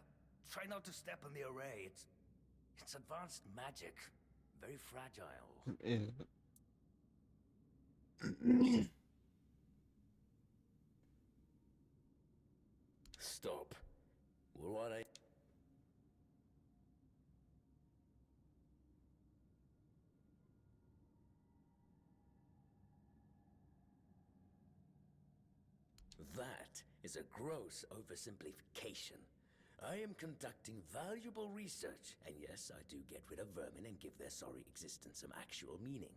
Try not to step in the array. It's advanced magic. Very fragile. Stop. What I... That is a gross oversimplification. I am conducting valuable research, and yes, I do get rid of vermin and give their sorry existence some actual meaning.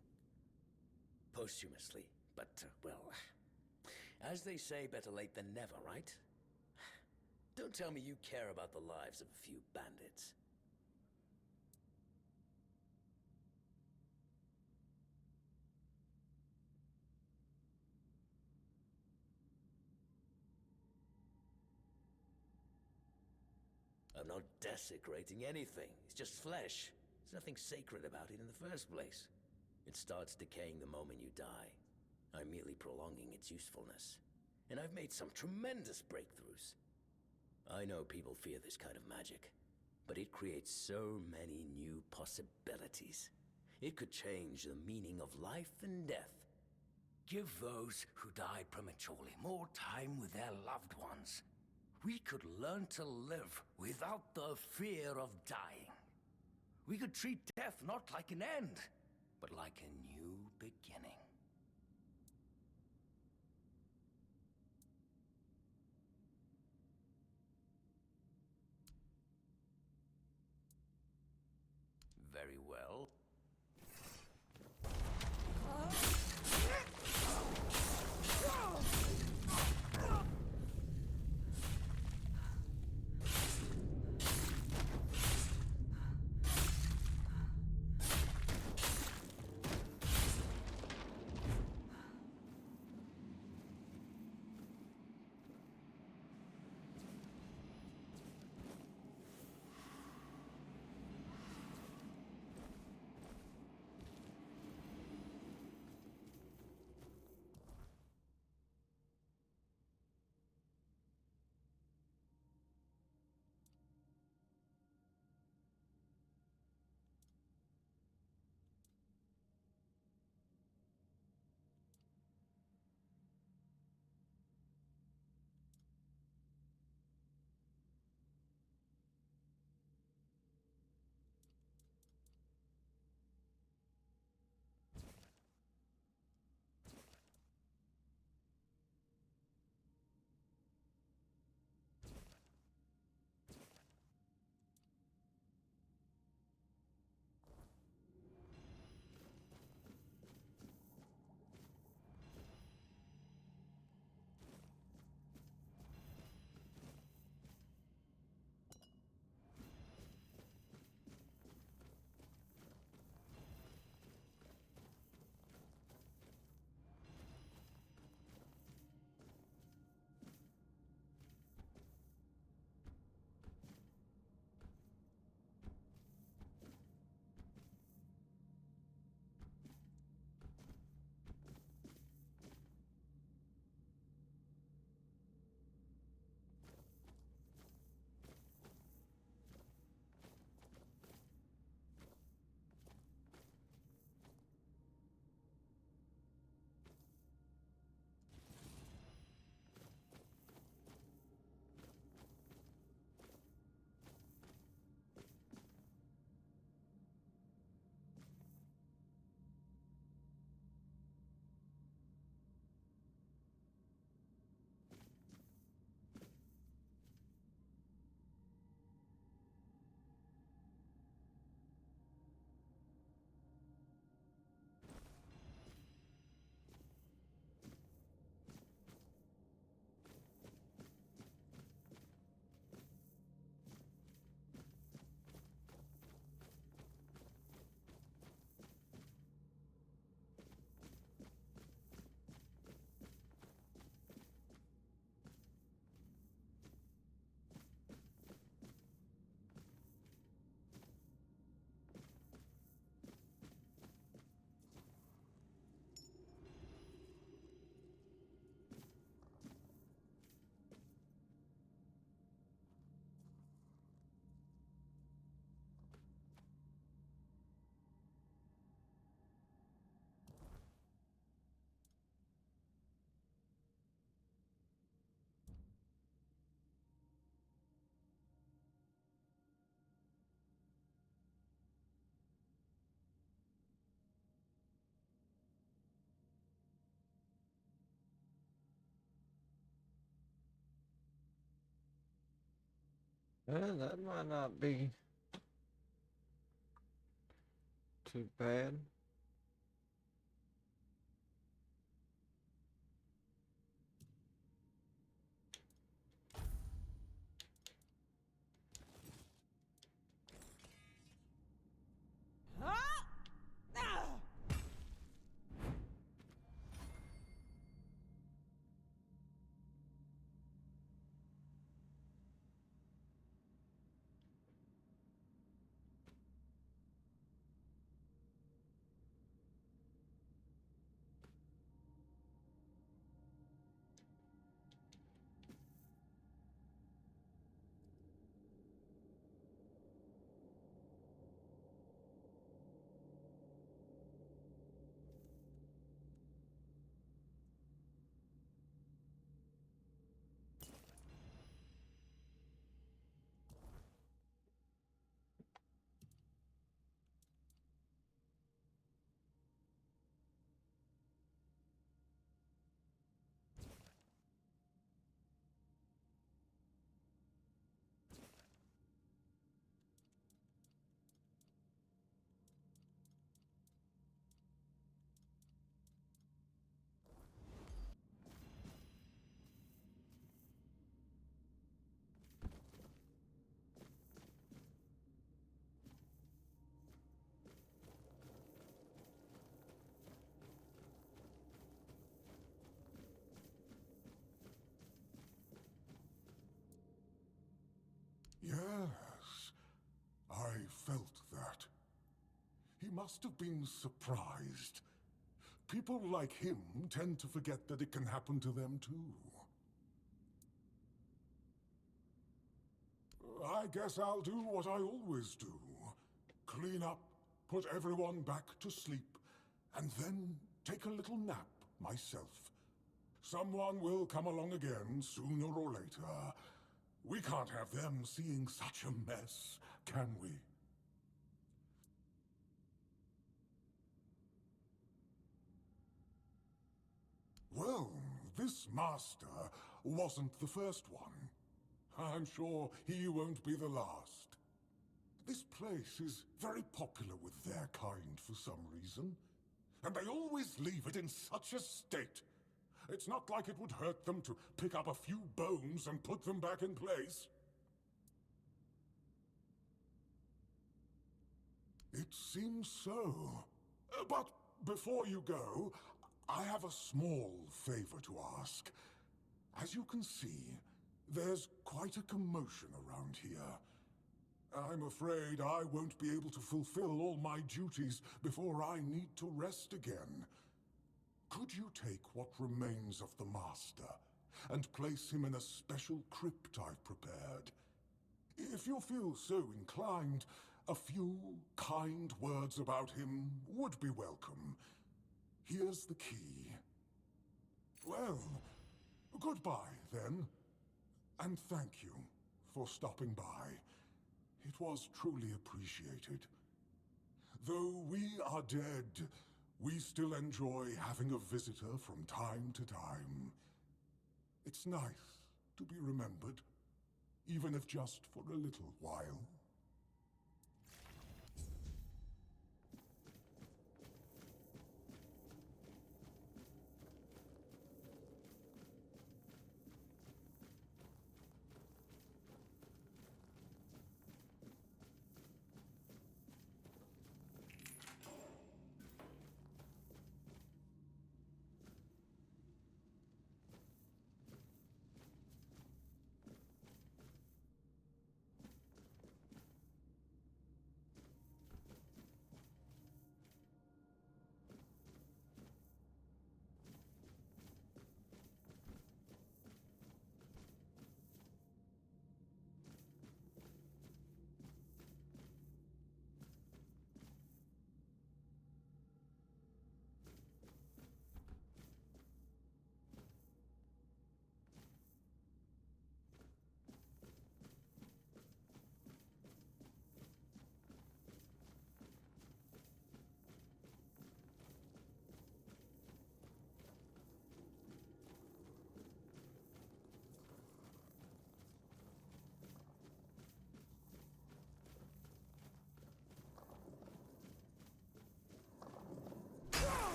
Posthumously, but, well, as they say, better late than never, right? Don't tell me you care about the lives of a few bandits. I'm not desecrating anything. It's just flesh. There's nothing sacred about it in the first place. It starts decaying the moment you die. I'm merely prolonging its usefulness. And I've made some tremendous breakthroughs. I know people fear this kind of magic. but it creates so many new possibilities. It could change the meaning of life and death. Give those who died prematurely more time with their loved ones. We could learn to live without the fear of dying. We could treat death not like an end, but like a new beginning. Very well. Yeah, that might not be too bad. must have been surprised. People like him tend to forget that it can happen to them too. I guess I'll do what I always do. Clean up, put everyone back to sleep, and then take a little nap myself. Someone will come along again sooner or later. We can't have them seeing such a mess, can we? Well, this master wasn't the first one. I'm sure he won't be the last. This place is very popular with their kind for some reason, and they always leave it in such a state. It's not like it would hurt them to pick up a few bones and put them back in place. It seems so. But before you go, I have a small favor to ask. As you can see, there's quite a commotion around here. I'm afraid I won't be able to fulfill all my duties before I need to rest again. Could you take what remains of the Master and place him in a special crypt I've prepared? If you feel so inclined, a few kind words about him would be welcome. Here's the key. Well, goodbye then, and thank you for stopping by. It was truly appreciated. Though we are dead, we still enjoy having a visitor from time to time. It's nice to be remembered, even if just for a little while.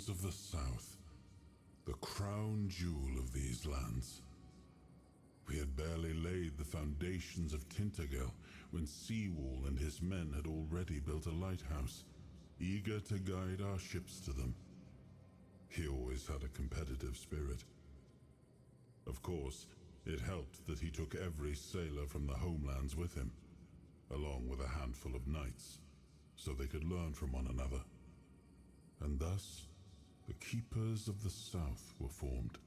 Ruins of the South. The crown jewel of these lands. We had barely laid the foundations of Tintagel when Seawall and his men had already built a lighthouse, eager to guide our ships to them. He always had a competitive spirit. Of course, it helped that he took every sailor from the homelands with him, along with a handful of knights, so they could learn from one another. And thus, the Keepers of the South were formed.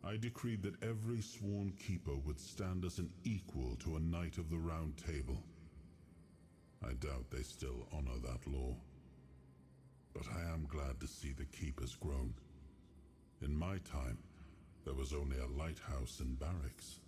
I decreed that every sworn keeper would stand as an equal to a Knight of the Round Table. I doubt they still honor that law. But I am glad to see the keepers grown. In my time, there was only a lighthouse and barracks.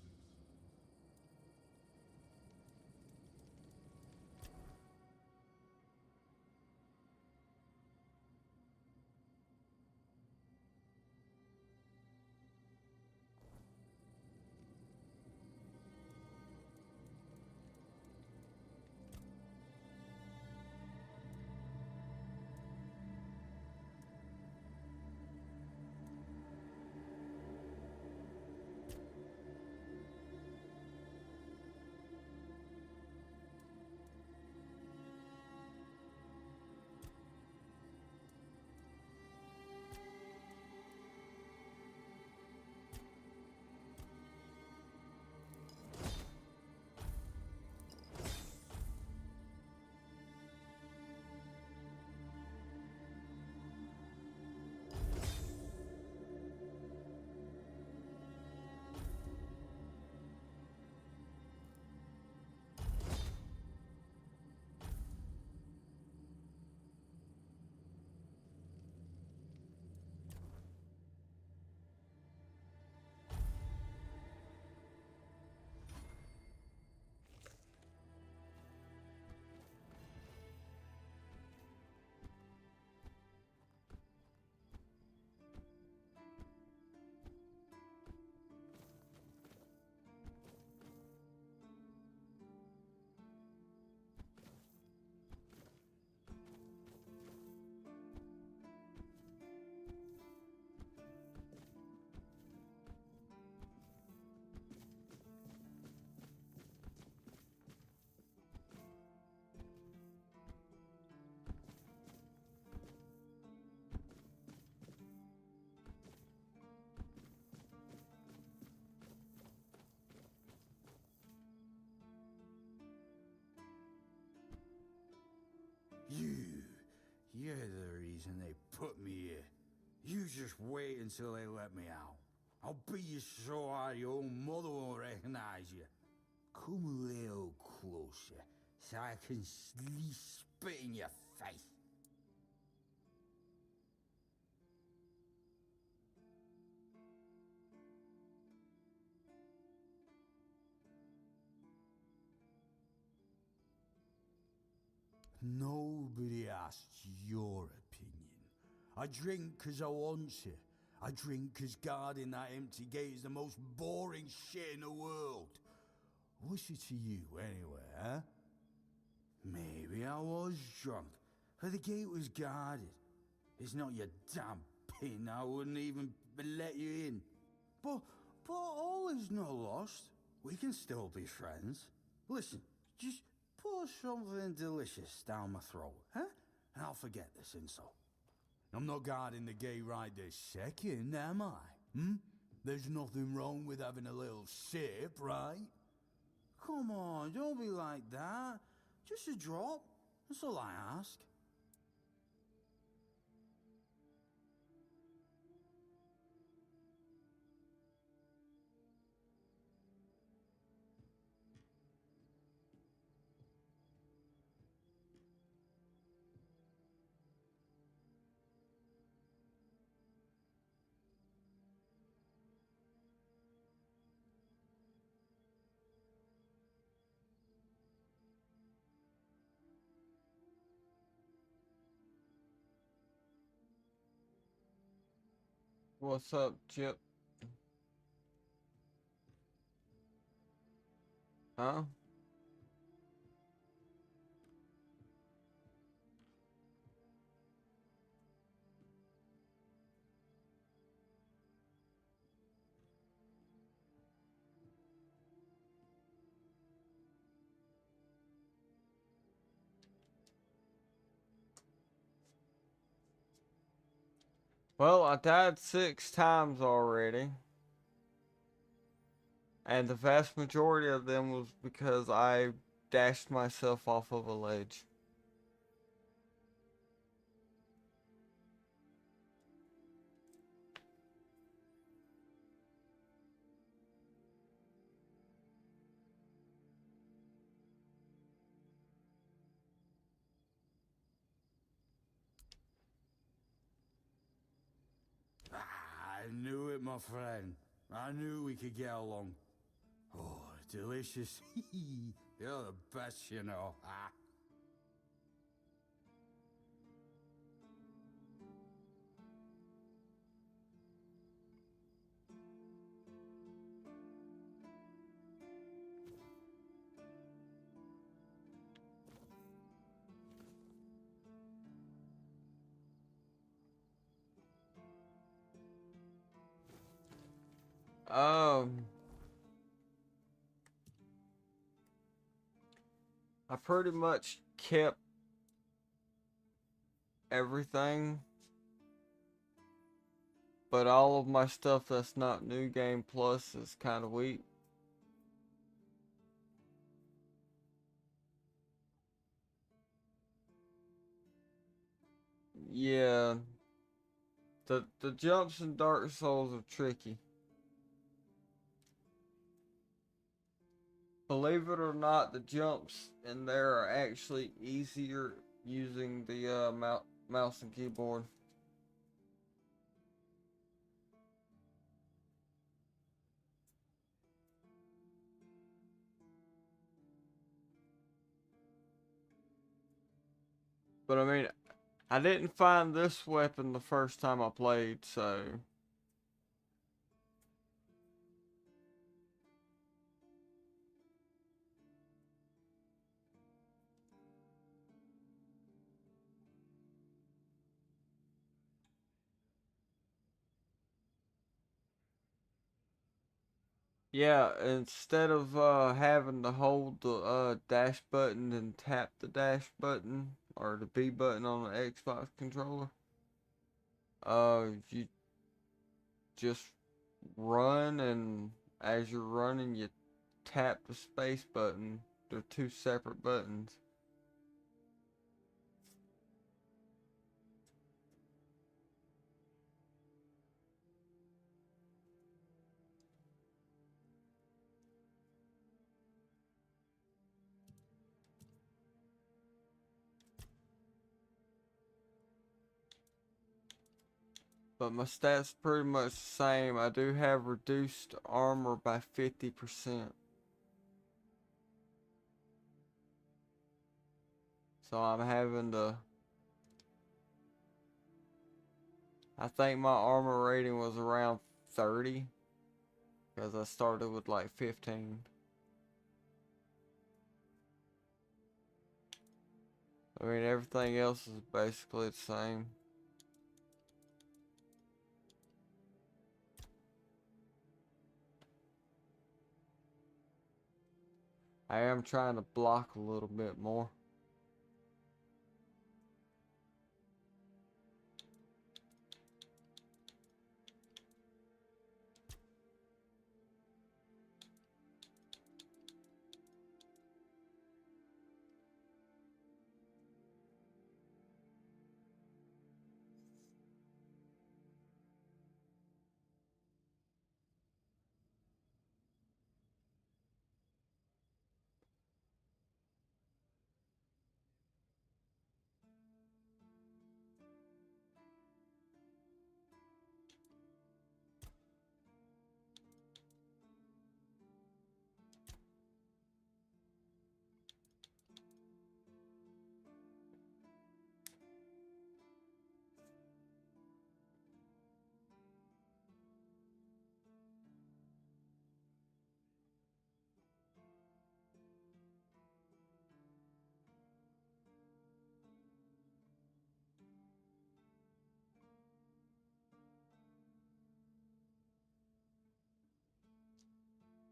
You're the reason they put me here. You just wait until they let me out. I'll beat you so hard your own mother won't recognize you. Come a little closer so I can spit in your face. Nobody asked your opinion. I drink 'cause I want to. I drink 'cause guarding that empty gate is the most boring shit in the world. What's it to you anyway, huh? Maybe I was drunk, but the gate was guarded. It's not your damn pin, I wouldn't even let you in. But all is not lost. We can still be friends. Listen, just pour something delicious down my throat, huh? And I'll forget this insult. I'm not guarding the gate right this second, am I? There's nothing wrong with having a little sip, right? Come on, don't be like that. Just a drop. That's all I ask. What's up, Chip? Huh? Well, I died 6 times already. And the vast majority of them was because I dashed myself off of a ledge. I knew it, my friend. I knew we could get along. Oh, delicious. You're the best, you know. I pretty much kept everything, but all of my stuff that's not New Game Plus is kind of weak. Yeah, the jumps in Dark Souls are tricky. Believe it or not, the jumps in there are actually easier using the mouse and keyboard. But I mean, I didn't find this weapon the first time I played, so... Yeah, instead of having to hold the dash button and tap the dash button, or the B button on the Xbox controller, you just run, and as you're running, you tap the space button. They're 2 separate buttons. But my stats pretty much the same. I do have reduced armor by 50%. So I'm having to... I think my armor rating was around 30. Because I started with like 15. I mean, everything else is basically the same. I am trying to block a little bit more.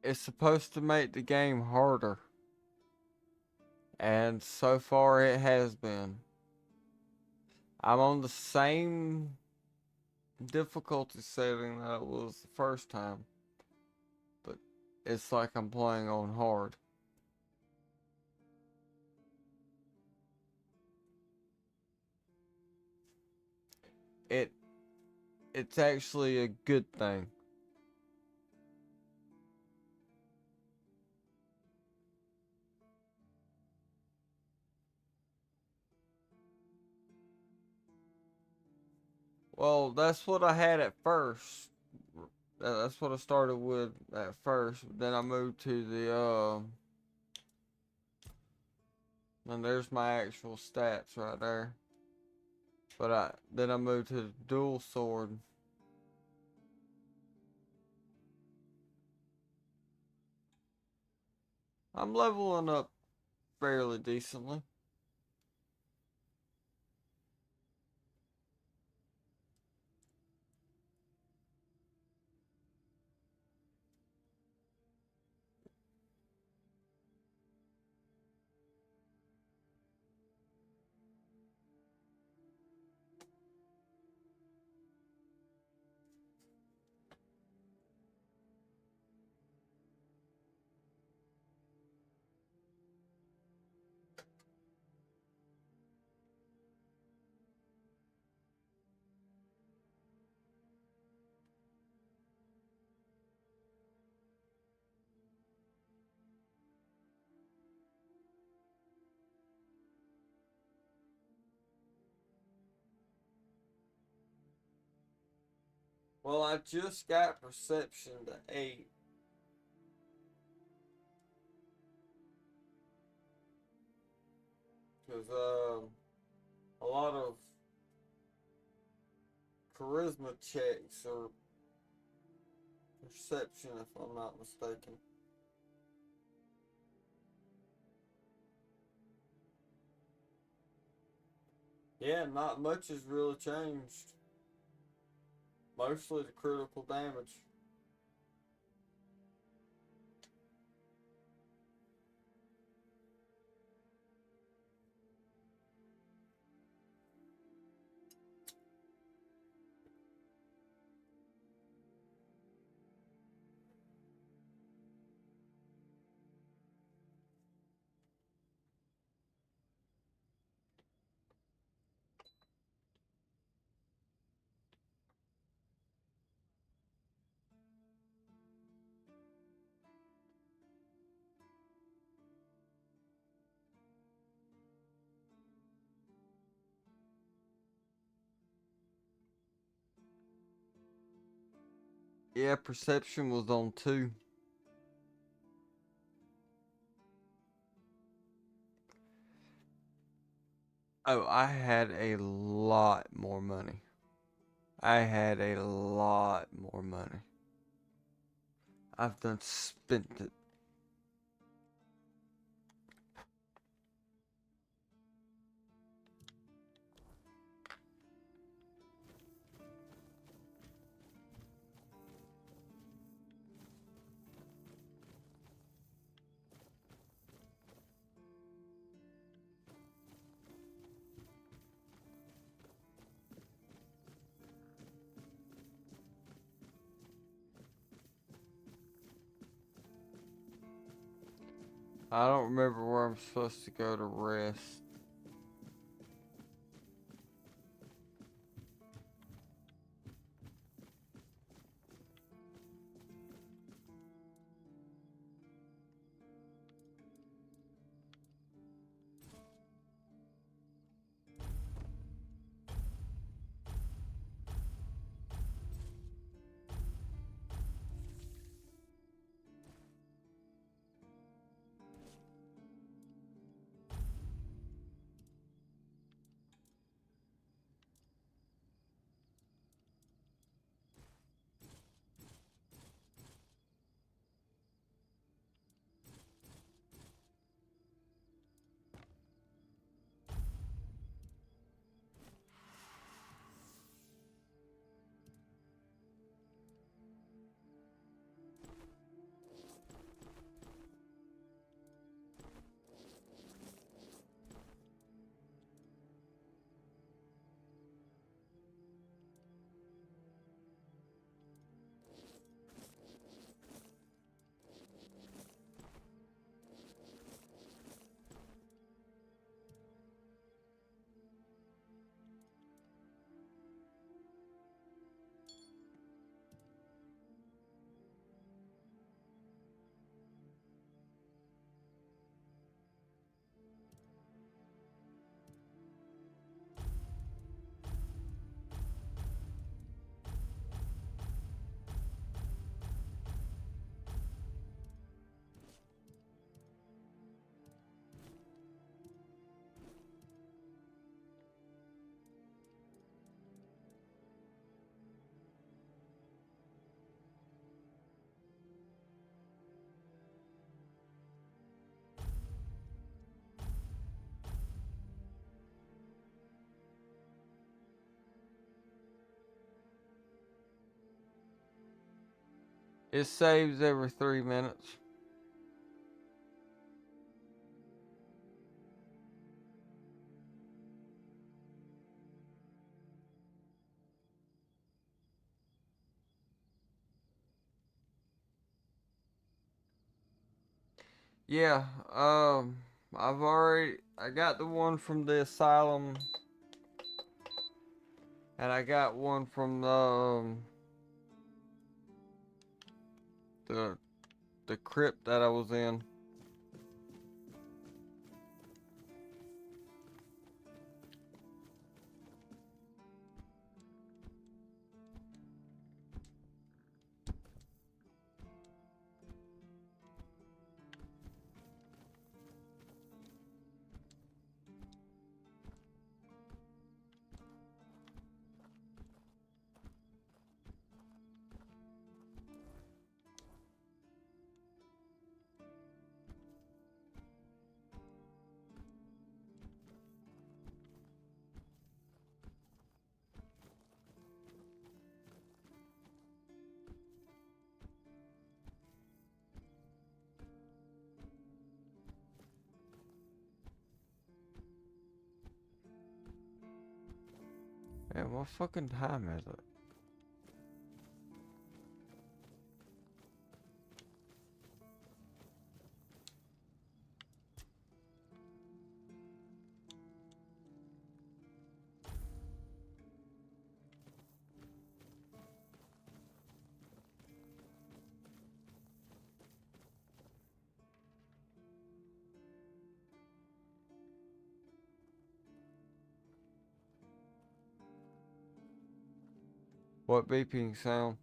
It's supposed to make the game harder. And so far it has been. I'm on the same difficulty setting that it was the first time. But it's like I'm playing on hard. It's actually a good thing. Well, that's what I had at first. That's what I started with at first. Then I moved to the and there's my actual stats right there. But then I moved to the dual sword. I'm leveling up fairly decently. Well, I just got perception to 8. Because a lot of charisma checks or perception, if I'm not mistaken. Yeah, not much has really changed. Mostly the critical damage. Yeah, perception was on 2. Oh, I had a lot more money. I had a lot more money. I've done spent it. I don't remember where I'm supposed to go to rest. It saves every 3 minutes. Yeah, I got the one from the asylum, and I got one from the crypt that I was in. Man, what fucking time is it? What beeping sound?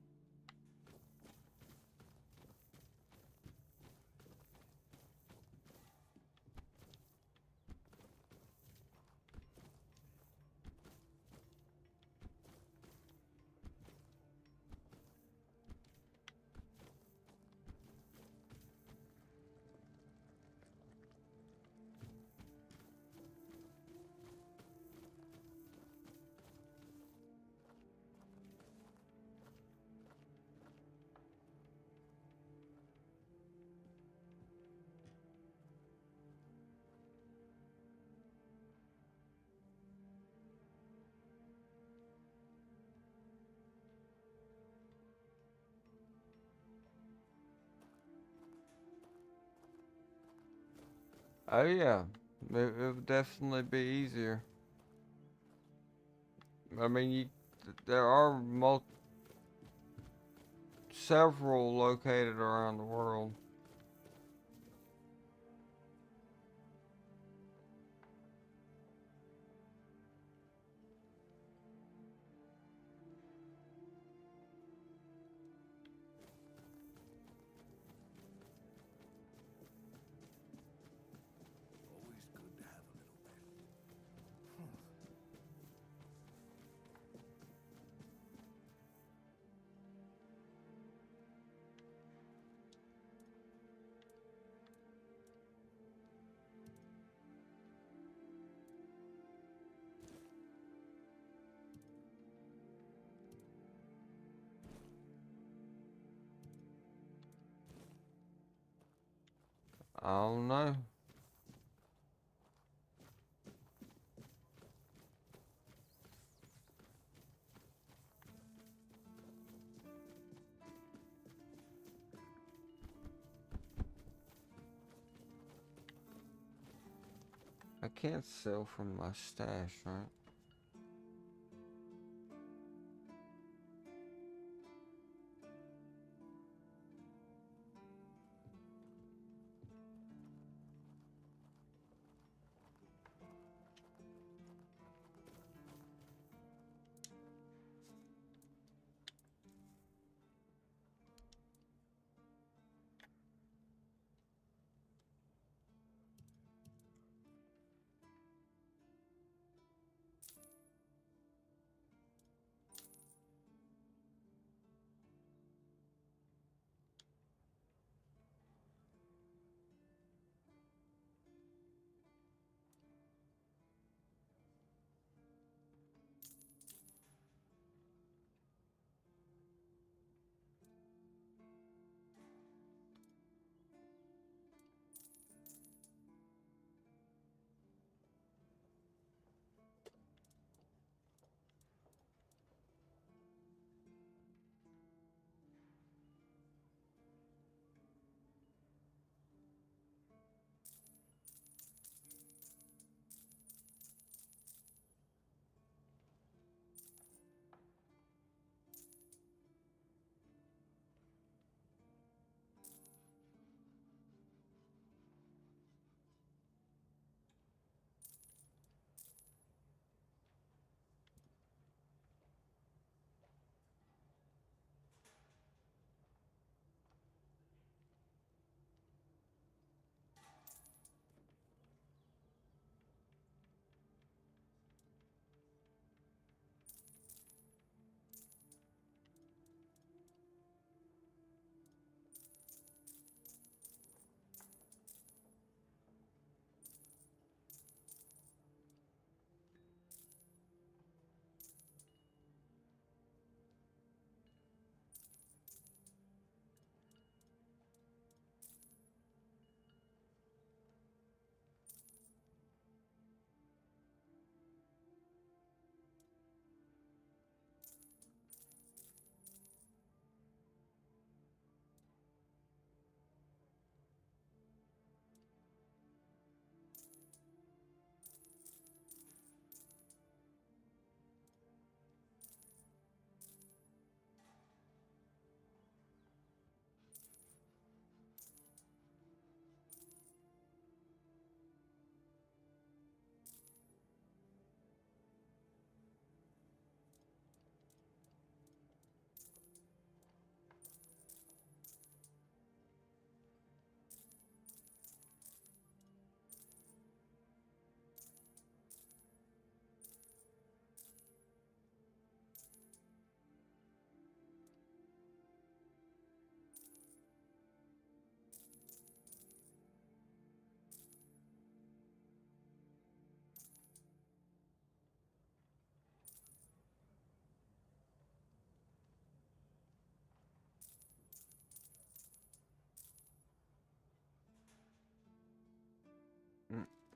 Oh yeah, it would definitely be easier. I mean, there are several located around the world. Always good to have a little bit. I don't know. I can't sell from my stash, right?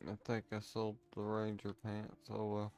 I think I sold the ranger pants. Oh well.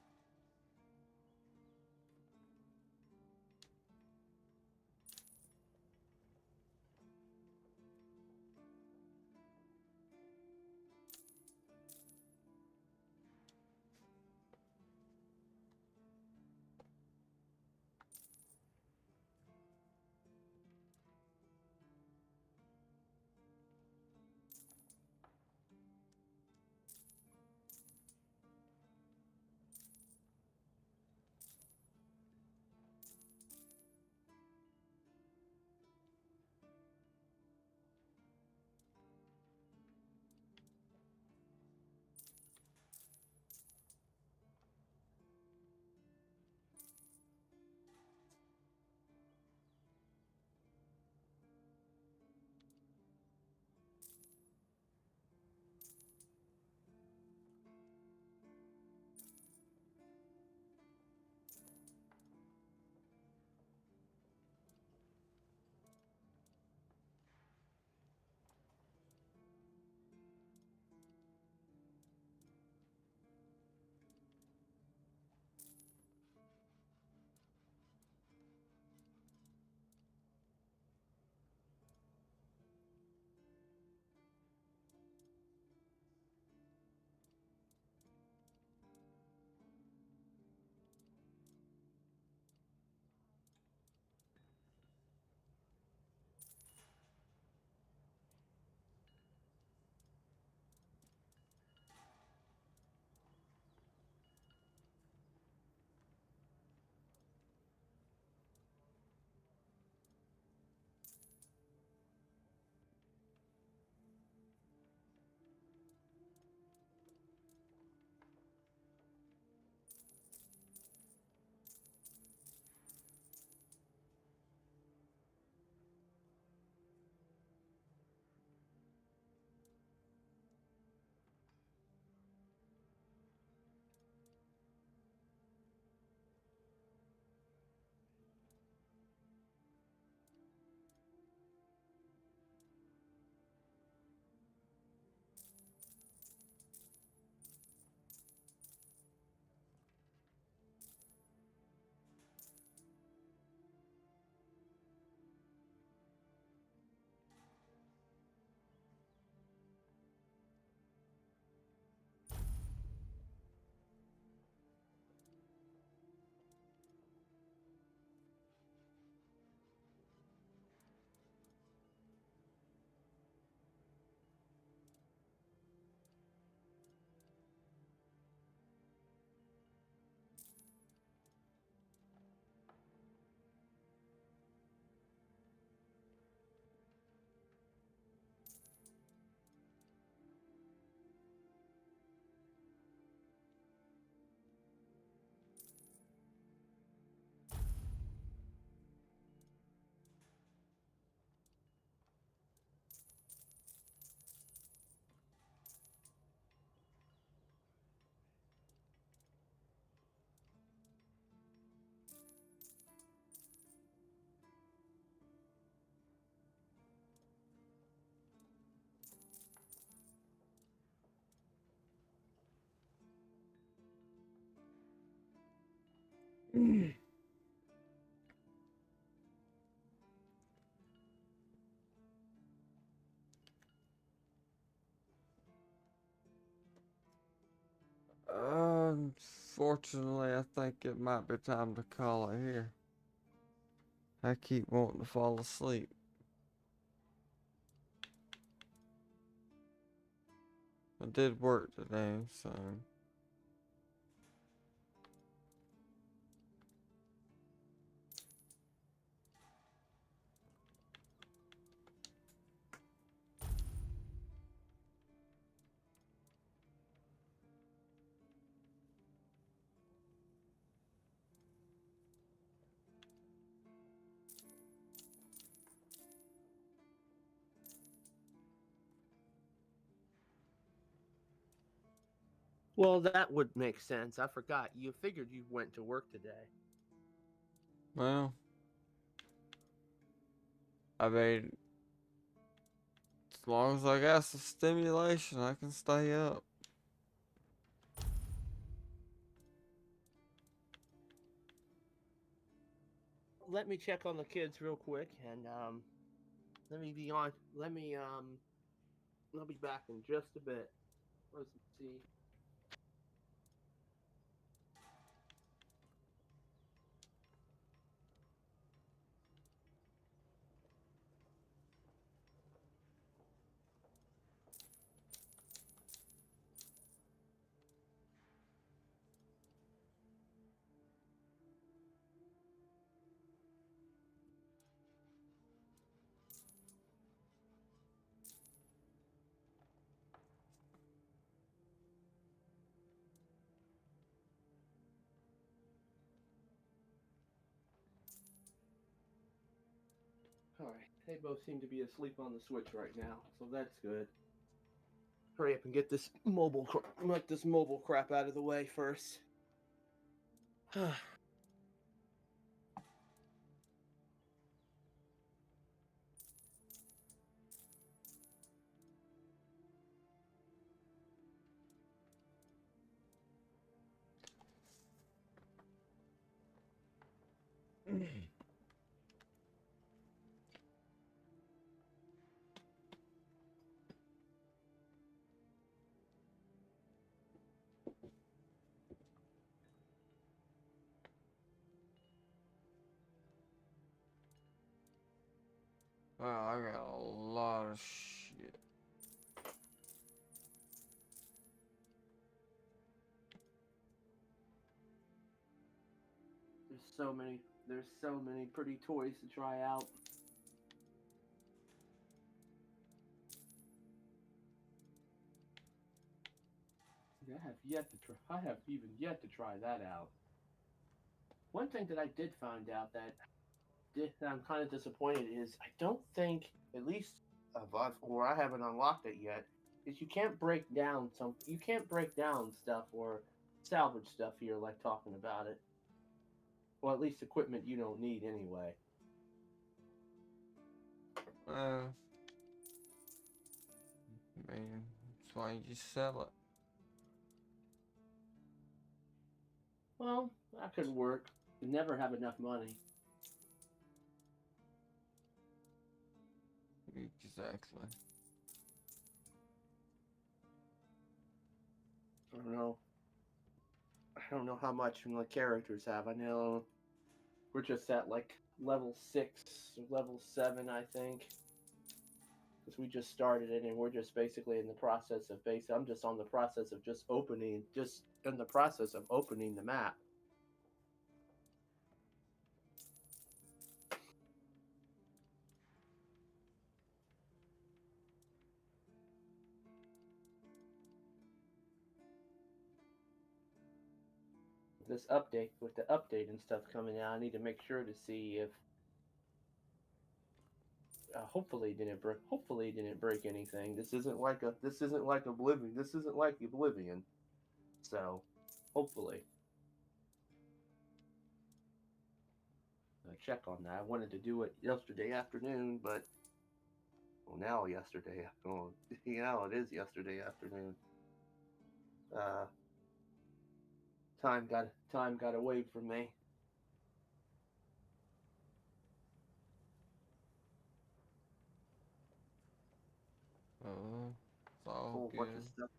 Unfortunately, I think it might be time to call it here. I keep wanting to fall asleep. I did work today, so. Well, that would make sense. I forgot. You figured you went to work today. Well, I mean, as long as I got some stimulation, I can stay up. let me check on the kids real quick, and let me be on. I'll be back in just a bit. Let's see. All right, they both seem to be asleep on the Switch right now, so that's good. Hurry up and get this mobile crap out of the way first. Wow, I got a lot of shit. There's so many pretty toys to try out. I have even yet to try that out. One thing that I did find out that I'm kind of disappointed is I don't think, at least or I haven't unlocked it yet, is you can't break down stuff or salvage stuff here like talking about it. Well, at least equipment you don't need anyway. I mean, that's why you just sell it. Well, that could work. You never have enough money. Exactly. I don't know how much the characters have. I know we're just at like level 6 or level 7, I think. Because we just started it and we're just basically in the process of I'm just on the process of opening the map. With the update and stuff coming out, I need to make sure to see if hopefully it didn't break anything. This isn't like Oblivion. So hopefully check on that. I wanted to do it yesterday afternoon, but now it is yesterday afternoon. Time got away from me. Oh, it's all good. Got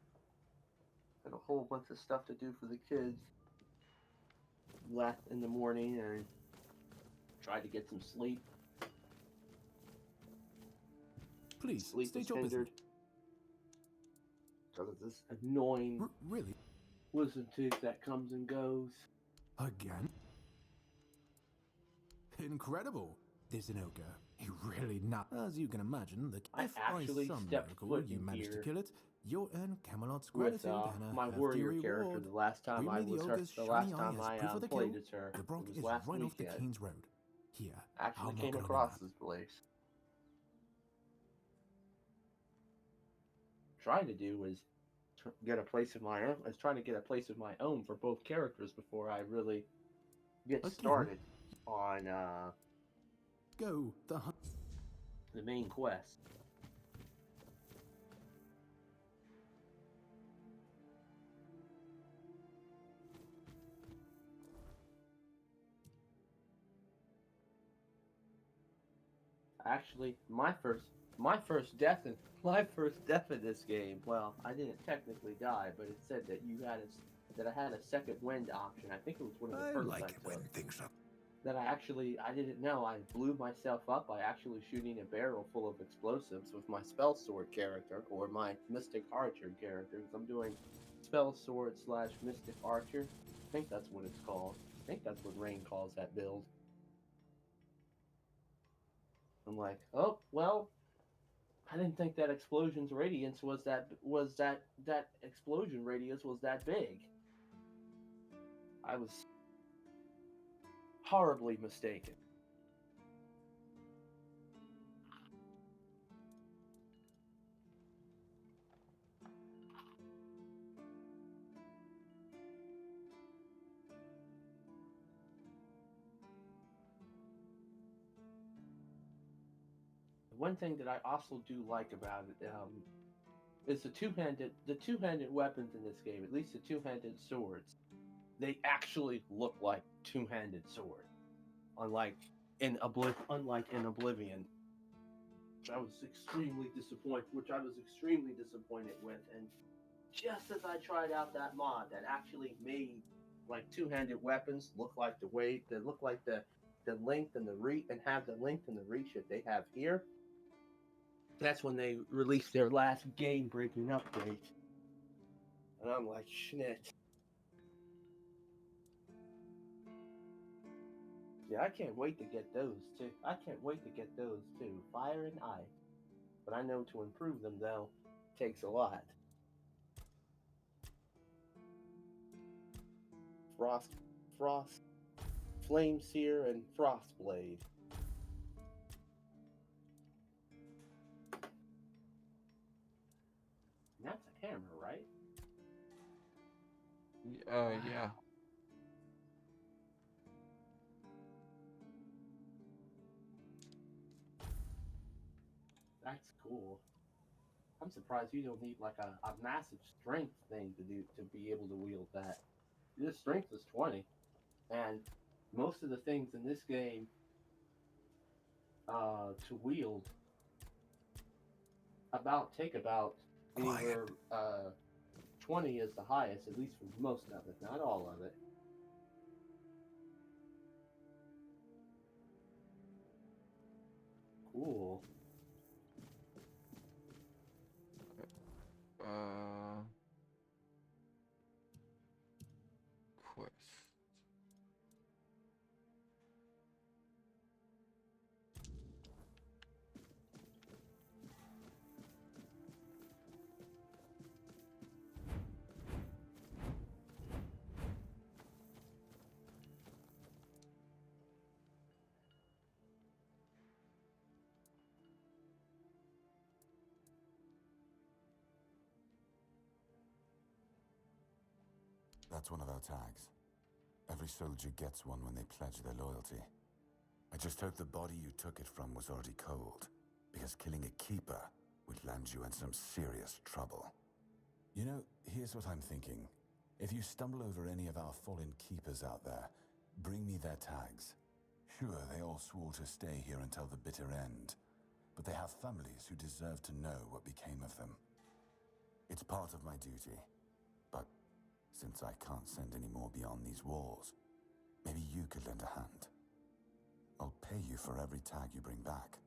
a whole bunch of stuff to do for the kids. Last in the morning and tried to get some sleep. Please, sleep state was your hindered business. because of this annoying really wisdom tooth that comes and goes. Again? Incredible. This Inoka, he really not. As you can imagine, if by some miracle you manage to kill it, you'll earn Camelot's gratitude and a my hefty warrior reward. character the last time Bring I me was the her. ogre's The last shiny time eye as I proof of the played kill. as her. The Brock It is was last right off the weekend. King's Road. Here, Actually I'll came mark it on across the map. this place. Trying to do was get a place of my own. I was trying to get a place of my own for both characters before I really get started on the main quest. Actually, my first death in this game. Well, I didn't technically die, but it said that that I had a second wind option. I think it was one of the I first like I it when took. things are. That I didn't know. I blew myself up by actually shooting a barrel full of explosives with my spell sword character or my mystic archer character. 'Cause I'm doing spell sword / mystic archer. I think that's what it's called. I think that's what Rain calls that build. I'm like, oh well, I didn't think that explosion's radiance that explosion radius was that big. I was horribly mistaken. One thing that I also do like about it is the two-handed weapons in this game. At least the two-handed swords, they actually look like two-handed swords. Unlike in Oblivion, which I was extremely disappointed with. And just as I tried out that mod that actually made like two-handed weapons look like the way that look like the length and the reach and have the length and the reach that they have here, that's when they released their last game-breaking update. And I'm like, shit. Yeah, I can't wait to get those too. I can't wait to get those too. Fire and ice. But I know to improve them though takes a lot. Frost, Flame Seer, and Frostblade. And that's a hammer, right? Yeah. That's cool. I'm surprised you don't need like a massive strength thing to be able to wield that. This strength is 20, and most of the things in this game to wield take about anywhere 20 is the highest, at least for most of it, not all of it. Cool. Quest. That's one of our tags. Every soldier gets one when they pledge their loyalty. I just hope the body you took it from was already cold, because killing a keeper would land you in some serious trouble. You know, here's what I'm thinking. If you stumble over any of our fallen keepers out there, bring me their tags. Sure, they all swore to stay here until the bitter end, but they have families who deserve to know what became of them. It's part of my duty, but since I can't send any more beyond these walls, maybe you could lend a hand. I'll pay you for every tag you bring back.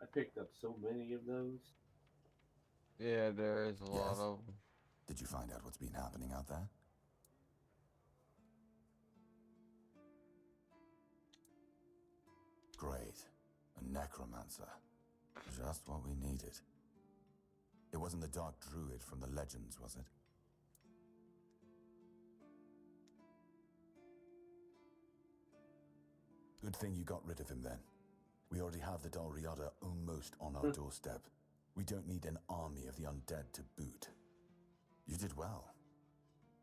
I picked up so many of those. Yeah, there is a lot of them. Did you find out what's been happening out there? Great. A necromancer. Just what we needed. It wasn't the Dark Druid from the legends, was it? Good thing you got rid of him then. We already have the Dalriada almost on our doorstep. We don't need an army of the undead to boot. You did well.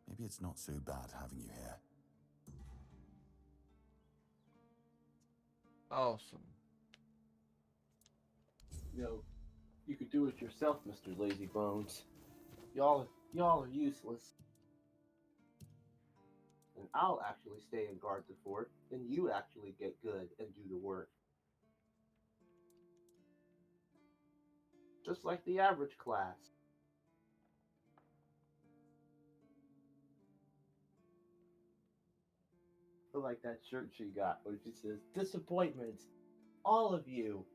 Maybe it's not so bad having you here. Awesome. You know, you could do it yourself, Mr. Lazy Bones. Y'all are useless. and I'll actually stay and guard the fort, and you actually get good and do the work. Just like the average class. I like that shirt she got, which it says, "Disappointment, all of you."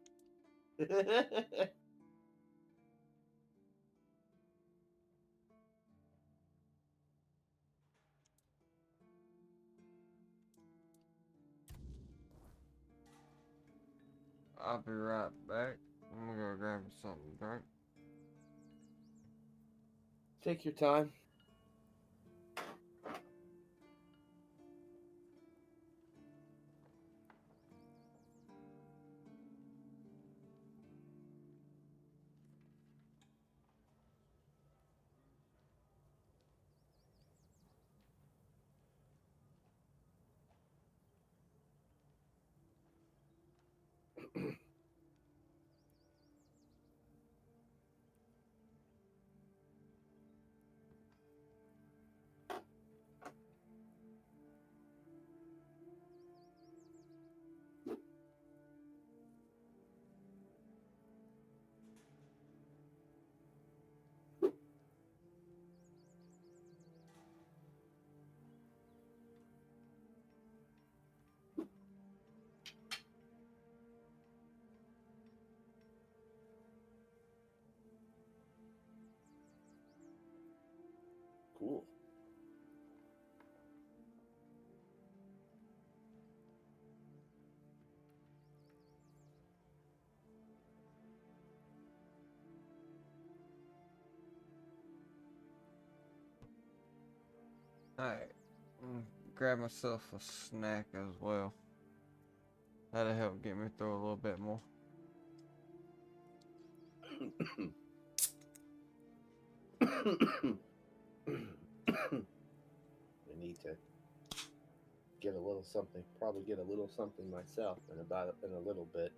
I'll be right back. I'm gonna go grab something to drink. Take your time. Cool. Alright. Grab myself a snack as well. That'll help get me through a little bit more. I need to get a little something. Probably get a little something myself in a little bit.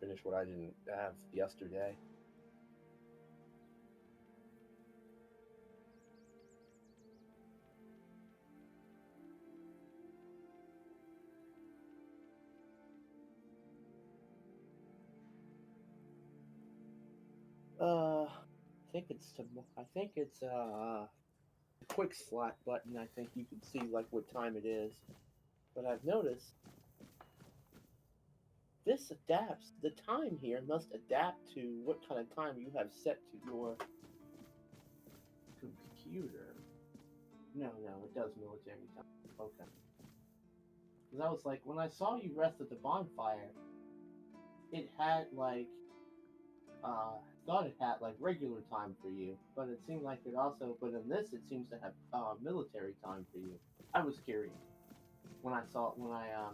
Finish what I didn't have yesterday. I think it's a quick slot button. I think you can see like what time it is. But I've noticed this adapts. The time here must adapt to what kind of time you have set to your computer. No, it does military time. Okay. Because I was like, when I saw you rest at the bonfire, it had like, thought it had like regular time for you, but it seemed like it also, but in this, it seems to have military time for you. I was curious when I saw was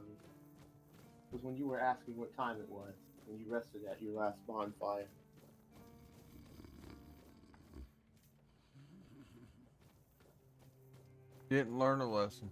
when you were asking what time it was when you rested at your last bonfire. Didn't learn a lesson.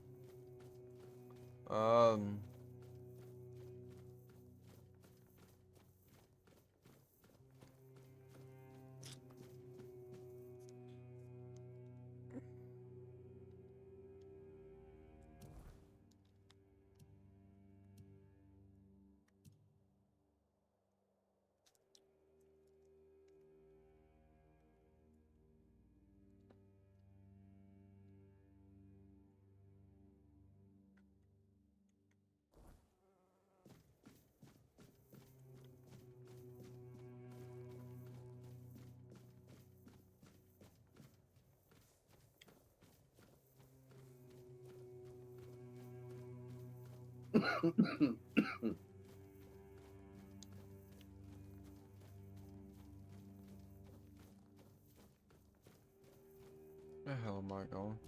The hell am I going?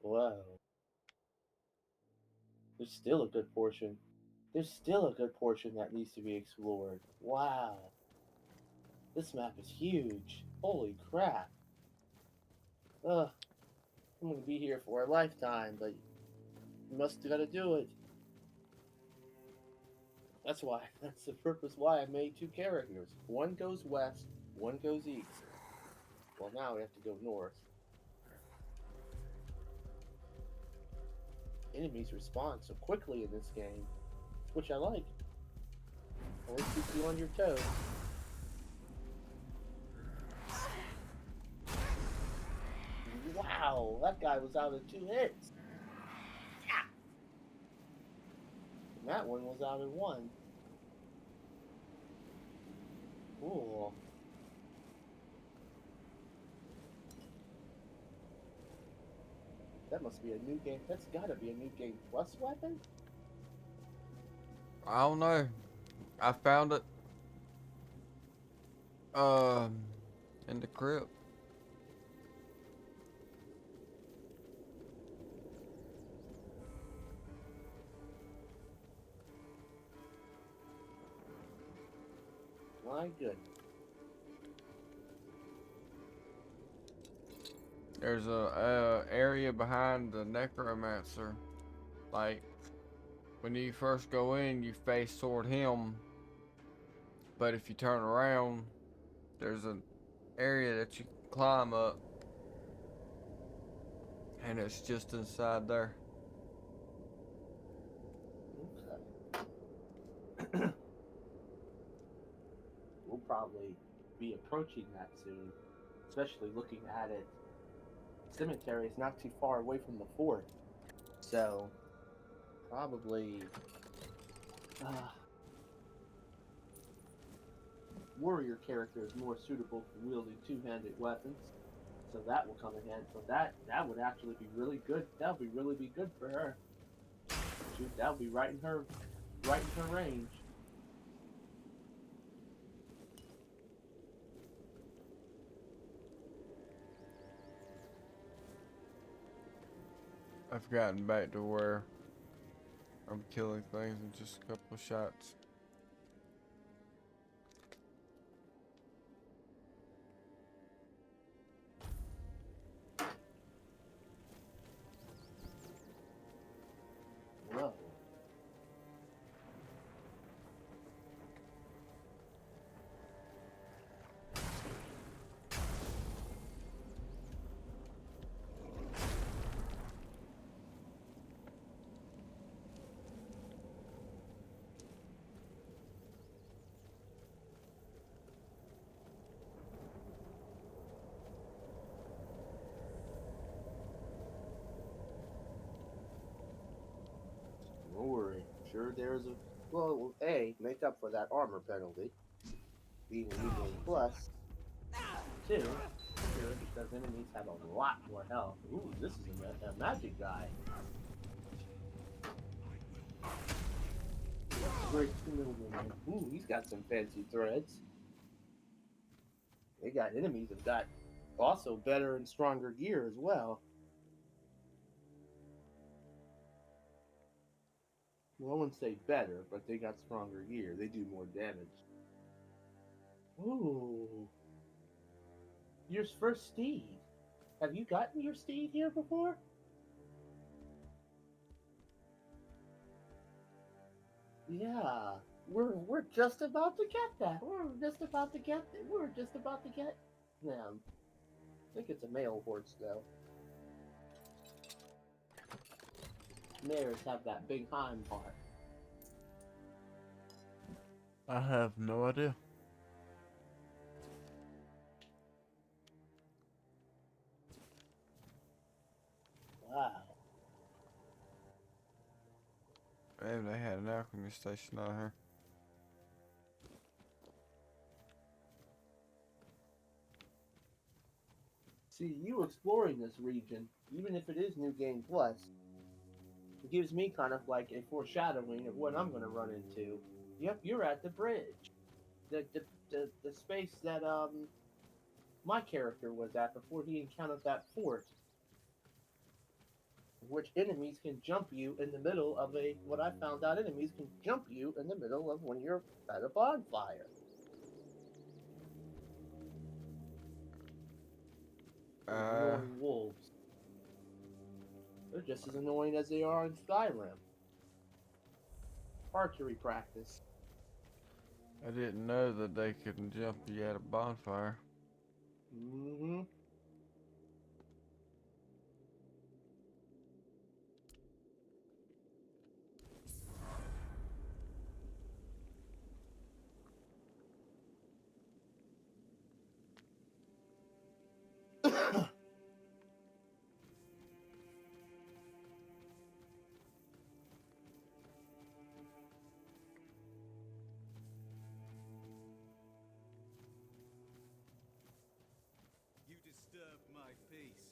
Wow. There's still a good portion. There's still a good portion that needs to be explored. Wow. This map is huge. Holy crap. Ugh. I'm gonna be here for a lifetime, but you must gotta do it. That's why. That's the purpose why I made two characters. One goes west, one goes east. Well, now we have to go north. Enemies respond so quickly in this game, which I like. Always keeps you on your toes. Wow, that guy was out in 2 hits. Yeah. And that one was out in 1. Cool. That must be a new game. That's gotta be a new game plus weapon? I don't know. I found it in the crypt. My goodness. There's a area behind the necromancer. Like when you first go in, you face toward him, but if you turn around, there's an area that you can climb up, and it's just inside there. Okay. We'll probably be approaching that soon, especially looking at it. Cemetery is not too far away from the fort, so probably warrior character is more suitable for wielding two-handed weapons, so that will come in handy. So that would actually be really good. That would really be good for her. Shoot, that would be right in her range. I've gotten back to where I'm killing things in just a couple of shots. Whoa. Don't worry. Sure, there's a well. A make up for that armor penalty. Being a new game plus. 2, sure, because enemies have a lot more health. Ooh, this is a magic guy. Great nobleman. Ooh, he's got some fancy threads. They got enemies that got also better and stronger gear as well. Well, I wouldn't say better, but they got stronger gear. They do more damage. Ooh. Your first steed. Have you gotten your steed here before? Yeah. We're just about to get that. We're just about to get them. I think it's a male horse though. Mares have that big hind part. I have no idea. Wow. Maybe they had an alchemy station out here. See, you exploring this region, even if it is New Game Plus, it gives me kind of like a foreshadowing of what I'm going to run into. Yep, you're at the bridge. The space that my character was at before he encountered that fort. Which enemies can jump you in the middle of what I found out enemies can jump you in the middle of when you're at a bonfire. Annoying wolves. They're just as annoying as they are in Skyrim. Archery practice. I didn't know that they could jump you at a bonfire. Mm-hmm. You disturbed my peace.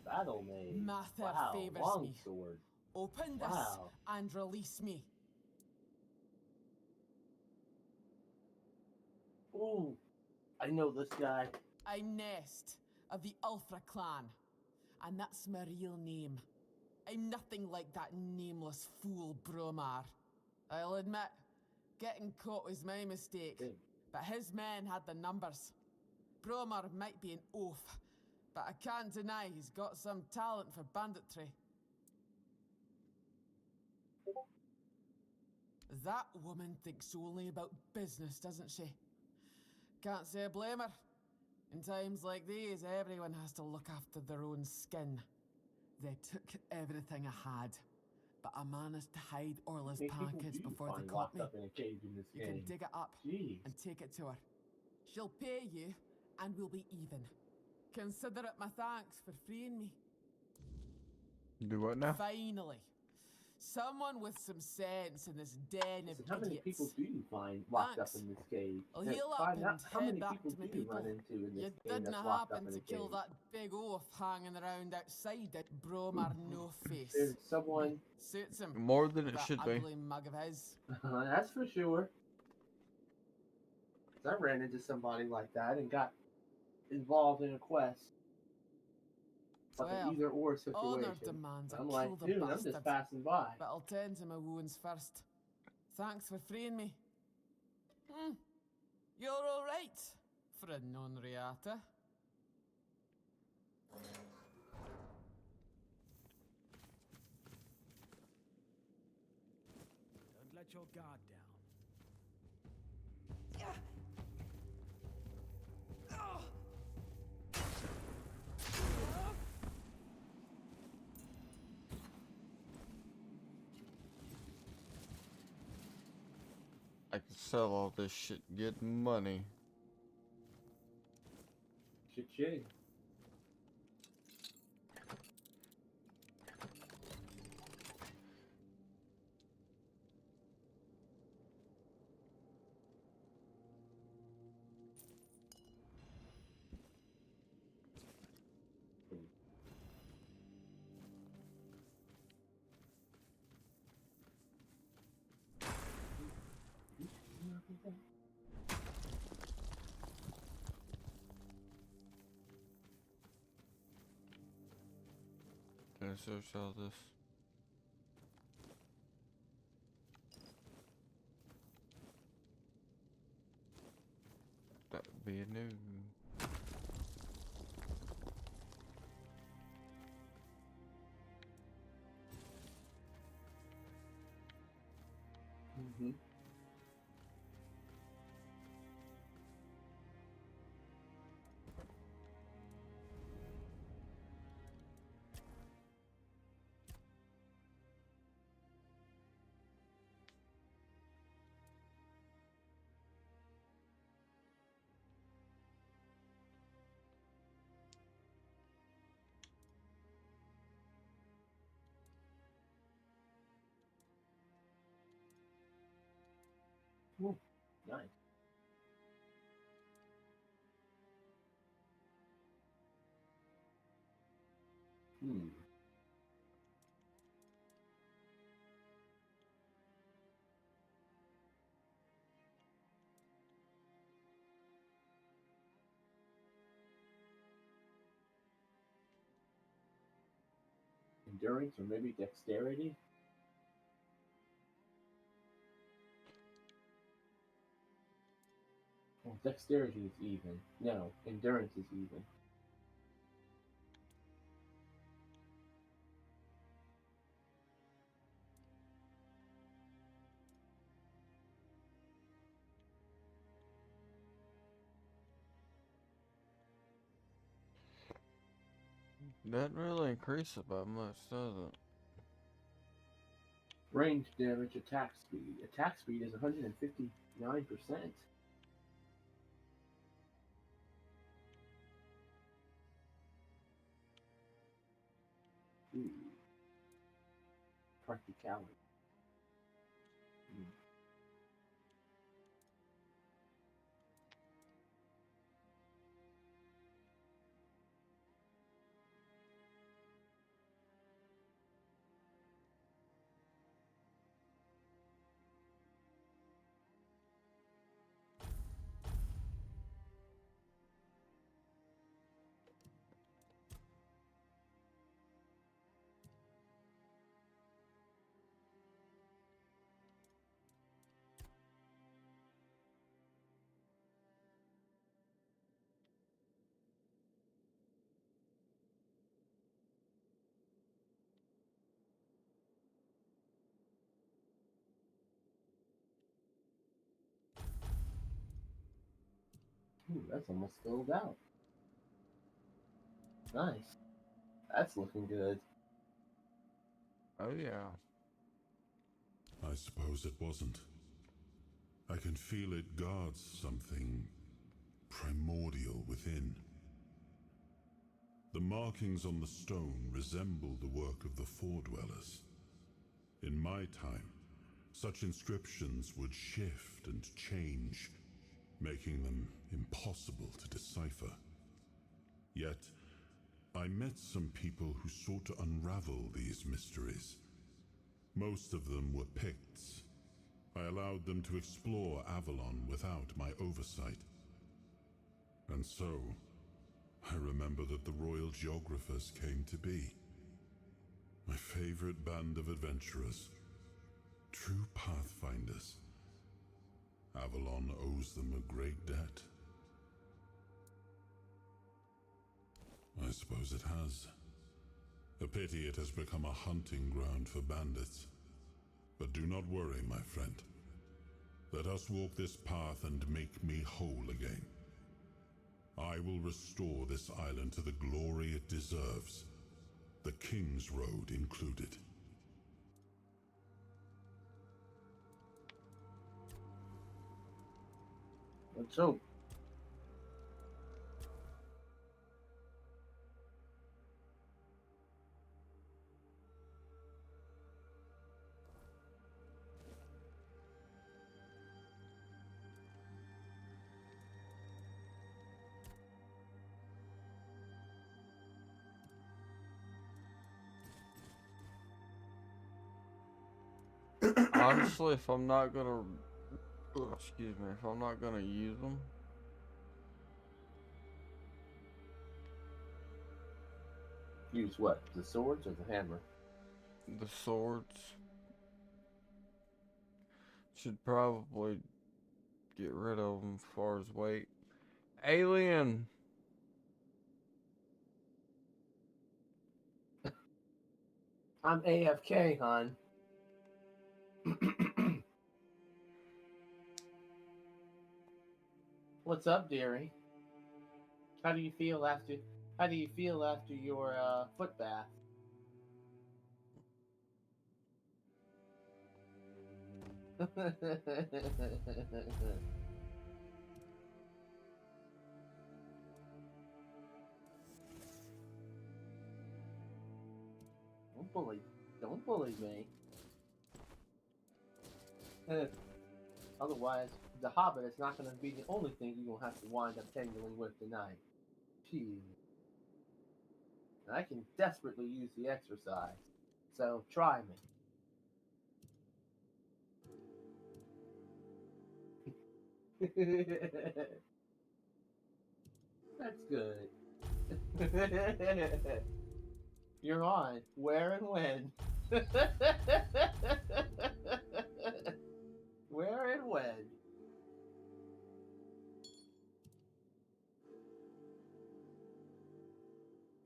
Battle maze. Mather Wow, favors long me. sword. Open this Wow. and release me. Ooh, I know this guy. I'm Nest of the Ulfra clan, and that's my real name. I'm nothing like that nameless fool Bromar. I'll admit, getting caught was my mistake, but his men had the numbers. Bromar might be an oaf, but I can't deny he's got some talent for banditry. That woman thinks only about business, doesn't she? Can't say I blame her. In times like these, everyone has to look after their own skin. They took everything I had, but I managed to hide Orla's package before they caught me. Up in a cage in this You game. can dig it up and take it to her. She'll pay you, and we'll be even. Consider it my thanks for freeing me. Do what now? Finally, someone with some sense in this den of How many idiots. people do you find locked up in this cage? I'll heal up and how many head back people to my do you people. run into in this You game didn't that's locked up happen in a to kill cage? that big oaf hanging around outside it, Bromar No Face. There's someone. Suits him. More than it that should be. ugly mug of his. That's for sure. 'Cause I ran into somebody like that and got involved in a quest. Like an either or situation. Honor demands I I'm kill like, the dude, bastard. I'm just passing by. But I'll tend to my wounds first. Thanks for freeing me. You're all right for a non-reata. Don't let your guard down. I can sell all this shit and get money. Cha-ching. Can I search all this? That would be a new. Mm-hmm. Ooh, nice. Hmm. Endurance or maybe dexterity? Well, dexterity is even. No, endurance is even. Doesn't really increase it by much, does it? Range damage, attack speed. Attack speed is 159%. Ooh. Practicality. Ooh, that's almost filled out. Nice. That's looking good. Oh yeah. I suppose it wasn't. I can feel it guards something primordial within. The markings on the stone resemble the work of the Four-Dwellers. In my time, such inscriptions would shift and change, making them impossible to decipher. Yet, I met some people who sought to unravel these mysteries. Most of them were Picts. I allowed them to explore Avalon without my oversight. And so, I remember that the royal geographers came to be. My favorite band of adventurers. True pathfinders. Avalon owes them a great debt. I suppose it has. A pity it has become a hunting ground for bandits. But do not worry, my friend. Let us walk this path and make me whole again. I will restore this island to the glory it deserves, the King's Road included. Let's hope. Honestly, if I'm not gonna, excuse me, if I'm not gonna use them, Use what? The swords or the hammer? the swords should probably get rid of them as far as weight. Alien! I'm AFK, hon. What's up, dearie? How do you feel after your foot bath? Don't bully me. Otherwise, the Hobbit is not going to be the only thing you're going to have to wind up tangling with tonight. Phew. I can desperately use the exercise, so try me. That's good. You're on. Where and when? Where and when?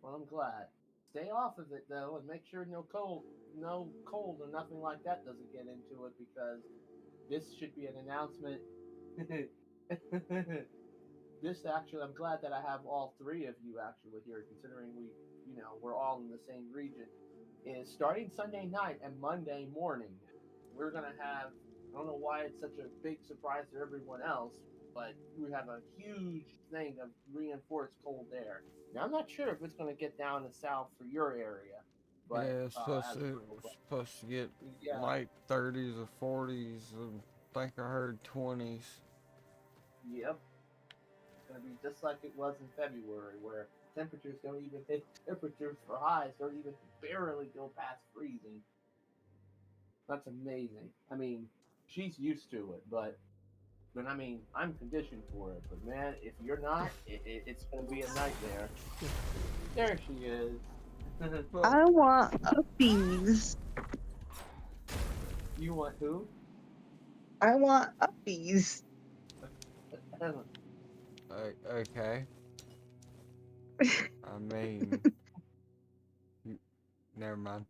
Well, I'm glad. Stay off of it though, and make sure no cold or nothing like that doesn't get into it, because this should be an announcement. I'm glad that I have all three of you actually here, considering we're all in the same region, is starting Sunday night and Monday morning, we're gonna have. I don't know why it's such a big surprise to everyone else, but we have a huge thing of reinforced cold air. Now I'm not sure if it's gonna get down to south for your area, but Yeah, it's supposed to get yeah, like 30s or 40s, and I think I heard 20s. yep, it's gonna be just like it was in February, where temperatures don't even hit temperatures for highs don't even barely go past freezing. That's amazing. I mean, she's used to it, but I mean, I'm conditioned for it. But man, if you're not, it's gonna be a nightmare. There she is. I want uppies. You want who? I want uppies. Okay. I mean, never mind.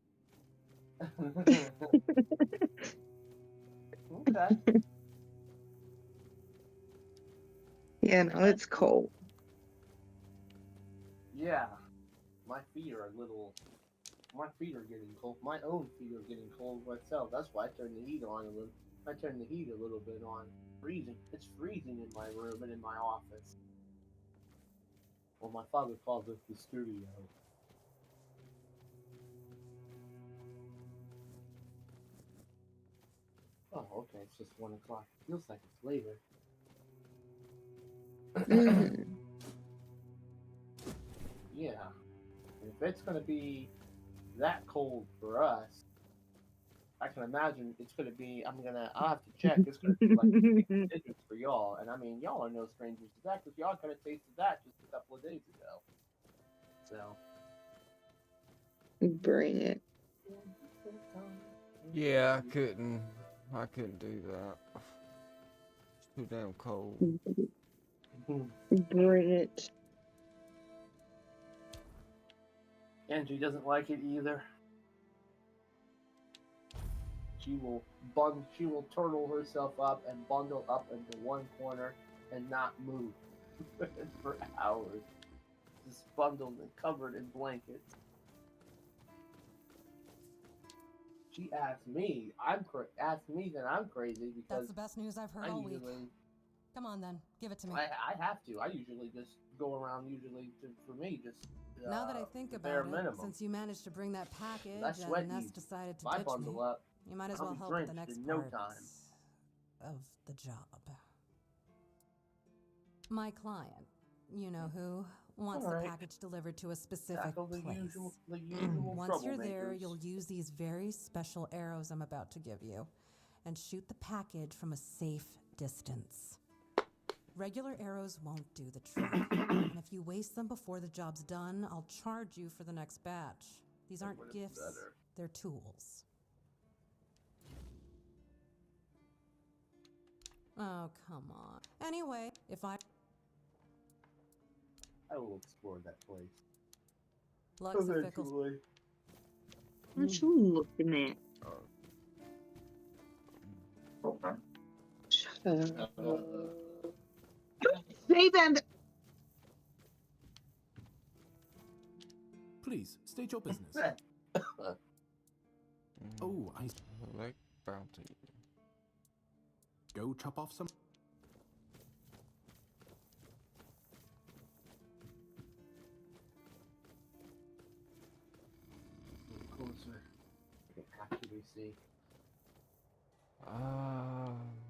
Okay. Yeah, no, it's cold. Yeah, my feet are a little. My feet are getting cold. My own feet are getting cold myself. That's why I turned the heat on a little. I turned the heat a little bit on. Freezing. It's freezing in my room and in my office. Well, my father calls it the studio. Oh, okay. It's just 1 o'clock. Feels like it's later. Yeah. If it's gonna be that cold for us, I can imagine it's gonna be. I'll have to check. It's gonna be like digits for y'all, and I mean, y'all are no strangers to that because y'all could have tasted that just a couple of days ago. So. Bring it. Yeah, I couldn't do that. It's too damn cold. Bring it. Angie doesn't like it either. She will turtle herself up and bundle up into one corner and not move for hours. Just bundled and covered in blankets. She asked me. Asked me that I'm crazy because That's the best news I've heard all week. Come on then, give it to me. I have to. I usually just go around. For me, just now that I think about it, minimum. Since you managed to bring that package and Ness decided to I ditch bundle me, up, you might as I'll well be help with the drenched next in part no time. of the job. My client, you know who, wants the package delivered to a specific place. The usual Once you're there, troublemakers. you'll use these very special arrows I'm about to give you and shoot the package from a safe distance. Regular arrows won't do the trick, and if you waste them before the job's done, I'll charge you for the next batch. These aren't gifts, they're tools. Oh, come on. Anyway, I will explore that place. Lux and Fickles. What you looking at? Shut up. Say that. Please, state your business. Oh, I like bounty. Go chop off some. Closer. I can actually see.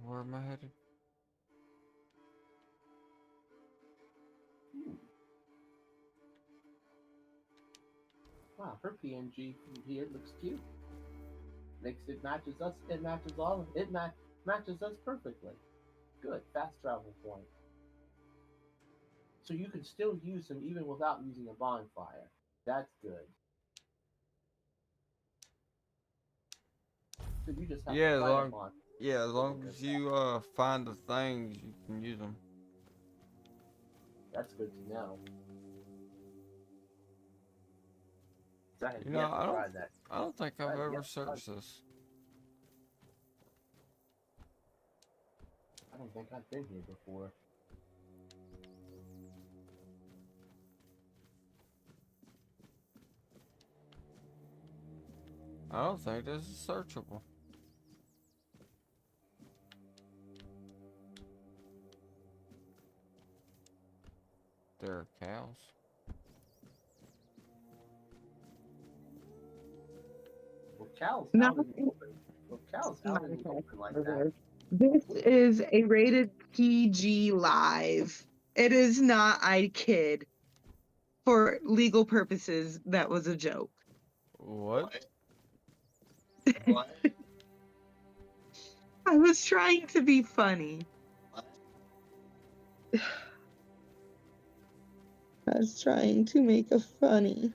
Where am I headed? Wow, her PNG from here looks cute. Matches us. It matches all. Matches us perfectly. Good, fast travel point. So you can still use them even without using a bonfire. That's good. So you just have to light them on. Yeah, as long as you find the things, you can use them. That's good to know. You know, I don't think I've ever searched this. I don't think I've been here before. I don't think this is searchable. There are cows. Well, cows No, out in the open. Well, cows out in the open like that. this is a rated PG live. It is not I kid. For legal purposes, that was a joke. What? I was trying to be funny. I was trying to make a funny.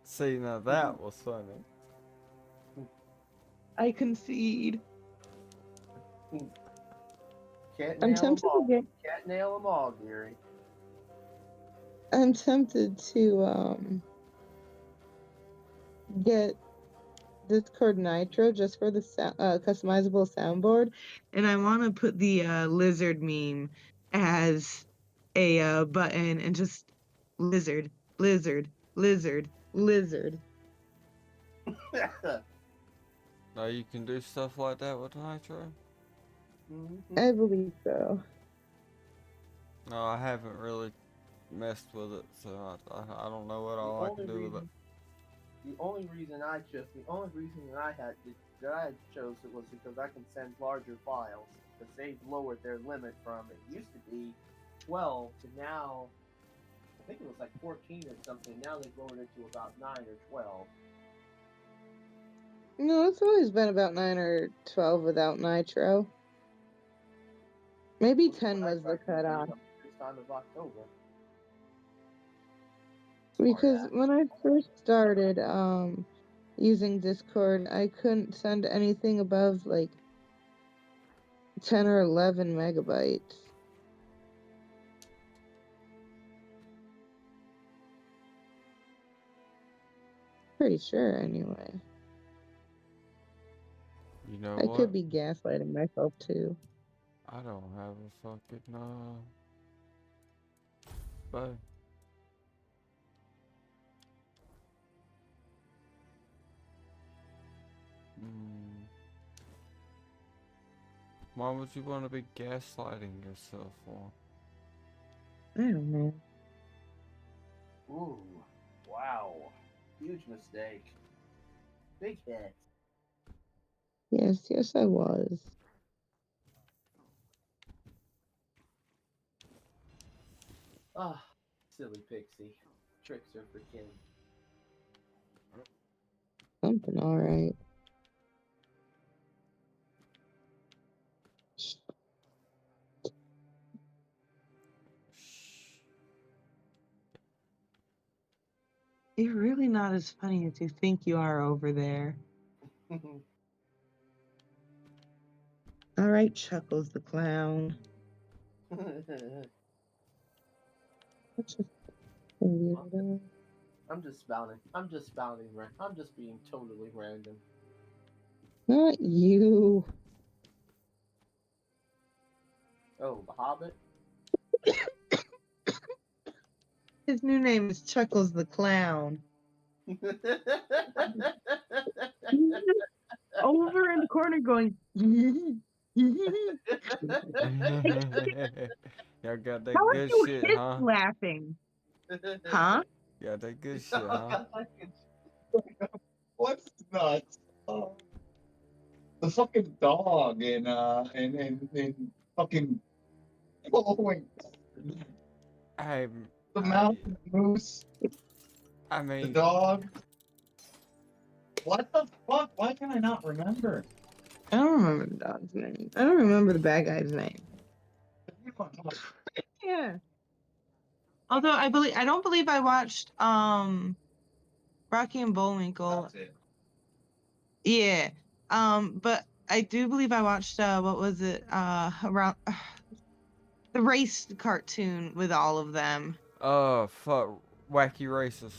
See, now that was funny. I concede. Can't I'm nail them tempted to all. get. Can't nail them all, Gary. I'm tempted to get Discord Nitro just for the customizable soundboard, and I want to put the lizard meme as a button and just lizard, lizard, lizard, lizard. Now you can do stuff like that with Nitro? I believe so. No, I haven't really messed with it, so I don't know what all I can do with it. The only reason I chose it was because I can send larger files. Because they've lowered their limit from it used to be 12 to now, I think it was like 14 or something. Now they've lowered it to about 9 or 12. No, it's always been about 9 or 12 without Nitro. Maybe 10 was the cutoff. This time of October. Because when I first started using Discord, I couldn't send anything above like 10 or 11 megabytes. Pretty sure, anyway. You know I what? could be gaslighting myself too. I don't have a fucking bow. Why would you want to be gaslighting yourself for? I don't know. Ooh, wow. Huge mistake. Big hit. Yes, I was. Ah, silly pixie. Tricks are for kin. Something alright. You're really not as funny as you think you are over there. Alright, Chuckles the clown. I'm just spouting. I'm just being totally random. Not you. Oh, the Hobbit? His new name is Chuckles the clown. Over in the corner going. Y'all got that How are good you shit, his huh? laughing? Huh? Got that good shit, huh? What's nuts? The fucking dog in fucking following the mountain moose. I mean, the dog. What the fuck? Why can I not remember? I don't remember the dog's name. I don't remember the bad guy's name. Yeah. Although I don't believe I watched Rocky and Bullwinkle. That's it. Yeah. But I do believe I watched what was it? Around the race cartoon with all of them. Fuck, Wacky Races.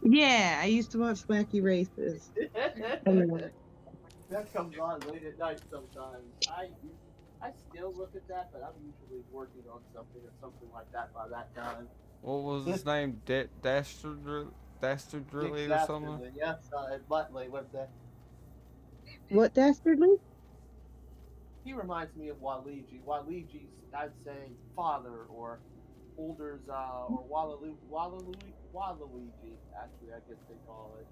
Yeah, I used to watch Wacky Races. That comes on late at night sometimes. I still look at that, but I'm usually working on something or something like that by that time. What was his name? Dastardly or something? Dastardly, yes, Bluntly with the. What dastardly? He reminds me of Waliji. Waliji's, I'd say, father or older's, or Waluigi, actually, I guess they call it.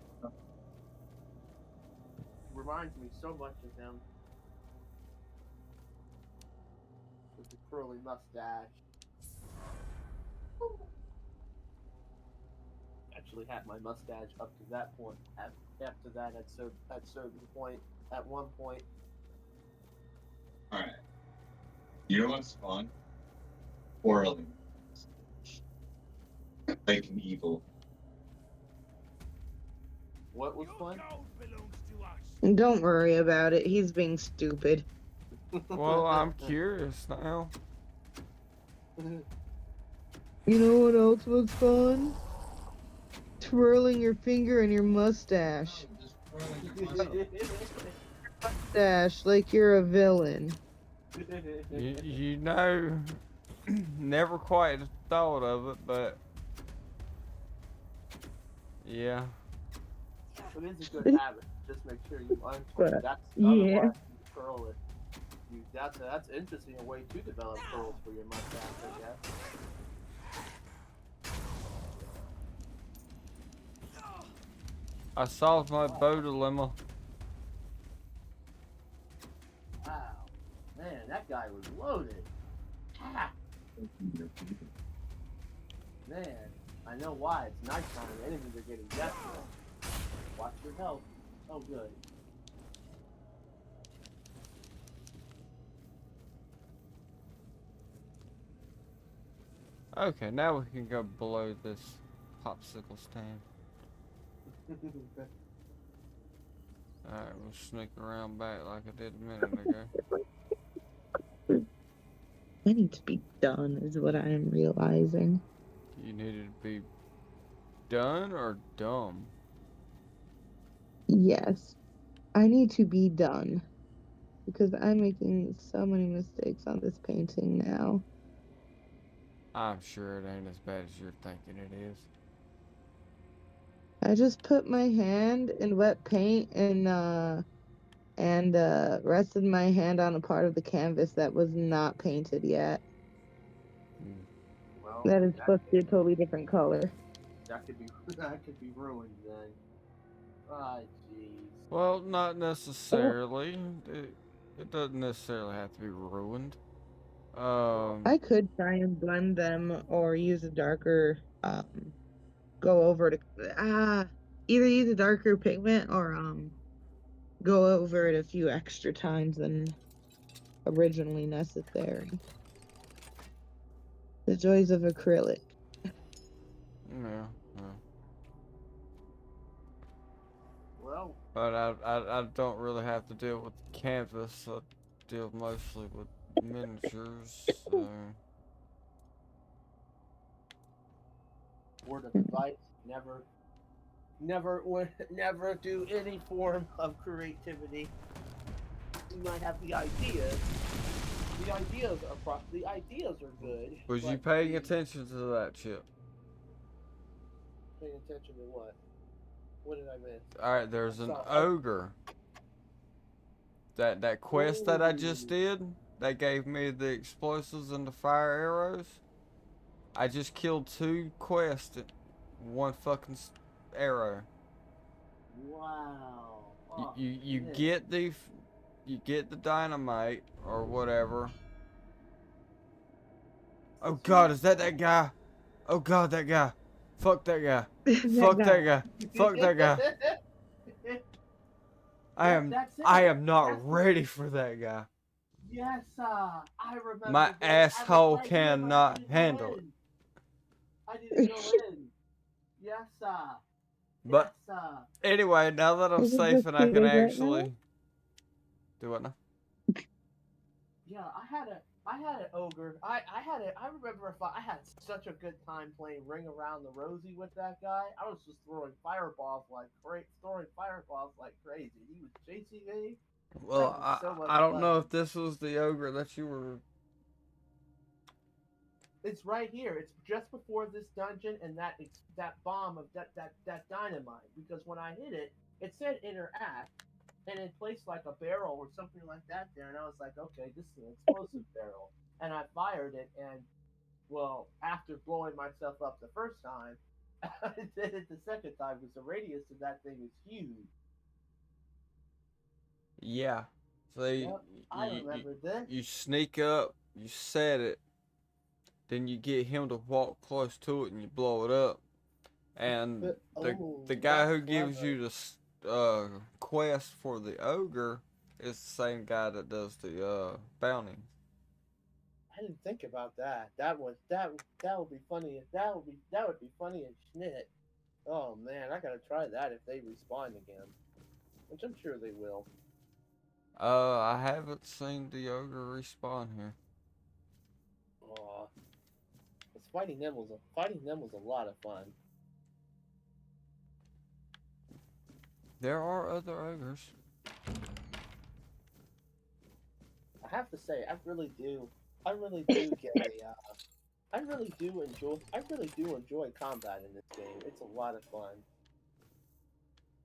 He reminds me so much of him with the curly mustache. Actually, had my mustache up to that point. After that, at certain point, at one point. Alright. You know what's fun? Quarreling. Like an evil. What was fun? Don't worry about it. He's being stupid. Well, I'm curious now. You know what else was fun? Twirling your finger in your mustache. Mustache like you're a villain. You know, never quite thought of it, but yeah. It is a good habit. Just make sure you untwist. That's Yeah. otherwise you curl it. That's interesting. A way to develop curls for your mustache, I guess. I solved my bow dilemma. Wow, man, that guy was loaded. Ah. Man, I know why. It's nighttime. Enemies are getting desperate. Watch your health. Oh, good. Okay, now we can go below this popsicle stand. Alright, we'll sneak around back like I did a minute ago. I need to be done, is what I am realizing. You needed to be done or dumb? Yes. I need to be done. Because I'm making so many mistakes on this painting now. I'm sure it ain't as bad as you're thinking it is. I just put my hand in wet paint and rested my hand on a part of the canvas that was not painted yet. Well, that is supposed to be a totally different color. That could be ruined then. Ah, jeez. Well, not necessarily. It doesn't necessarily have to be ruined. I could try and blend them or use a darker go over to either use a darker pigment or go over it a few extra times than originally necessary. The joys of acrylic. Yeah. Well, but I don't really have to deal with canvas. I deal mostly with miniatures. So. Word of advice: never do any form of creativity. You might have the ideas. The ideas are good. Was you paying attention to that, Chip? Paying attention to what? What did I miss? Alright, there's an ogre. That quest that I just did, that gave me the explosives and the fire arrows. I just killed 2 quests, one fucking arrow. Wow. Oh, you get the dynamite or whatever. Oh God, is that guy? Oh God, that guy. Fuck that guy. Fuck that guy. Fuck that guy. I am not ready for that guy. Yes, I remember. My asshole cannot handle it. I didn't go in. Yes, But anyway, now that I'm safe and I can actually do what now? Yeah, I had an ogre. I remember I had such a good time playing Ring Around the Rosie with that guy. I was just throwing fireballs like crazy. He was chasing me. Well, I don't know if this was the ogre that you were. It's right here. It's just before this dungeon and that bomb of that dynamite. Because when I hit it, it said interact, and it placed like a barrel or something like that there, and I was like, okay, this is an explosive barrel, and I fired it, and well, after blowing myself up the first time, I did it the second time because the radius of that thing is huge. Yeah. So Yep, I remember this. you sneak up, you set it, then you get him to walk close to it and you blow it up. And the guy who gives you the quest for the ogre is the same guy that does the bounty. I didn't think about that. That would be funny. That would be funny as shit. Oh man, I gotta try that if they respawn again, which I'm sure they will. I haven't seen the ogre respawn here. Aw, because fighting them was a lot of fun. There are other ogres. I have to say, I really do get a. I really do enjoy combat in this game. It's a lot of fun.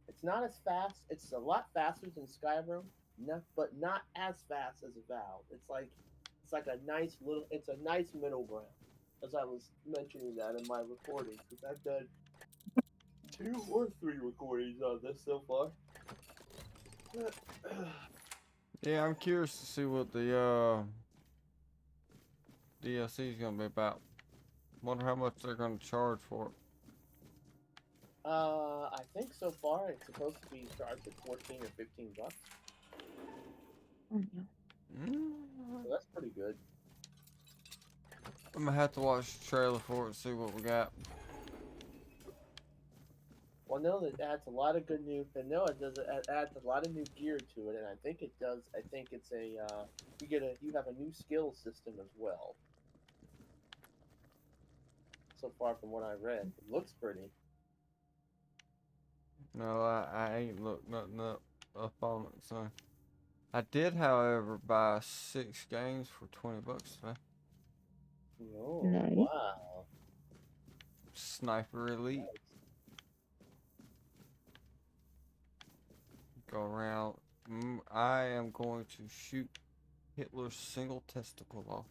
It's not as fast. It's a lot faster than Skyrim, but not as fast as Valve. It's like a nice middle ground. As I was mentioning that in my recording, because I've done 2 or 3 recordings on this so far. Yeah, I'm curious to see what the DLC is gonna be about. Wonder how much they're gonna charge for it. I think so far it's supposed to be charged at $14 or $15. So that's pretty good. I'm gonna have to watch the trailer for it and see what we got. Well, I know that adds a lot of good new. I know it adds a lot of new gear to it, and I think it does. I think it's you have a new skill system as well. So far from what I read, it looks pretty. No, I ain't looked nothing up on it, so. I did, however, buy 6 games for $20 today. Oh, Nice. wow. Sniper Elite. Nice. Go around. I am going to shoot Hitler's single testicle off.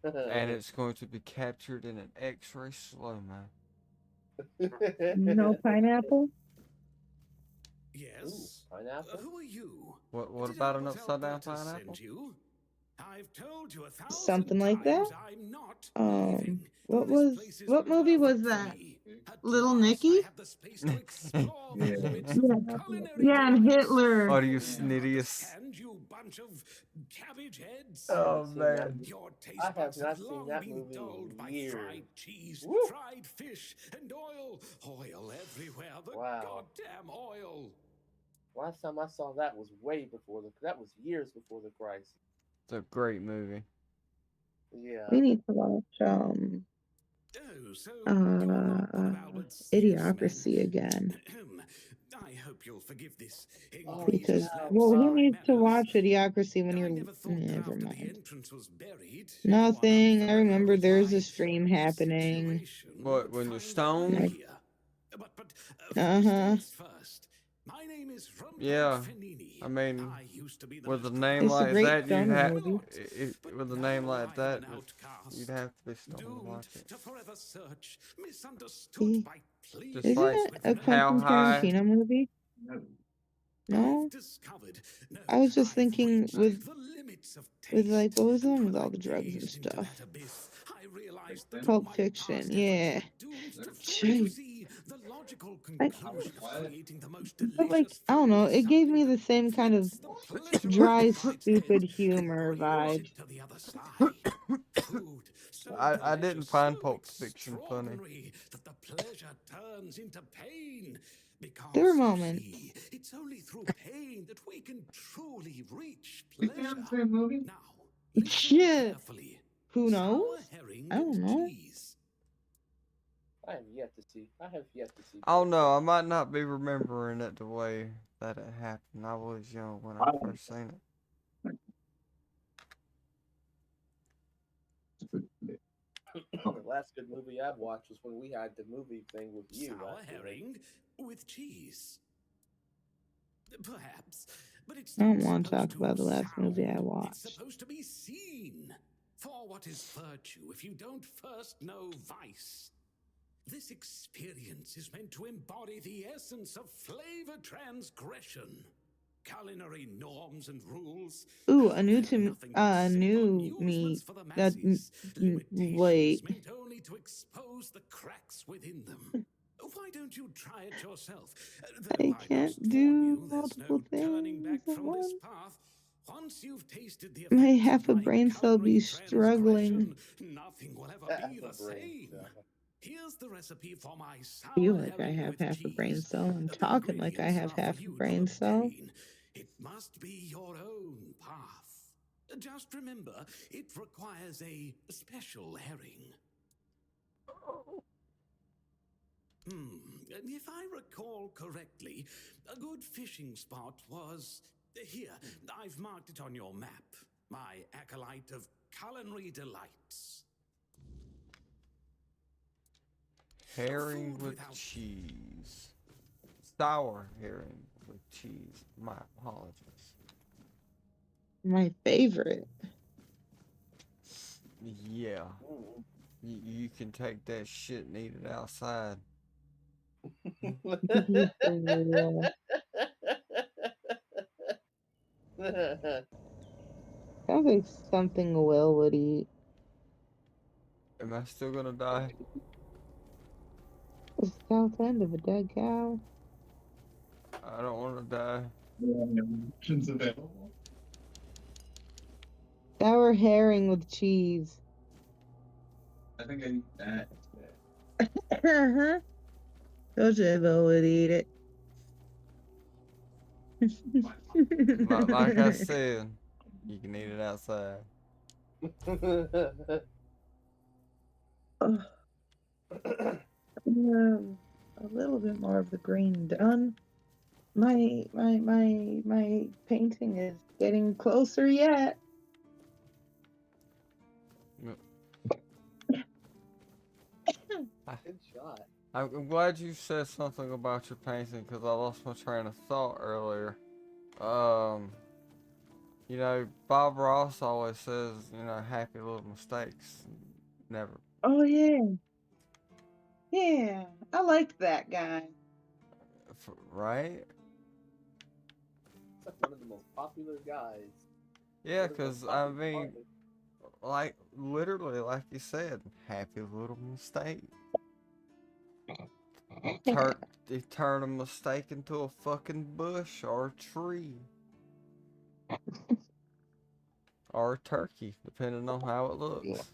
And it's going to be captured in an X-ray slow-mo. No pineapple? Yes. Ooh, pineapple? Who are you? What Did about an Albert upside down Albertus pineapple? send you? I've told you 1,000 Something like that? times I'm not leaving. What movie was that? Little Nicky? Yeah, and Hitler. Oh, you snittiest. You bunch of cabbage heads. Oh, man. Your taste I have buds not have seen long that been movie dulled in by years. fried cheese, Woo. fried fish, and oil. Oil everywhere. The Wow. goddamn oil. Last time I saw that was that was years before the crisis. It's a great movie. Yeah. We need to watch Idiocracy again. I hope you'll forgive this. Because who needs to watch Idiocracy when you're never mind. Nothing. I remember there's a stream happening. What, when you're stoned? Uh-huh. My name is Yeah, I mean, with a name It's a like great that, you stoner have movie. with a name like that, you'd have to be stoned to watch it. Just Isn't like it a How Quentin High. Tarantino movie? No? I was just thinking with like, what was the one with all the drugs and stuff? Pulp Fiction, yeah. Jeez. But like, I don't know, it gave me the same kind of dry, stupid humor vibe. I didn't find Pulp Fiction funny. There were moments. It's only through pain that we can truly reach pleasure. Now, Yeah. Who knows? I don't know. I have yet to see. I don't know. I might not be remembering it the way that it happened. I was young when I first seen it. The last good movie I've watched was when we had the movie thing with you. Sour last year. herring with cheese. Perhaps, but it's I not don't want to supposed talk to about the last movie I sound. It's watched. supposed to be seen. For what is virtue if you don't first know vice? This experience is meant to embody the essence of flavor transgression. Culinary norms and rules. Ooh, a new meat. That Limitations wait. meant only to expose the cracks within them. Why don't you try it yourself? Though I can't do multiple turning back things at from this once. path. Once you've tasted the My effects half of a my brain cell be struggling. nothing will ever be the same. Here's the recipe for my sour Feel like I herring have with half a brain cheese. cell. I'm The talking like I ingredients have are for half a you to brain cell. obtain. It must be your own path. Just remember, it requires a special herring. If I recall correctly, a good fishing spot was here. I've marked it on your map. My acolyte of culinary delights. Herring with cheese. Sour herring with cheese. My apologies. My favorite. Yeah. You can take that shit and eat it outside. Sounds like something Will would eat. Am I still gonna die? The south end of a dead cow. I don't want to die. Options available. Sour herring with cheese. I think I need that. Uh-huh. Will would eat it. Like I said, you can eat it outside. A little bit more of the green done. My painting is getting closer yet. Good shot. I'm glad you said something about your painting because I lost my train of thought earlier. You know, Bob Ross always says, you know, happy little mistakes. Never. Oh yeah. Yeah, I liked that guy. Right? It's like one of the most popular guys. Yeah, because, I mean, like, literally, like you said, happy little mistake. They turn a mistake into a fucking bush or a tree. Or a turkey, depending on how it looks.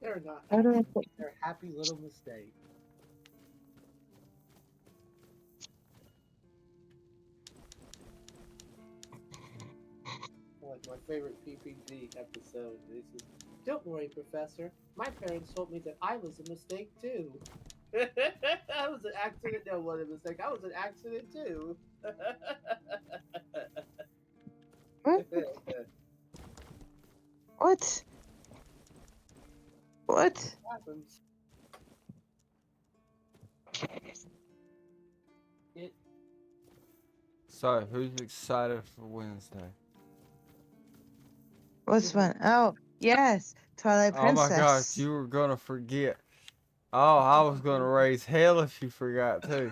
They're not. They're happy little mistakes. Like my favorite PPG episode. This is, don't worry, Professor. My parents told me that I was a mistake too. I was an accident. No, what a mistake. I was an accident too. What? What? Happens. So, who's excited for Wednesday? What's one? Oh, yes. Twilight Princess. Oh my gosh, you were gonna forget. Oh, I was gonna raise hell if you forgot too.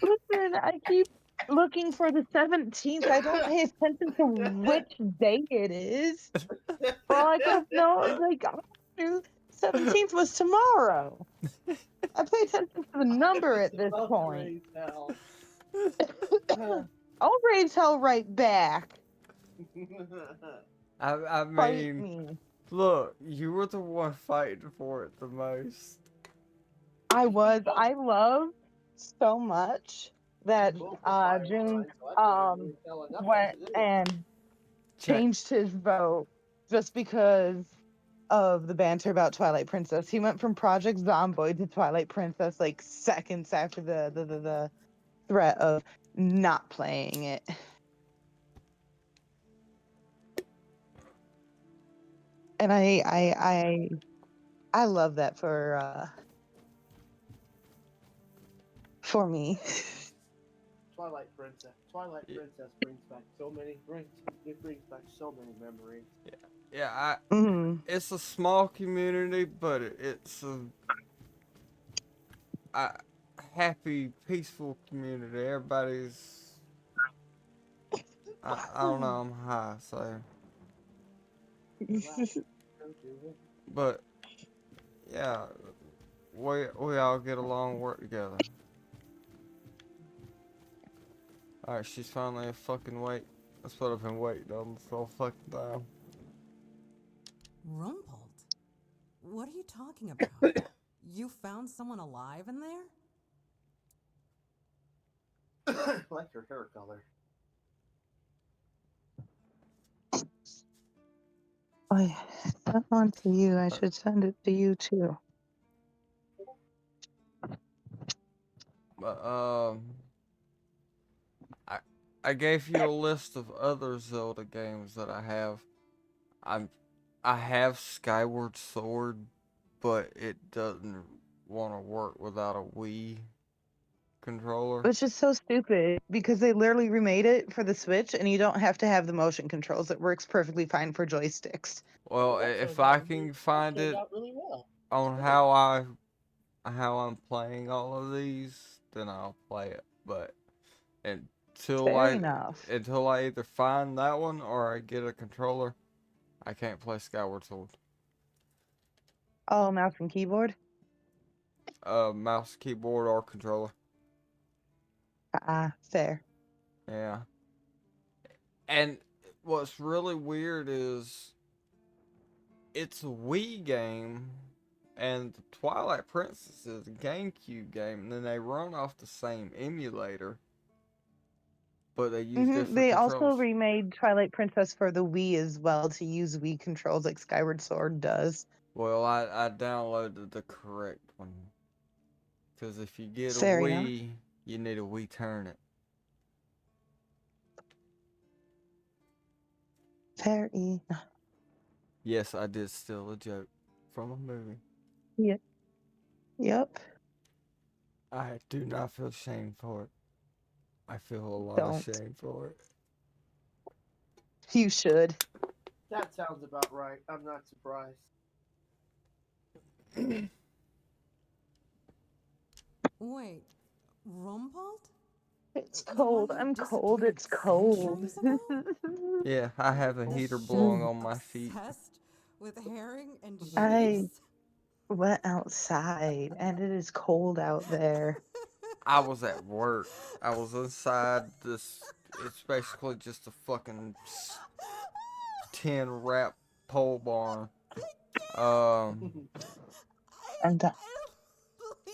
Listen, I keep looking for the 17th. I don't pay attention to which day it is. Well, I could have known, like, 17th was tomorrow. I pay attention to the number at this point. I'll raise hell right back. I mean, look, you were the one fighting for it the most. I was. I love so much that June went and changed his vote just because of the banter about Twilight Princess. He went from Project Zomboid to Twilight Princess like seconds after the threat of not playing it. And I love that for me. Twilight Princess brings back so many it brings back so many memories. Yeah, Mhm. it's a small community, but it's a happy, peaceful community. Everybody's, I don't know, I'm high, so. Relax. Don't do it. But, yeah, we all get along, work together. Alright, she's finally fucking wait. That's what I've been waiting on this whole fucking time. Rumpled? What are you talking about? You found someone alive in there? I like your hair color. I sent one to you. I should send it to you too. But, I gave you a list of other Zelda games that I have. I have Skyward Sword, but it doesn't want to work without a Wii controller. Which is so stupid because they literally remade it for the Switch and you don't have to have the motion controls. It works perfectly fine for joysticks. Well, if I can find it Really well. on how I'm playing all of these, then I'll play it. But until Fair I enough. until I either find that one or I get a controller, I can't play Skyward Sword. Oh, mouse and keyboard? Mouse, keyboard, or controller. Fair. Yeah. And what's really weird is it's a Wii game, and the Twilight Princess is a GameCube game, and then they run off the same emulator, but they use different They controls. also remade Twilight Princess for the Wii as well to use Wii controls like Skyward Sword does. Well, I downloaded the correct one. Because if you get a Fair enough. Wii, you need a Wii Turnip. Fair enough. Yes, I did steal a joke from a movie. Yep. Yep. I do not feel shame for it. I feel a lot of Don't. shame for it. You should. That sounds about right. I'm not surprised. Wait, Rumpled? It's cold. I'm cold. It's cold. Yeah, I have a heater blowing on my feet. Obsessed with herring and cheese? I went outside and it is cold out there. I was at work. I was inside this. It's basically just a fucking tin wrap pole barn. I'm done.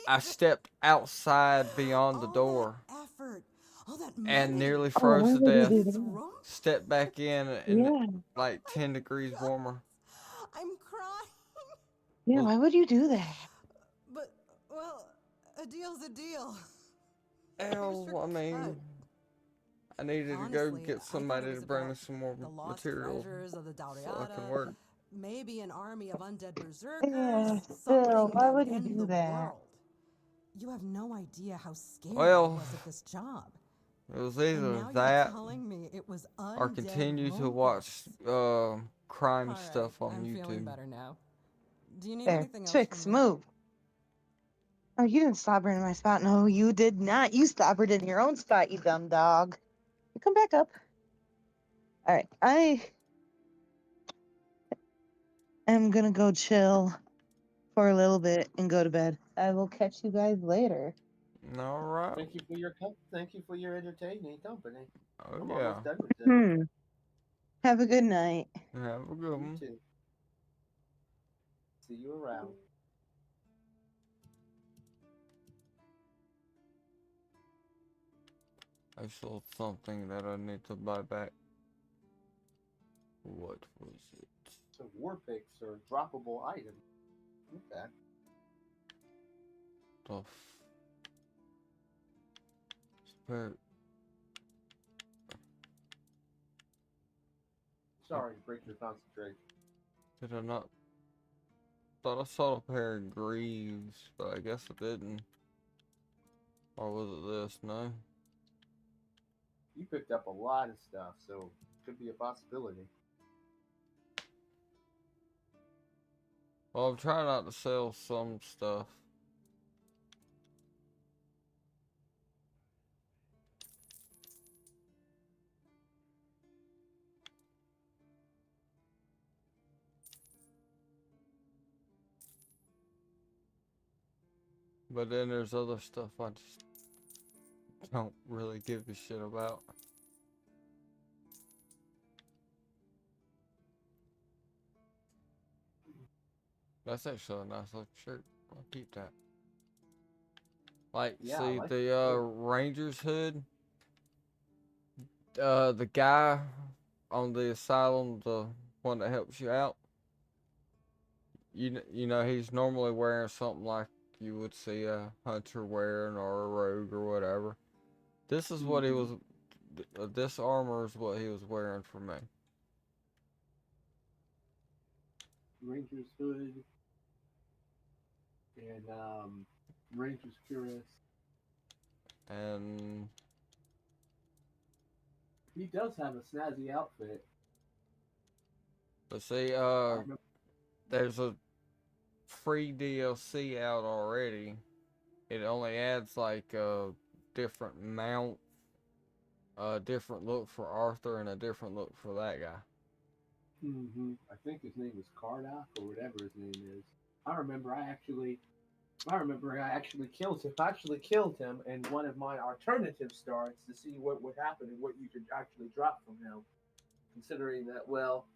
I stepped outside beyond the door and nearly froze to death. Stepped back in and like 10 degrees warmer. I'm crying. Yeah, why would you do that? But, well, a deal's a deal. I mean, I needed to go get somebody to bring me some more material Treasures of the so I can work. Maybe an army of undead berserkers. Yeah, Something still, why that would would you end do the that? world. You have no idea how scared I Well, was at this job. it was And either now that you're telling me it was or undead continue to Rumpus. watch crime All right, stuff on I'm feeling YouTube. better now. Do you need There. anything else Chicks, from me? move. Oh, you didn't slobber in my spot. No, you did not. You slobbered in your own spot, you dumb dog. You come back up. All right. I am going to go chill for a little bit and go to bed. I will catch you guys later. All right. Thank you for your entertaining company. Oh, I'm yeah. almost done with this. Have a good night. Have a good You one. too. See you around. I saw something that I need to buy back. What was it? So war picks are droppable items. Okay. The spirit. Sorry to break your concentration. Did I not? Thought I saw a pair of greaves, but I guess I didn't. Or was it this? No. You picked up a lot of stuff, so could be a possibility. Well, I'm trying not to sell some stuff. But then there's other stuff I just don't really give a shit about. That's actually a nice looking shirt. I'll keep that. Like, Yeah, see like the Ranger's hood? The guy on the asylum, the one that helps you out, you know, he's normally wearing something like you would see a hunter wearing or a rogue or whatever. This is what he was, this armor is what he was wearing for me. Ranger's hood and Ranger's cuirass. And he does have a snazzy outfit. But see, there's a free DLC out already. It only adds like a different mount, a different look for Arthur, and a different look for that guy. I think his name is Kardak or whatever his name is. I remember I actually killed him. I actually killed him in one of my alternative starts to see what would happen and what you could actually drop from him. Considering that, well,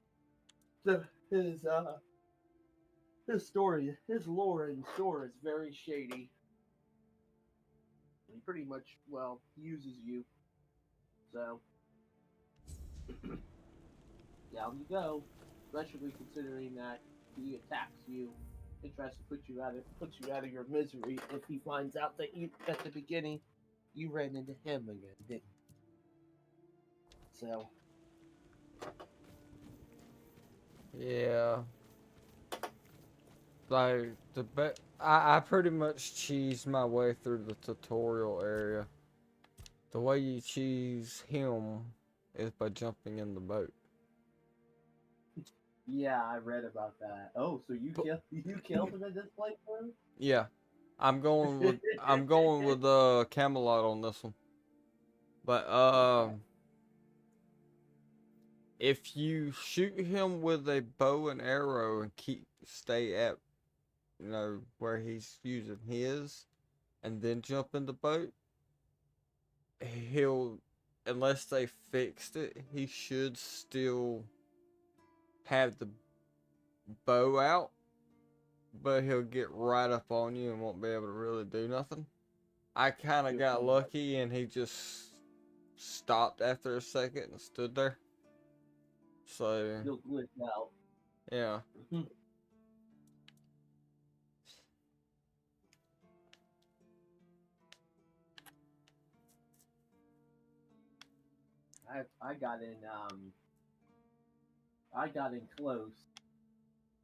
his story, his lore and store is very shady. He pretty much, well, uses you. So, down you go. Especially considering that he attacks you and tries to put you out of your misery if he finds out that you, at the beginning, you ran into him again, didn't you? So. Yeah. Like, I pretty much cheesed my way through the tutorial area. The way you cheese him is by jumping in the boat. Yeah, I read about that. Oh, so you killed him at this playthrough? Yeah. I'm going with Camelot on this one. But if you shoot him with a bow and arrow and stay at, you know, where he's using his, and then jump in the boat, he'll, unless they fixed it, he should still have the bow out, but he'll get right up on you and won't be able to really do nothing. I kind of got lucky and he just stopped after a second and stood there. So, You'll glitch out. Yeah. I got in close.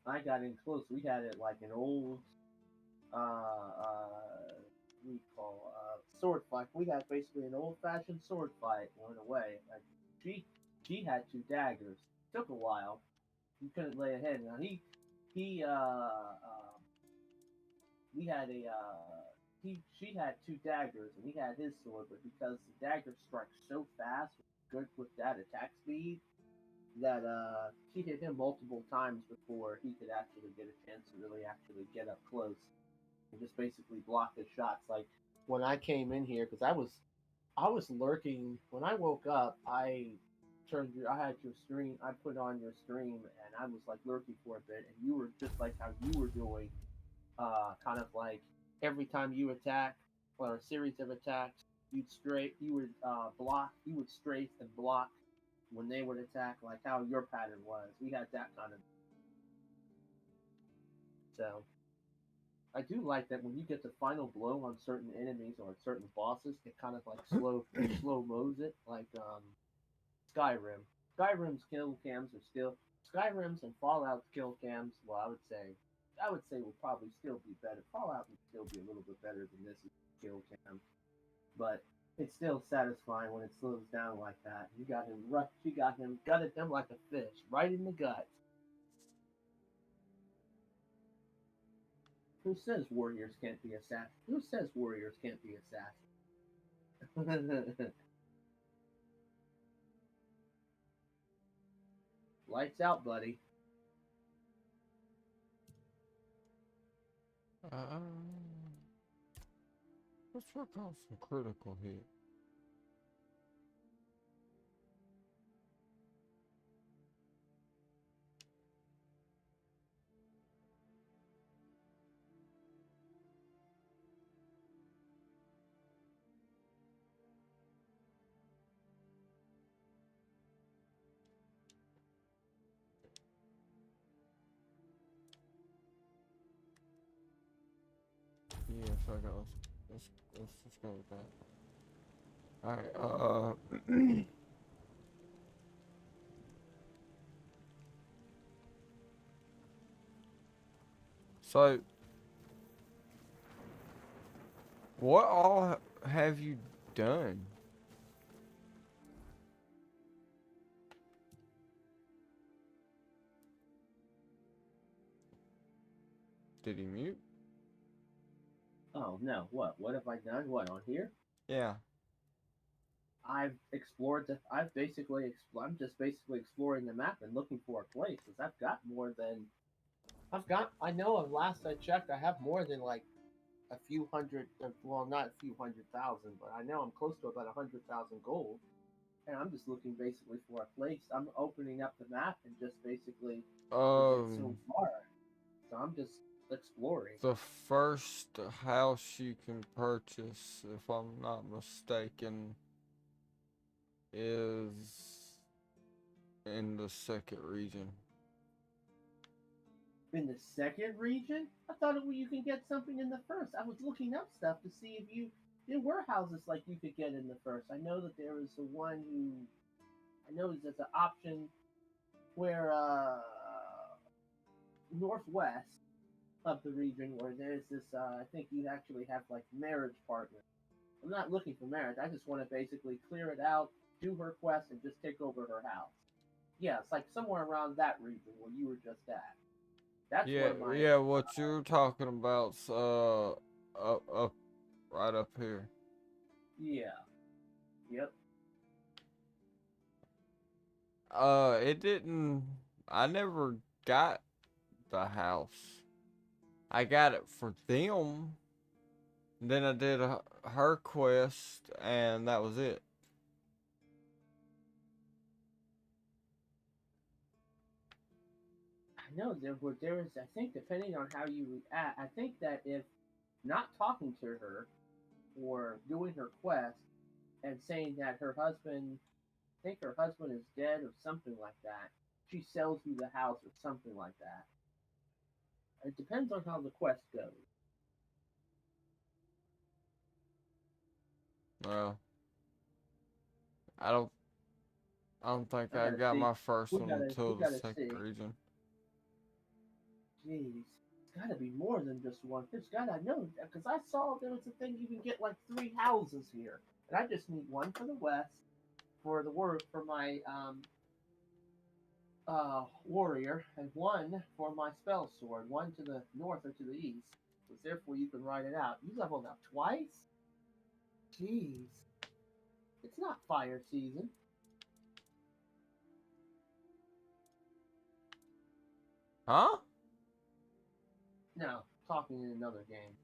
I got in close. We had it like an old what do you call sword fight. We had basically an old fashioned sword fight in a way. Like she had two daggers. Took a while. He couldn't lay a head. Now we had a she had two daggers and he had his sword, but because the dagger strikes so fast, good with that attack speed, that she hit him multiple times before he could actually get a chance to really actually get up close and just basically block his shots. Like when I came in here, because I was lurking when I woke up. I had your stream. I put on your stream, and I was like lurking for a bit, and you were just like how you were doing, kind of like every time you attack or a series of attacks, you would block, you would strafe and block when they would attack, like how your pattern was. We had that kind of. So I do like that when you get the final blow on certain enemies or certain bosses, it kind of like slow mo's it, like Skyrim. Skyrim's kill cams are still Skyrim's and Fallout's kill cams. Well, I would say would probably still be better. Fallout would still be a little bit better than this kill cam, but it's still satisfying when it slows down like that. You got him rushed. You got him gutted him like a fish, right in the gut. Who says warriors can't be assassins? Who says warriors can't be assassins? Lights out, buddy. Let's work on some critical hit. Yes, I got. Let's just go with that. All right. So, what all have you done? Did he mute? Oh no! What? What have I done? What on here? Yeah. I've explored the. I've basically. I'm just basically exploring the map and looking for a place. Cause I've got more than. I've got. I know. Last I checked, I have more than like a few hundred. Well, not a few 100,000, but I know I'm close to about 100,000 gold. And I'm just looking basically for a place. I'm opening up the map and just basically so far. So I'm just exploring. The first house you can purchase, if I'm not mistaken, is in the second region. In the second region? I thought you can get something in the first. I was looking up stuff to see if there were houses like you could get in the first. I know that there is the one who. I know there's an option where northwest of the region where there's this. I think you actually have like marriage partners. I'm not looking for marriage. I just want to basically clear it out, do her quest, and just take over her house. Yeah, it's like somewhere around that region where you were just at. That's where my yeah. What you're talking about's up right up here. Yeah. Yep. It didn't. I never got the house. I got it for them. Then I did her quest, and that was it. I know there is. I think depending on how you react, I think that if not talking to her or doing her quest and saying that her husband, I think her husband is dead or something like that, she sells you the house or something like that. It depends on how the quest goes. Well, I don't think I got my first one until the second region. Jeez, it's gotta be more than just one. There's gotta know because I saw there was a thing you can get like 3 houses here, and I just need one for the west, for the work for my warrior, and one for my spell sword. One to the north or to the east, because therefore you can ride it out. You leveled up twice. Jeez, it's not fire season. Huh? No, talking in another game.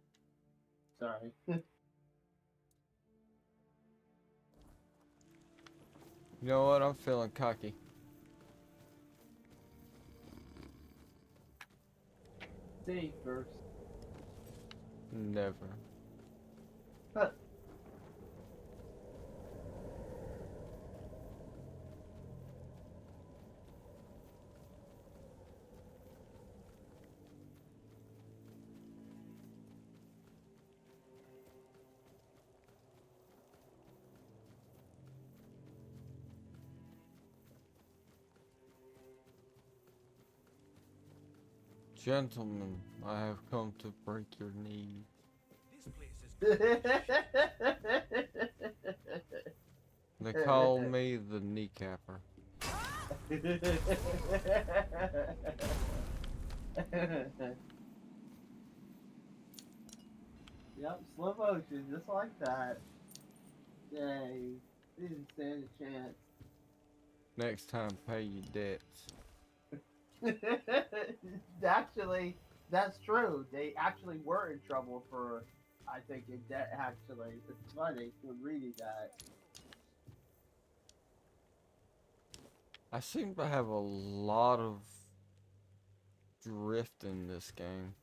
Sorry. You know what? I'm feeling cocky. Save first. Never. Huh. Gentlemen, I have come to break your knee. They call me the kneecapper. Yep, slow motion, just like that. Yay. They didn't stand a chance. Next time, pay your debts. Actually, that's true. They actually were in trouble for, I think, in debt, actually. It's funny when reading that. I seem to have a lot of drift in this game.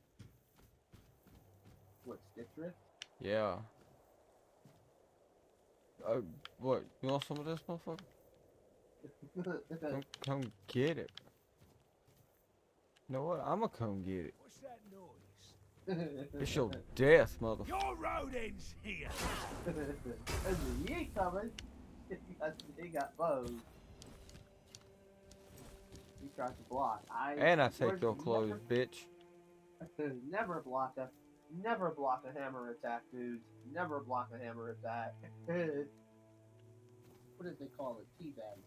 What, stick drift? Yeah. What? You want some of this, motherfucker? Come get it. You know what? I'ma come get it. What's that noise? It's your death, motherfucker. Your road ends here. You ain't coming. He got bows. He tried to block. And I take your clothes, bitch. Never block a hammer attack, dudes. Never block a hammer attack. What did they call it? Teabag.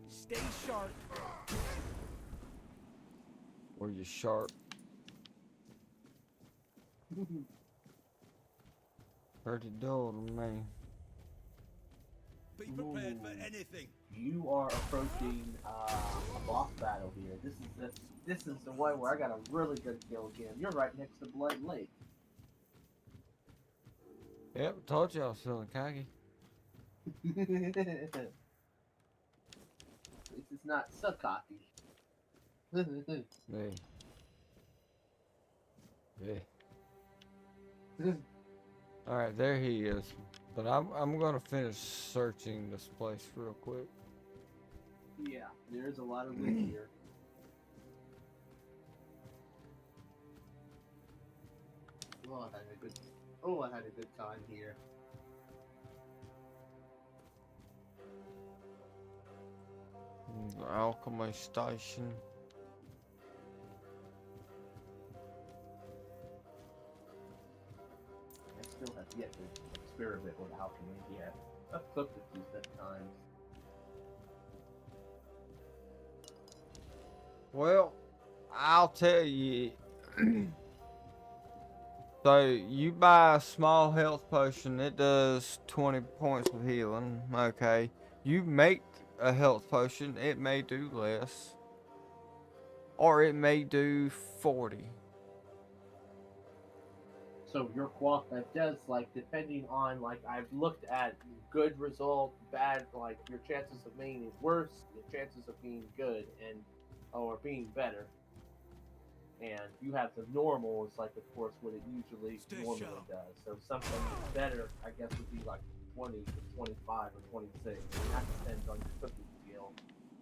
Stay sharp. Were you sharp? Pretty dull to me. Be prepared for anything. You are approaching a boss battle here. This is the one where I got a really good kill again. You're right next to Blood Lake. Yep, told you I was feeling cocky. This is not so cocky. Hey. Hey. Alright, there he is. But I'm gonna finish searching this place real quick. Yeah, there's a lot of loot here. I had a good time here. The alchemy station. I still have yet to experiment with alchemy yet. I've cooked a few times. Well, I'll tell you. So, you buy a small health potion, it does 20 points of healing, okay. You make a health potion, it may do less. Or it may do 40. So your that does, like, depending on, like, I've looked at good result, bad, like, your chances of being worse, your chances of being good, and or being better. And you have the normal, it's like, of course, what it usually normally does. So something better, I guess, would be like 20 to 25 or 26. And that depends on your cooking skill,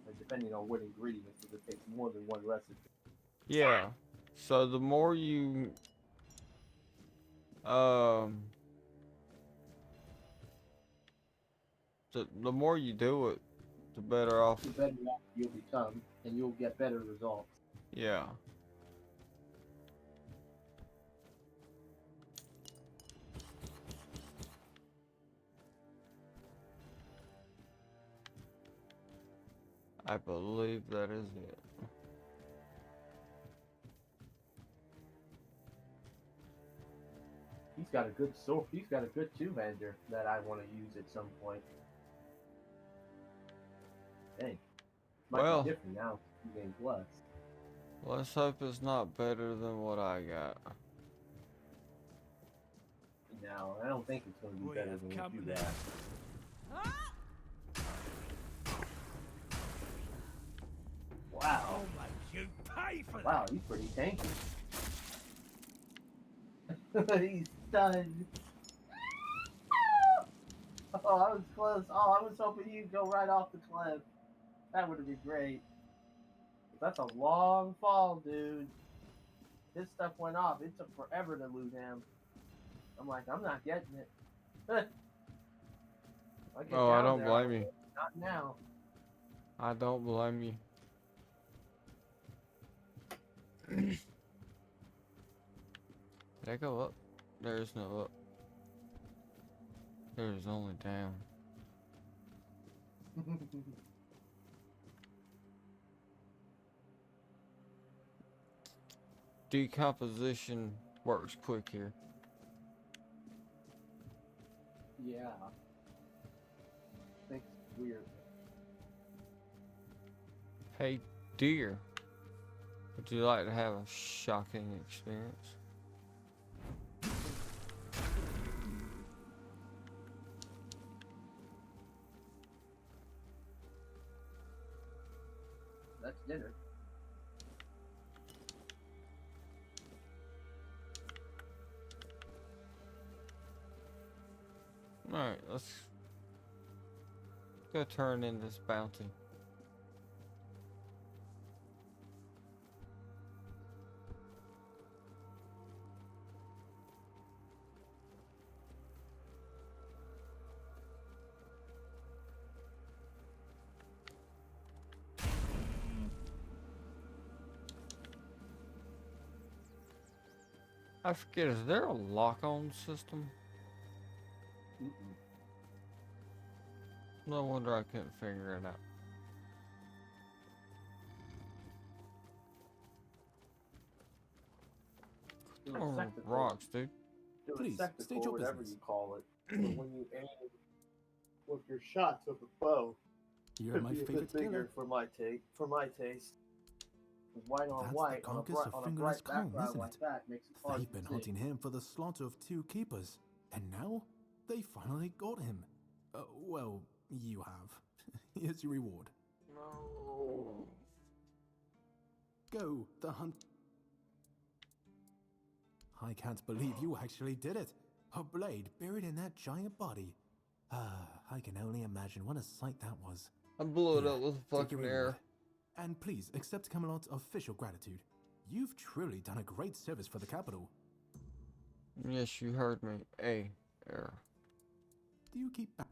and depending on what ingredients, because it takes more than one recipe. Yeah. So the more you the more you do it, the better off. The better off you'll become, and you'll get better results. Yeah. I believe that is it. He's got a good sword. He's got a good two-hander that I want to use at some point. Dang. Might be different now. 2 games less. Let's hope it's not better than what I got. No, I don't think it's going to be better than what you got. Wow. You pay for that. Wow, he's pretty tanky. He's stunned. Oh, I was close. Oh, I was hoping you'd go right off the cliff. That would have been great. That's a long fall, dude. his stuff went off. It took forever to loot him. I'm like, I'm not getting it. I get Oh, I down don't there, blame you. not now. I don't blame you. Did I go up? There is no up. There is only down. Decomposition works quick here. Yeah. It's weird. Hey, dear. Would you like to have a shocking experience? That's dinner. Alright, let's go turn in this bounty. I forget, is there a lock-on system? No wonder I couldn't figure it out. Oh, rocks, dude. Please, state your whatever business. You call it. But when you aim with your shots with a bow, You're my favorite killer. For my taste. White on That's white the on a carcass of Fingerless bright background isn't like it? that makes it hard They've to been see. hunting him for the slaughter of 2 keepers, and now they finally got him. Well, you have. Here's your reward. No. Go, the hunt. I can't believe you actually did it. A blade buried in that giant body. I can only imagine what a sight that was. I blew it up with a Take your fucking reward. arrow. And please accept Camelot's official gratitude. You've truly done a great service for the capital. Yes, you heard me. A error. Do you keep back?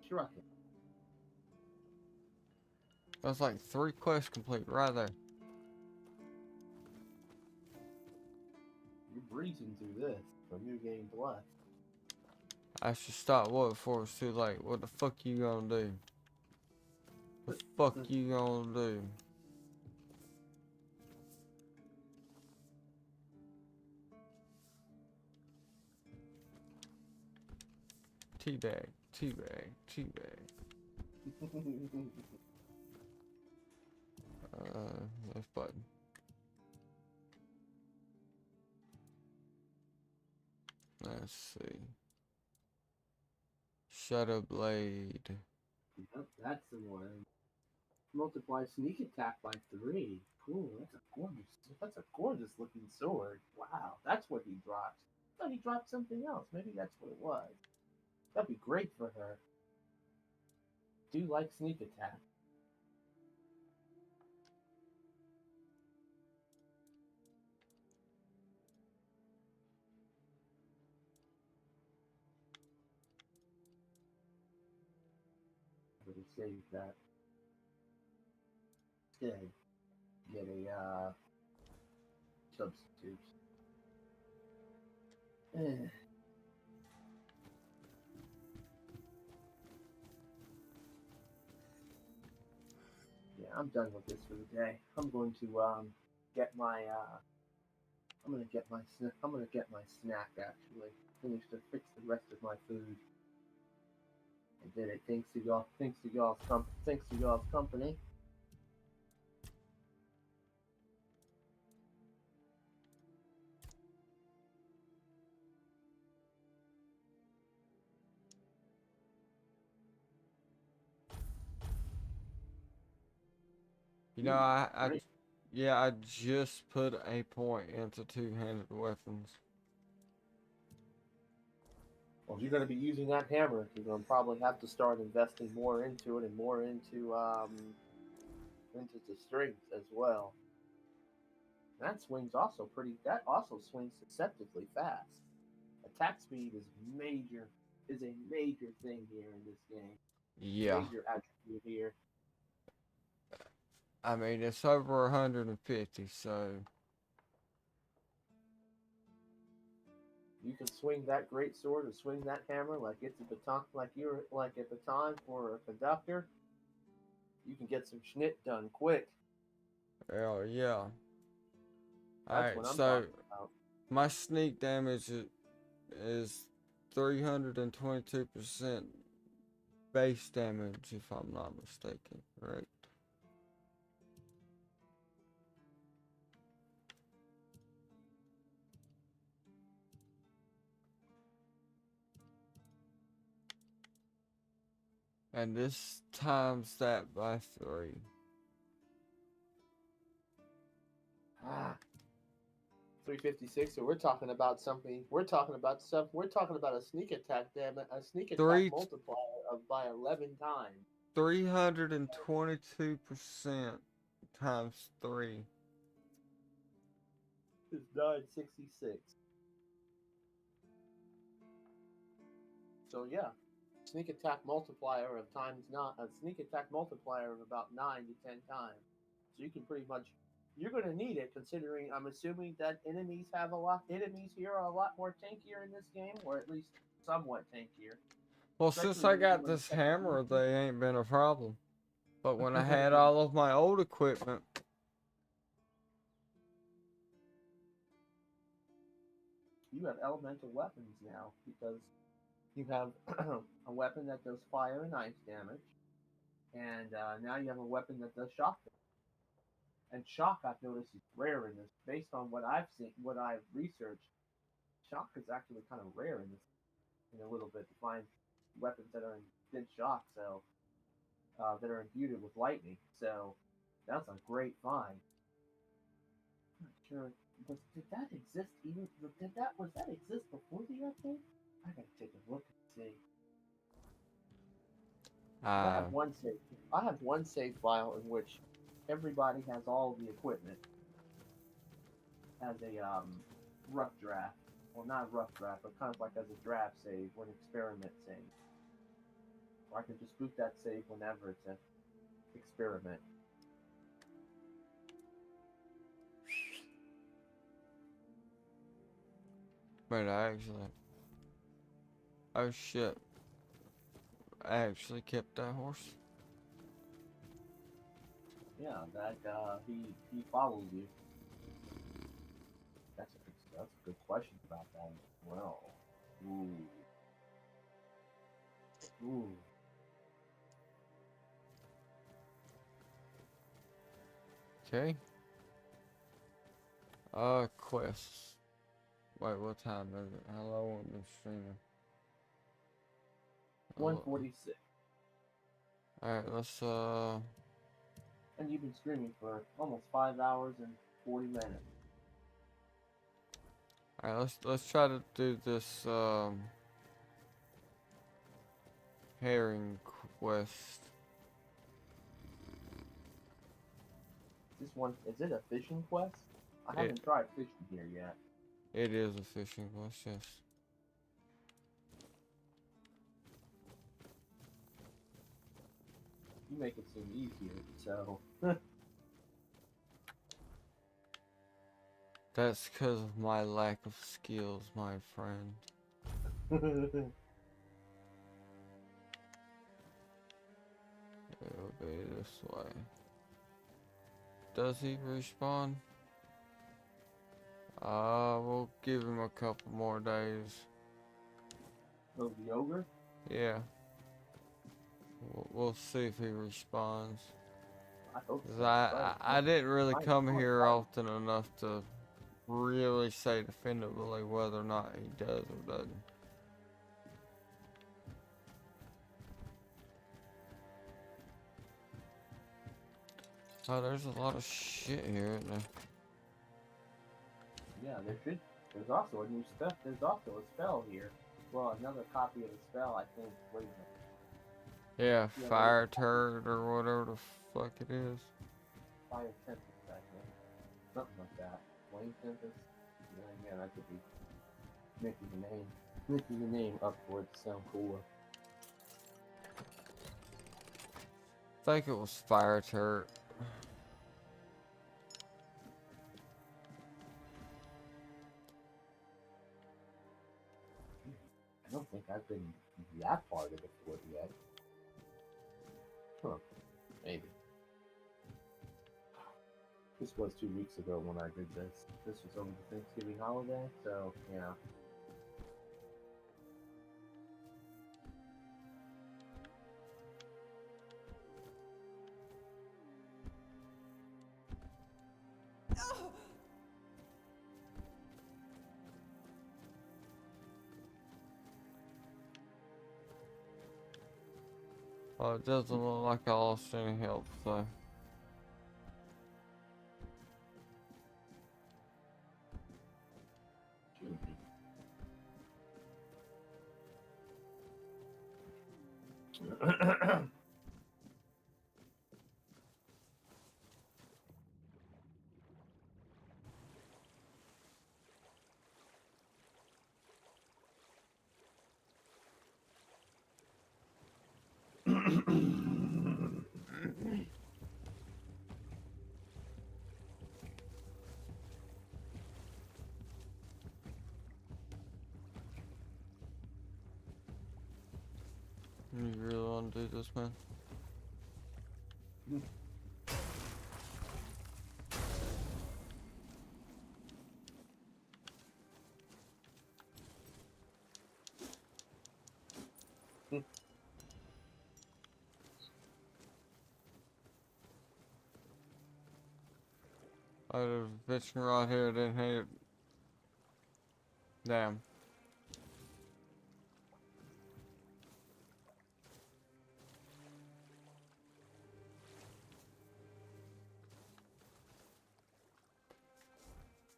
Sure. That's like 3 quests complete right there. You're breezing through this from New Game Plus. I should stop what before it's too late. What the fuck you gonna do? What the fuck you gonna do? Teabag, teabag, teabag. Left button. Let's see. Shadow Blade. Yep, that's the one. Multiply sneak attack by 3. Cool, that's a gorgeous looking sword. Wow, that's what he dropped. I thought he dropped something else. Maybe that's what it was. That'd be great for her. Do you like sneak attack? Save that. Instead, get a substitute. Yeah, I'm done with this for the day. I'm going to get my I'm gonna get my snack actually. Finish to fix the rest of my food. I did it thanks to y'all's company. You know, I just put a point into 2-handed weapons. Well, if you're going to be using that hammer, you're going to probably have to start investing more into it and more into into the strength as well. That swings also pretty. That also swings deceptively fast. Attack speed is major. Is a major thing here in this game. Yeah. Major attribute here. I mean, it's over 150, so. You can swing that great sword or swing that hammer like it's a baton, like you're like a baton for a conductor. You can get some schnit done quick. Hell yeah. That's Alright, what I'm so talking about. my sneak damage is 322% base damage, if I'm not mistaken, right? And this times that by 3. Ah, 356. So we're talking about something. We're talking about stuff. We're talking about a sneak attack damage, a sneak attack multiplier of by 11 times. 322% times 3. It's 966. So yeah, sneak attack multiplier of times not a sneak attack multiplier of about 9 to 10 times. So you can pretty much, you're going to need it considering I'm assuming that enemies here are a lot more tankier in this game, or at least somewhat tankier. Well, since I got this hammer, they ain't been a problem. But when I had all of my old equipment, you have elemental weapons now because you have a weapon that does fire and ice damage, and now you have a weapon that does shock damage. And shock, I've noticed, is rare in this. Based on what I've seen, what I've researched, shock is actually kind of rare in this, in a little bit, to find weapons that are in shock, so that are imbued with lightning. So that's a great find. I'm not sure, did that exist even? Was that exist before the update? I gotta take a look and see. I have one save. I have one save file in which everybody has all the equipment as a rough draft. Well, not rough draft, but kind of like as a draft save or an experiment save. Or I can just boot that save whenever it's an experiment. but oh shit, I actually kept that horse. Yeah, that he follows you. That's a good question about that as well. Ooh. Ooh. Okay. Quests. Wait, what time is it? How long have I been streaming? 146. Alright, let's And you've been streaming for almost 5 hours and 40 minutes. Alright, let's try to do this herring quest. This one, is it a fishing quest? I haven't tried fishing here yet. It is a fishing quest, yes. You make it seem easier, so. That's because of my lack of skills, my friend. It'll be this way. Does he respawn? We'll give him a couple more days. Oh, the ogre? Yeah. We'll see if he responds. I hope so. I didn't really come here often enough to really say definitively whether or not he does or doesn't. Oh, there's a lot of shit here, isn't there? Yeah, there should. There's also a new stuff. There's also a spell here. Well, another copy of the spell, I think. Wait a minute. Yeah, fire turd or whatever the fuck it is. Fire Tempest, I think. Something like that. Flame Tempest. Yeah, that could be making the name up for it to sound cooler. I think it was Fire Turret. I don't think I've been that part of the fort yet. Huh. Maybe. This was 2 weeks ago when I did this. This was over the Thanksgiving holiday, so yeah. Well, it doesn't look like I lost any health, so. You really want to do this, man? Oh, there's a fishing rod here, didn't hit it. Damn.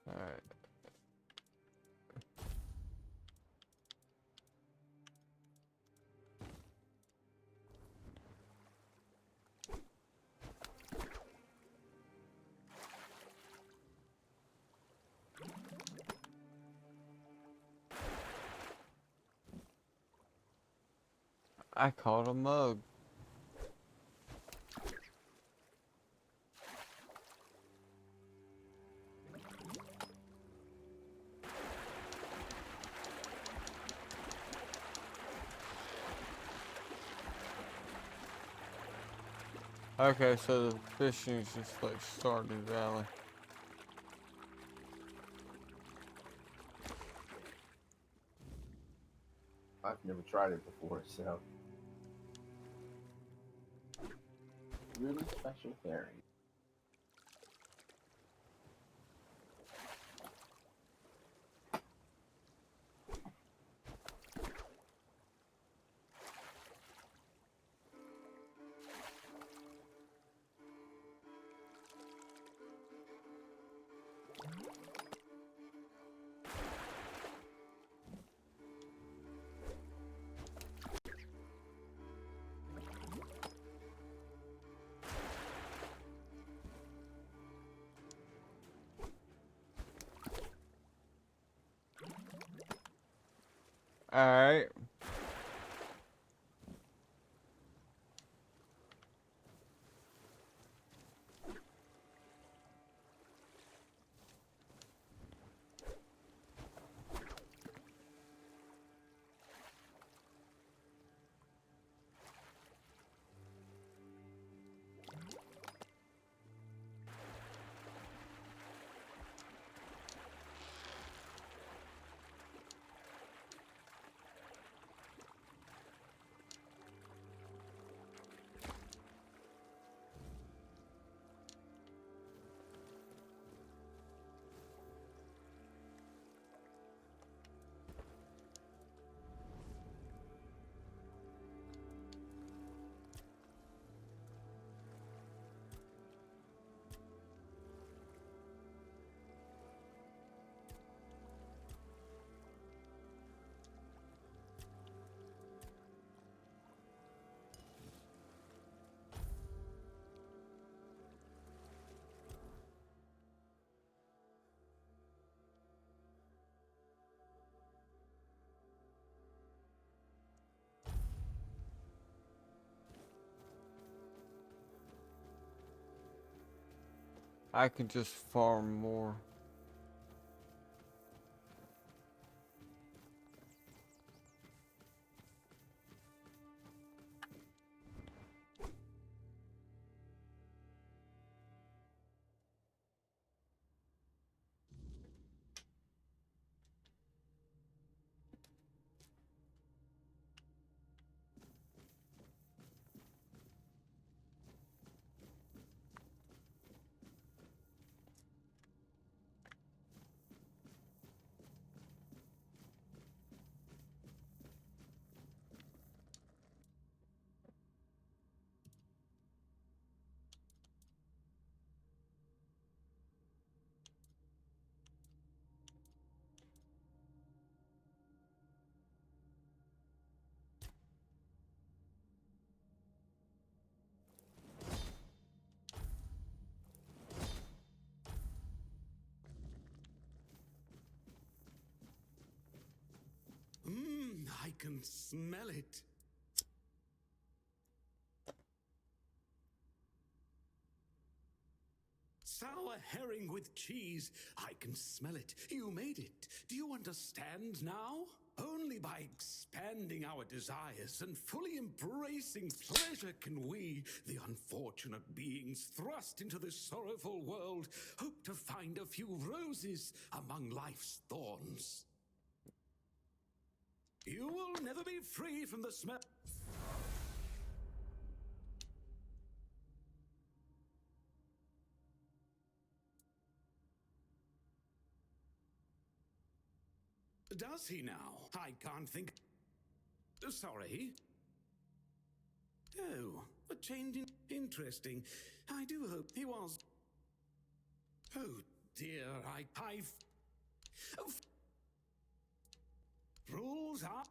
Alright. I caught a mug. Okay, so the fishing's just like starting to rally. I've never tried it before, so. Really special fairy. Alright. I can just farm more. I can smell it. Sour herring with cheese. I can smell it. You made it. Do you understand now? Only by expanding our desires and fully embracing pleasure can we, the unfortunate beings thrust into this sorrowful world, hope to find a few roses among life's thorns. You will never be free from the smell. Does he now? I can't think. Sorry. Oh, a change in. Interesting. I do hope he was. Oh dear, I've. Oh, rules are.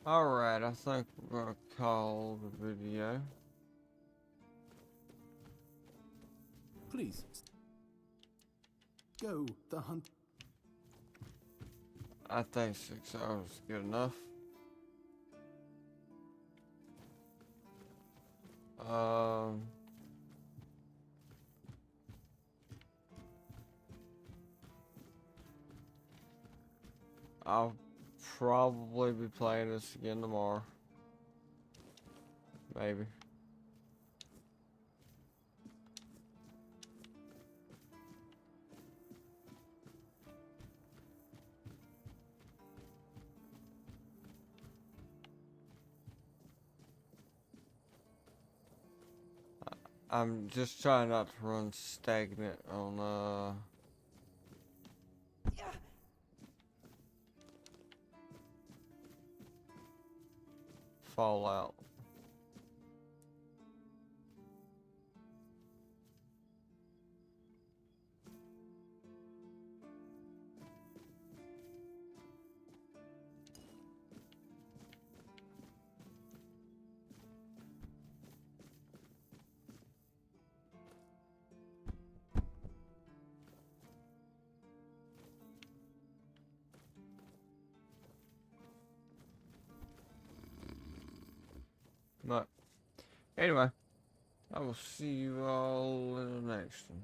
Alright, I think we're gonna call the video. Please. Go, the hunt. I think 6 hours is good enough. I'll probably be playing this again tomorrow. Maybe. I'm just trying not to run stagnant on Fallout. But anyway, I will see you all in the next one.